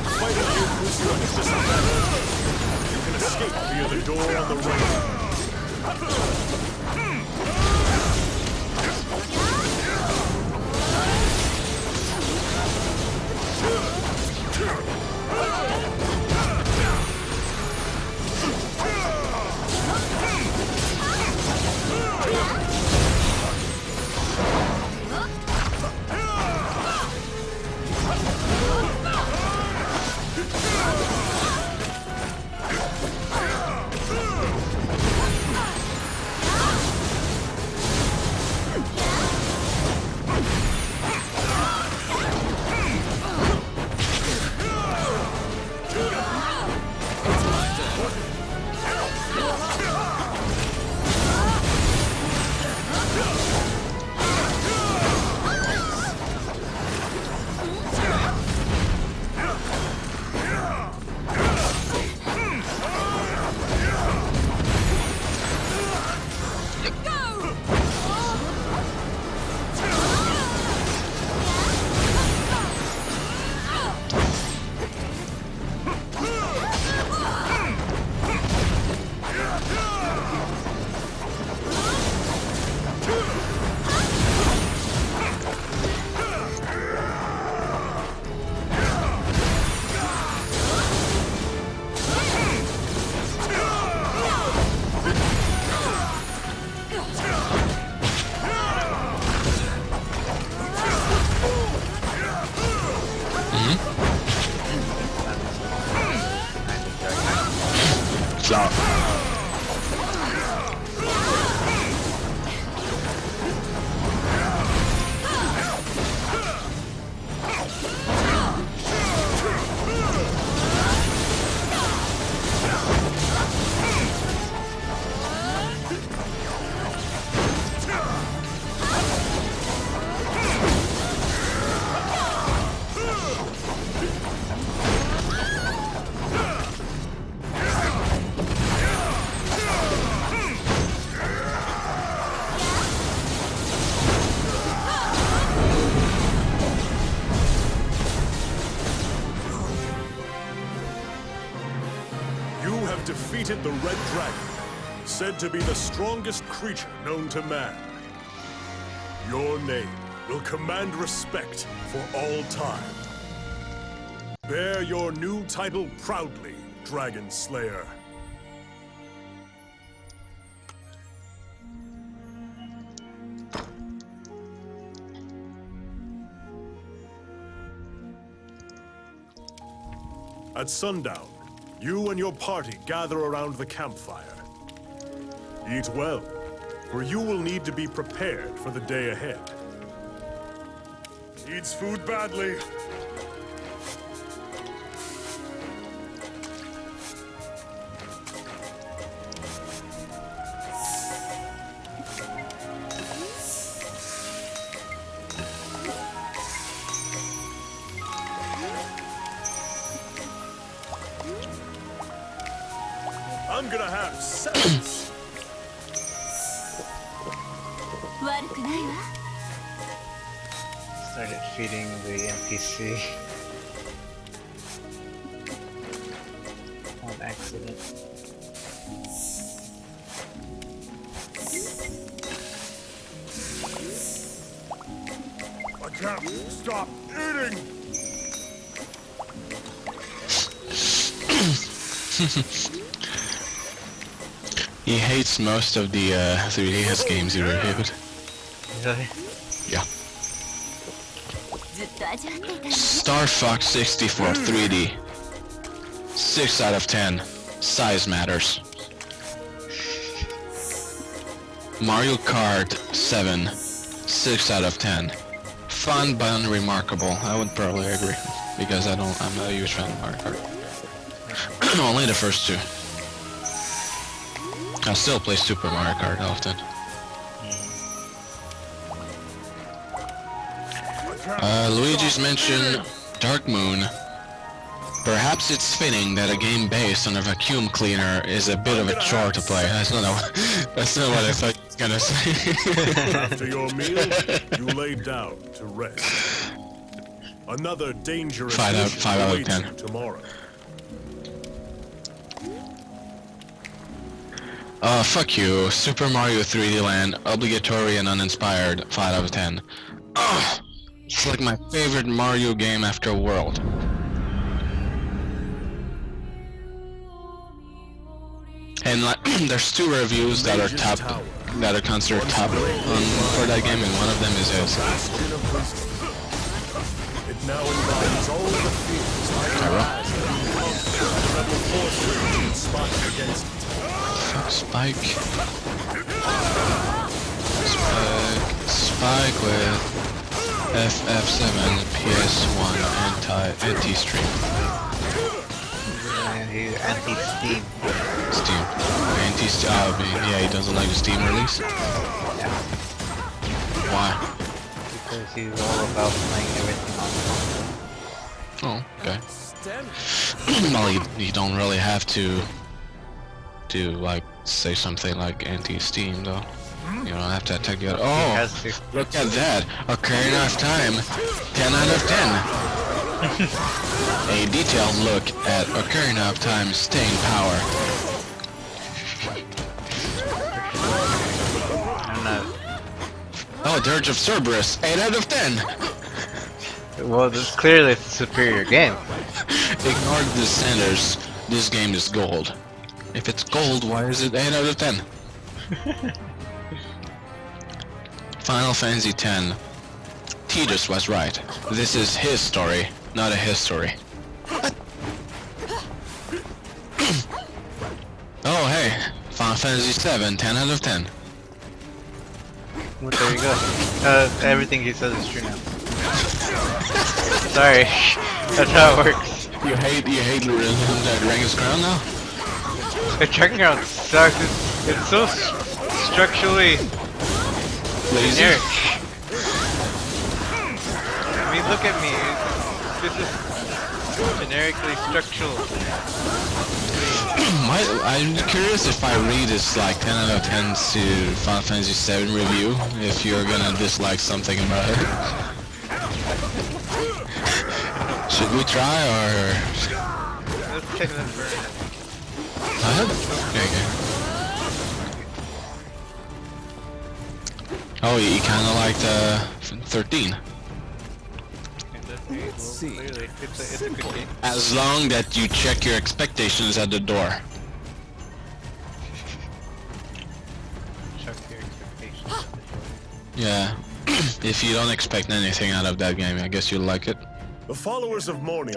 fight at your position disadvantage. You can escape via the door on the right. Flop. You have defeated the Red Dragon, said to be the strongest creature known to man. Your name will command respect for all time. Bear your new title proudly, Dragon Slayer. At sundown, you and your party gather around the campfire. Eat well, for you will need to be prepared for the day ahead. Needs food badly. I'm gonna have sex. Started feeding the NPC on accident. I can't stop eating. He hates most of the 3DS games he reviewed. Really? Yeah. Star Fox 64 3D. 6 out of 10. Size matters. Mario Kart 7. 6 out of 10. Fun but unremarkable. I would probably agree. Because I'm not a huge fan of Mario Kart. Only the first two. I still play Super Mario Kart often. Luigi's mentioned Dark Moon. Perhaps it's fitting that a game based on a vacuum cleaner is a bit of a chore to play. That's not what I thought you was gonna say. After your meal, you lay down to rest. Another dangerous 5 out of awaits 10. you tomorrow. Fuck you. Super Mario 3D Land, obligatory and uninspired, 5 out of 10. Ugh! It's like my favorite Mario game after World. And like, there's 2 reviews that are top, that are considered top for that game, and one of them is his. Bastion of wisdom. It now embodies all the fears Kyra. rebel forces inspired against it. Fuck Spike. Spike with FF7 PS1 anti-stream. And he's anti-Steam. Steam. Yeah, he doesn't like the Steam release. Yeah. Why? Because he's all about playing everything on Oh, okay. Stand. Well, you don't really have to like say something like anti-Steam though. You don't have to attack the other. He Oh, has to. look at that! Ocarina of Time, 10 out of 10. A detailed look at Ocarina of Time's staying power. I'm not. Oh, Dirge of Cerberus, 8 out of 10. Well, this clearly it's a superior game. Ignore the standards. This game is gold. If it's gold, why is it 8 out of 10? Final Fantasy X. Tidus was right. This is his story, not a history. Final Fantasy 7, 10 out of 10. Well, there you go. Everything he says is true now. Sorry, that's how it works. You hate that Rangus Crown now? The tracking ground sucks. It's so structurally Lazy? generic. I mean, look at me. This is generically structural. I'm curious if I read this like 10 out of 10 to Final Fantasy 7 review, if you're gonna dislike something about it. Should we try or? Let's take that for Okay. Oh, you kind of liked 13. see. Clearly, it's a good game. As long that you check your expectations at the door. Check your expectations. Yeah. If you don't expect anything out of that game, I guess you'll like it. The followers of Mornia.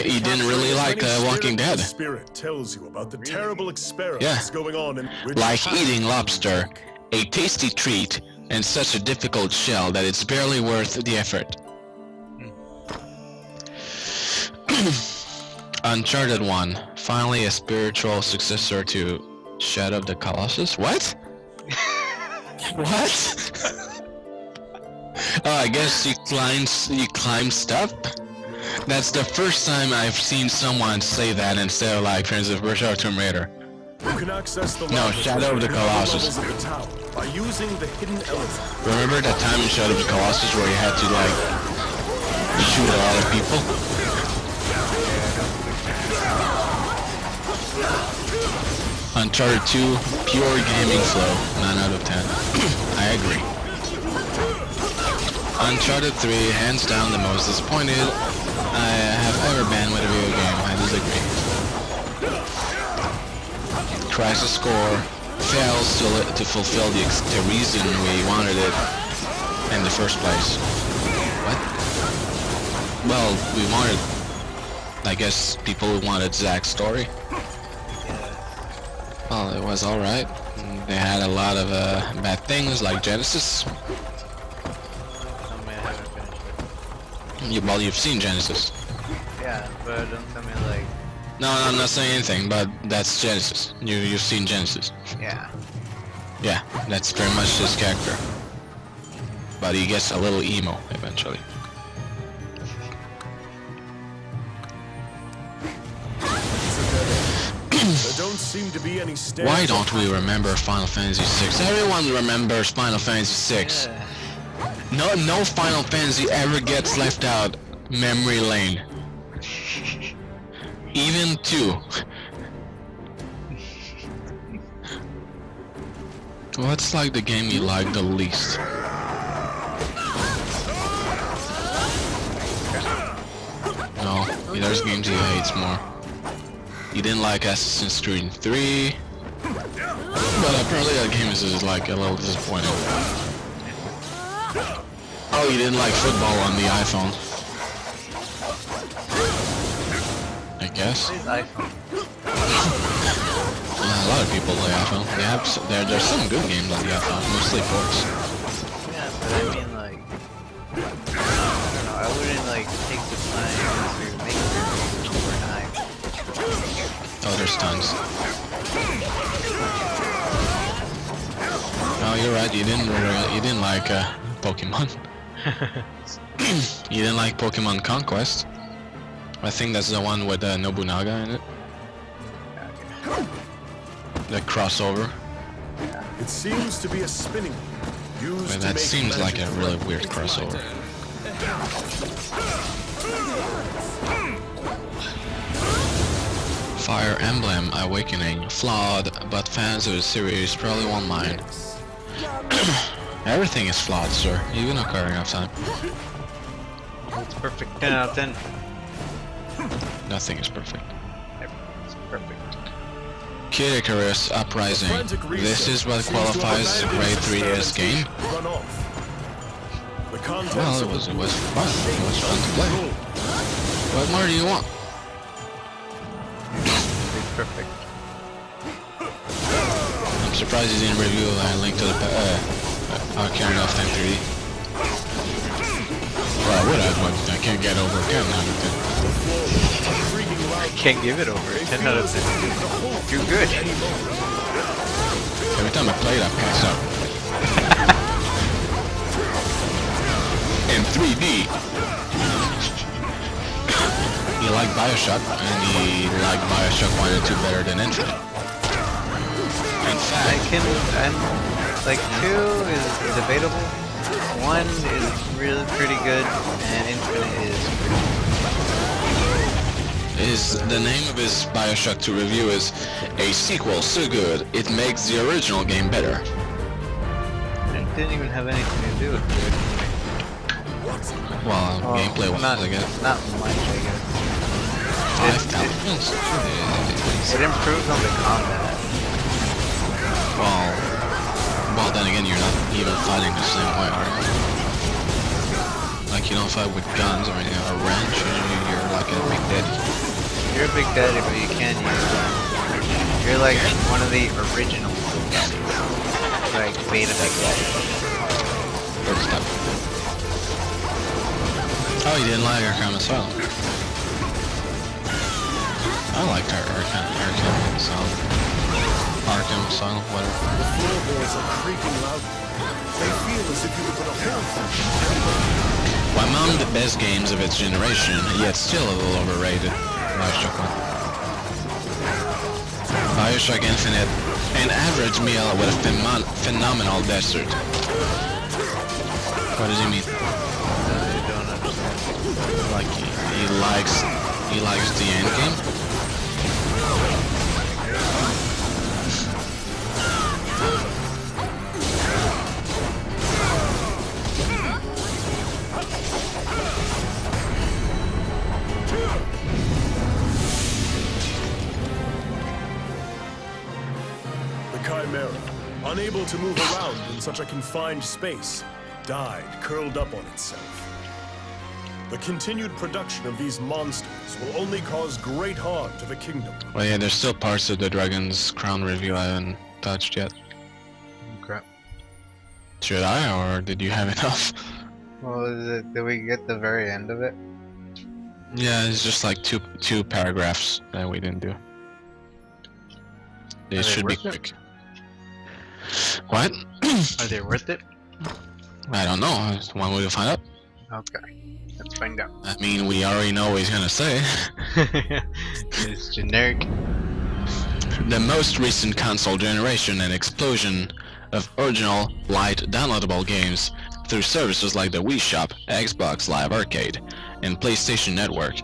You didn't really like Walking Dead. Spirit tells you about the terrible experiments Yeah. going on in which Like eating lobster, a tasty treat, and such a difficult shell that it's barely worth the effort. Uncharted 1, finally a spiritual successor to Shadow of the Colossus. What? What? Oh, I guess you climb stuff? That's the first time I've seen someone say that instead of like Prince of Persia or Tomb Raider. you can access the No, Shadow of the Colossus. levels of the tower by using the hidden elevator. Remember that time in Shadow of the Colossus where you had to like shoot a lot of people? Uncharted 2, pure gaming flow, 9 out of 10. I agree. Uncharted 3, hands down the most disappointed I have ever been with a video game. I disagree. Crisis Core fails to fulfill the reason we wanted it in the first place. What? Well, we wanted, I guess people wanted Zack's story. Well, it was alright. They had a lot of bad things like Genesis. I mean, I haven't finished it. Well, you've seen Genesis. Yeah, but don't tell me like, No, I'm not saying anything, but that's Genesis. You've seen Genesis. yeah. Yeah, that's very much his character. But he gets a little emo eventually. There don't seem to be any stairs. Why don't we remember Final Fantasy 6? Everyone remembers Final Fantasy 6. No Final Fantasy ever gets left out memory lane. Even 2. What's like the game you like the least? No, there's games he hates more. You didn't like Assassin's Creed 3, but apparently that game is like a little disappointing. Oh, you didn't like football on the iPhone. I guess. It's iPhone. Yeah, a lot of people play iPhone. They have there's some good games on the iPhone, mostly ports. Yeah, but I mean like, I don't know, I wouldn't like take the time to make it overnight. Oh, there's tons. Oh, you're right. You didn't like Pokemon. You didn't like Pokemon Conquest. I think that's the one with Nobunaga in it. The crossover. It seems to be a spinning wheel used But to that make seems like magic a really flow. weird crossover. Fire Emblem Awakening, flawed, but fans of the series probably won't mind. Everything is flawed, sir, even Ocarina of Time. It's perfect. 10 out of 10. Nothing is perfect. It's perfect. Kid Icarus Uprising. Frantic This is what research seems to have qualifies as a abandoned great 3DS game. experimentation to run off. The contents Well, of it was the fun. It was fun to play. What more do you want? It's perfect. surprised you didn't review Link to the Ocarina of Time 3D. Well, I would have, but I can't get over 10 out of 10. I can't give it over. 10 out of 10. Too good. Every time I play it, I pass out. In 3D. He liked Bioshock, and he liked Bioshock 1 and 2 better than Infinite. In fact, Like 2 is debatable. 1 is really pretty good, and Infinite is the name of his Bioshock 2 review is a sequel so good it makes the original game better. It didn't even have anything to do with it. Well, gameplay wise, I guess. Not much, I guess. 5,000. It improves on the combat. Well, then again, you're not even fighting the same way, are you? Like, you don't fight with guns or anything, a wrench, you're like a big daddy. You're a big daddy, but you can't use them. You're like one of the original big daddies. Like beta big daddy. First step. Oh, you didn't like Arkham Asylum. I liked Arkham Asylum. Arkham Asylum, whatever. The floorboards are creaking loudly. They feel as if you would put a hole through them. Well, among the best games of its generation, yet still a little overrated. Bioshock 1. Bioshock Infinite, an average meal with a phenomenal dessert. What does he mean? I don't understand. Like he likes the end game? The Chimera, unable to move around in such a confined space, died curled up on itself. The continued production of these monsters will only cause great harm to the kingdom. Well, yeah, there's still parts of the Dragon's Crown review I haven't touched yet. Okay. Should I, or did you have enough? Well, did we get the very end of it? Yeah, it's just like two paragraphs that we didn't do. They Are they should be worth it? quick. What? Are they worth it? I don't know. It's one way to find out. Okay. Let's find out. I mean, we already know what he's gonna say. It's generic. The most recent console generation and explosion of original, light, downloadable games through services like the Wii Shop, Xbox Live Arcade, and PlayStation Network.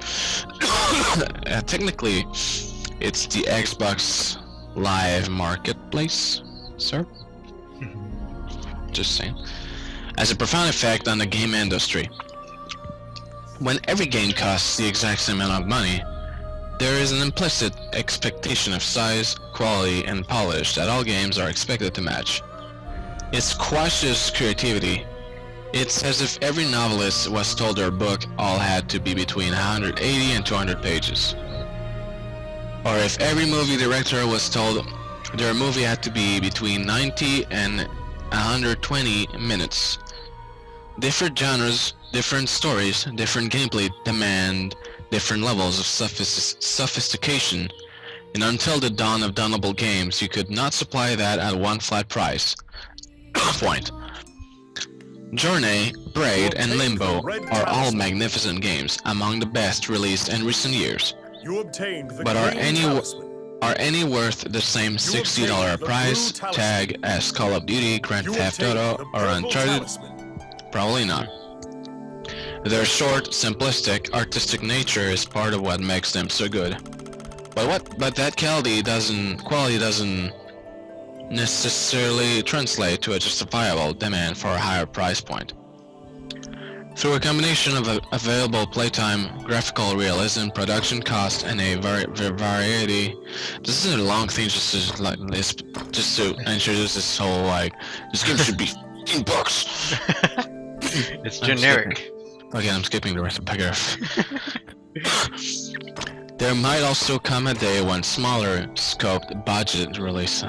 Technically, it's the Xbox Live Marketplace, sir? Just saying. Has a profound effect on the game industry. When every game costs the exact same amount of money, there is an implicit expectation of size, quality, and polish that all games are expected to match. It squashes creativity. It's as if every novelist was told their book all had to be between 180 and 200 pages. Or if every movie director was told their movie had to be between 90 and 120 minutes. Different genres, different stories, different gameplay demand different levels of sophistication, and until the dawn of downloadable games, you could not supply that at one flat price. Point. Journey, Braid, and Limbo are all magnificent games, among the best released in recent years. You obtained the But are green talisman. any worth the same $60 price tag as Call of Duty, Grand You Theft obtained Auto, the or purple Uncharted? talisman. Probably not. Their short, simplistic, artistic nature is part of what makes them so good. But that quality doesn't necessarily translate to a justifiable demand for a higher price point. Through a combination of available playtime, graphical realism, production cost, and a variety. This is a long thing just to introduce this whole like this game should be $15. It's I'm generic. Okay, I'm skipping the rest of the paragraph. There might also come a day when smaller scoped budget release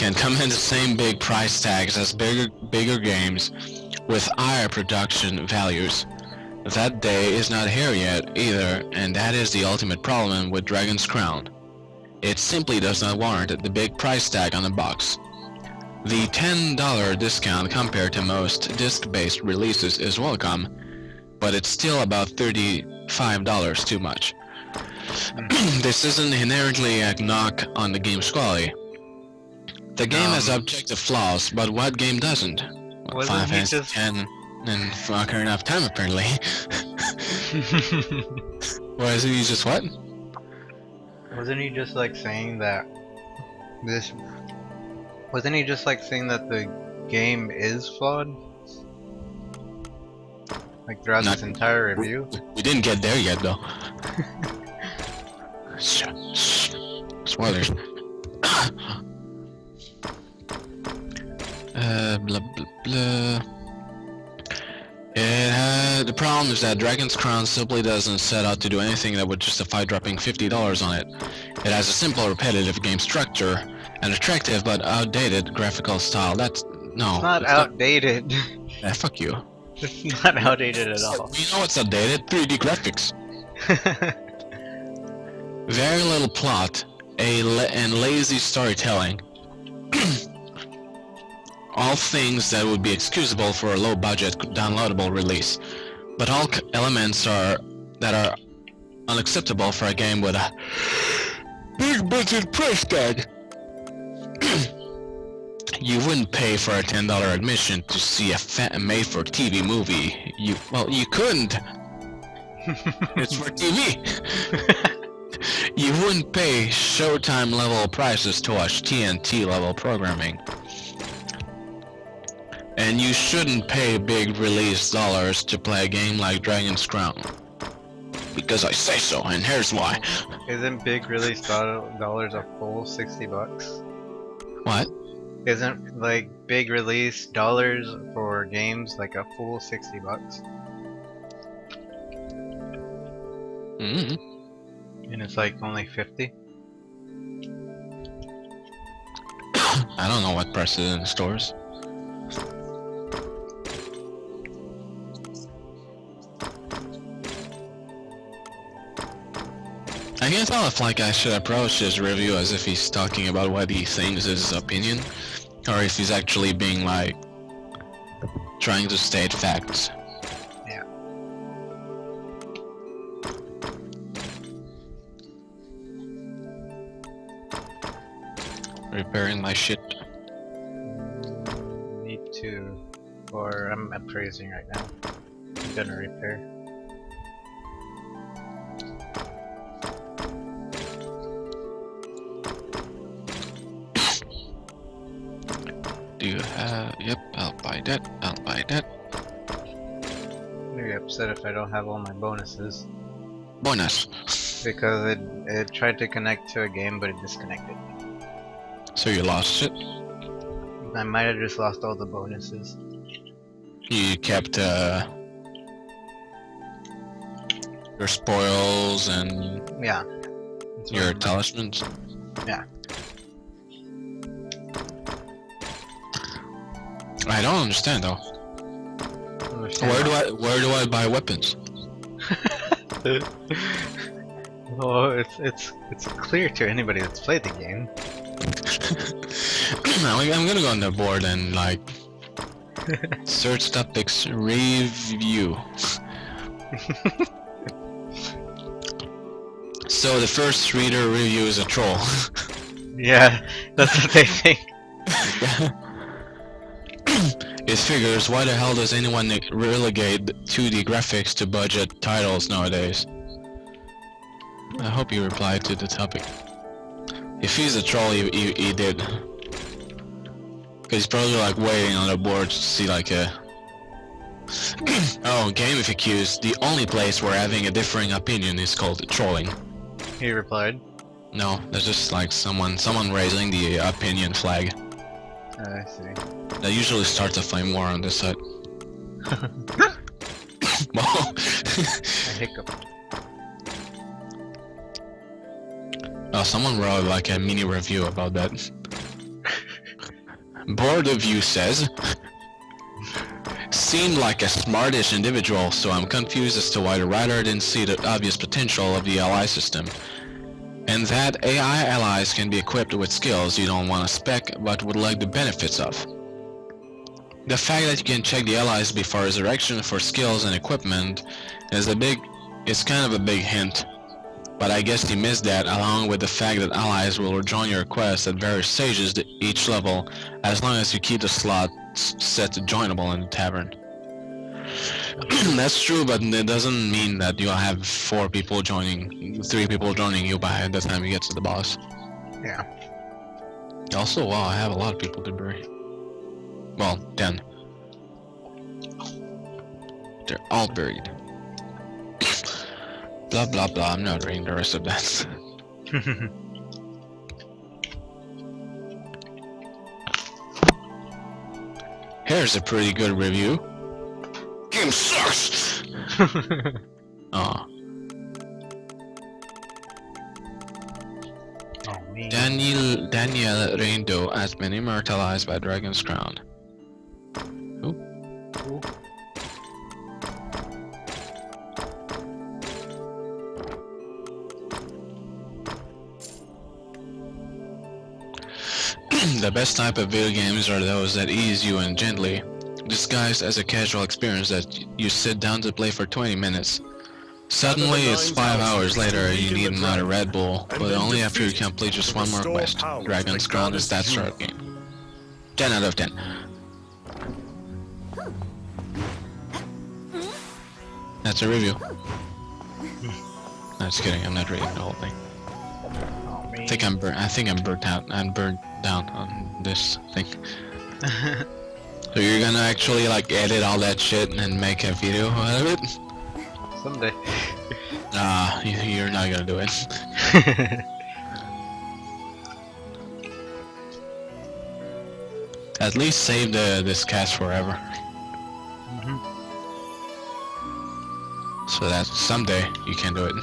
can command the same big price tags as bigger games with higher production values. That day is not here yet either, and that is the ultimate problem with Dragon's Crown. It simply does not warrant the big price tag on the box. The $10 discount compared to most disc-based releases is welcome, but it's still about $35 too much. This isn't inherently a knock on the game's quality. The game has objective flaws, but what game doesn't? Wasn't Final he Fantasy just- X and Ocarina of Time apparently. Was he just what? Wasn't he just like saying that this? Wasn't he just like saying that the game is flawed? Like throughout Not- this entire review? We didn't get there yet though. Spoilers. Blah blah blah. The problem is that Dragon's Crown simply doesn't set out to do anything that would justify dropping $50 on it. It has a simple, repetitive game structure, an attractive but outdated graphical style. That's no. It's not outdated. Fuck you. It's not outdated at all. You know what's outdated? 3D graphics. Very little plot, and lazy storytelling. All things that would be excusable for a low-budget downloadable release, but all elements that are unacceptable for a game with a big-budget price tag. You wouldn't pay for a $10 admission to see a made-for-TV movie. You couldn't. It's for TV. You wouldn't pay Showtime level prices to watch TNT level programming. And you shouldn't pay big release dollars to play a game like Dragon's Crown. Because I say so, and here's why. Isn't big release dollars a full $60? What? Isn't like big release dollars for games like a full $60? Mm-hmm. And it's like only 50? I don't know what price is in the stores. I can't tell if I should approach this review as if he's talking about what he thinks is his opinion, or if he's actually being trying to state facts. Yeah. Repairing my shit. Need to, or I'm appraising right now. I'm gonna repair. Do you have? Yep, I'll buy that. I'll buy that. Maybe upset if I don't have all my bonuses Bonus. because it tried to connect to a game but it disconnected. So you lost it. I might have just lost all the bonuses. You kept your spoils and Yeah. That's what your I'm- talismans. Yeah. I don't understand though. Understand Where do I buy weapons? Oh, it's clear to anybody that's played the game. I'm gonna go on the board and search topics review. So the first reader review is a troll. Yeah, that's what they think. It figures, why the hell does anyone relegate 2D graphics to budget titles nowadays? I hope you replied to the topic. If he's a troll, he did. Cause he's probably waiting on the board to see a... Oh, Game FAQs, the only place where having a differing opinion is called trolling. He replied. No, there's just someone raising the opinion flag. I see. That usually starts a flame war on this side. Well, A hiccup. oh, someone wrote a mini review about that. Board of You says, seemed like a smartish individual, so I'm confused as to why the writer didn't see the obvious potential of the ally system. And that AI allies can be equipped with skills you don't want to spec but would like the benefits of. The fact that you can check the allies before resurrection for skills and equipment is kind of a big hint. But I guess he missed that, along with the fact that allies will rejoin your quest at various stages to each level, as long as you keep the slots set to joinable in the tavern. That's true, but it doesn't mean that you'll have 3 people joining you by the time you get to the boss. Yeah. Also, wow, I have a lot of people to bury. Well, 10. They're all buried. Blah blah blah, I'm not reading the rest of that. Here's a pretty good review. Game sucks! Oh. Oh, me. Daniel Reindo has been immortalized by Dragon's Crown. Who? The best type of video games are those that ease you in gently, disguised as a casual experience that you sit down to play for 20 minutes. Suddenly it's 5 hours later and you need another Red Bull, but only after you complete just one more quest. Dragon's Crown is that sort of game. 10 out of 10. That's a review. No, just kidding, I'm not reading the whole thing. Oh, me. I think I'm burnt out. I'm burnt down on this thing. So you're gonna actually like edit all that shit and make a video out of it? Someday. Nah, you're not gonna do it. At least save this cast forever. So that someday you can do it.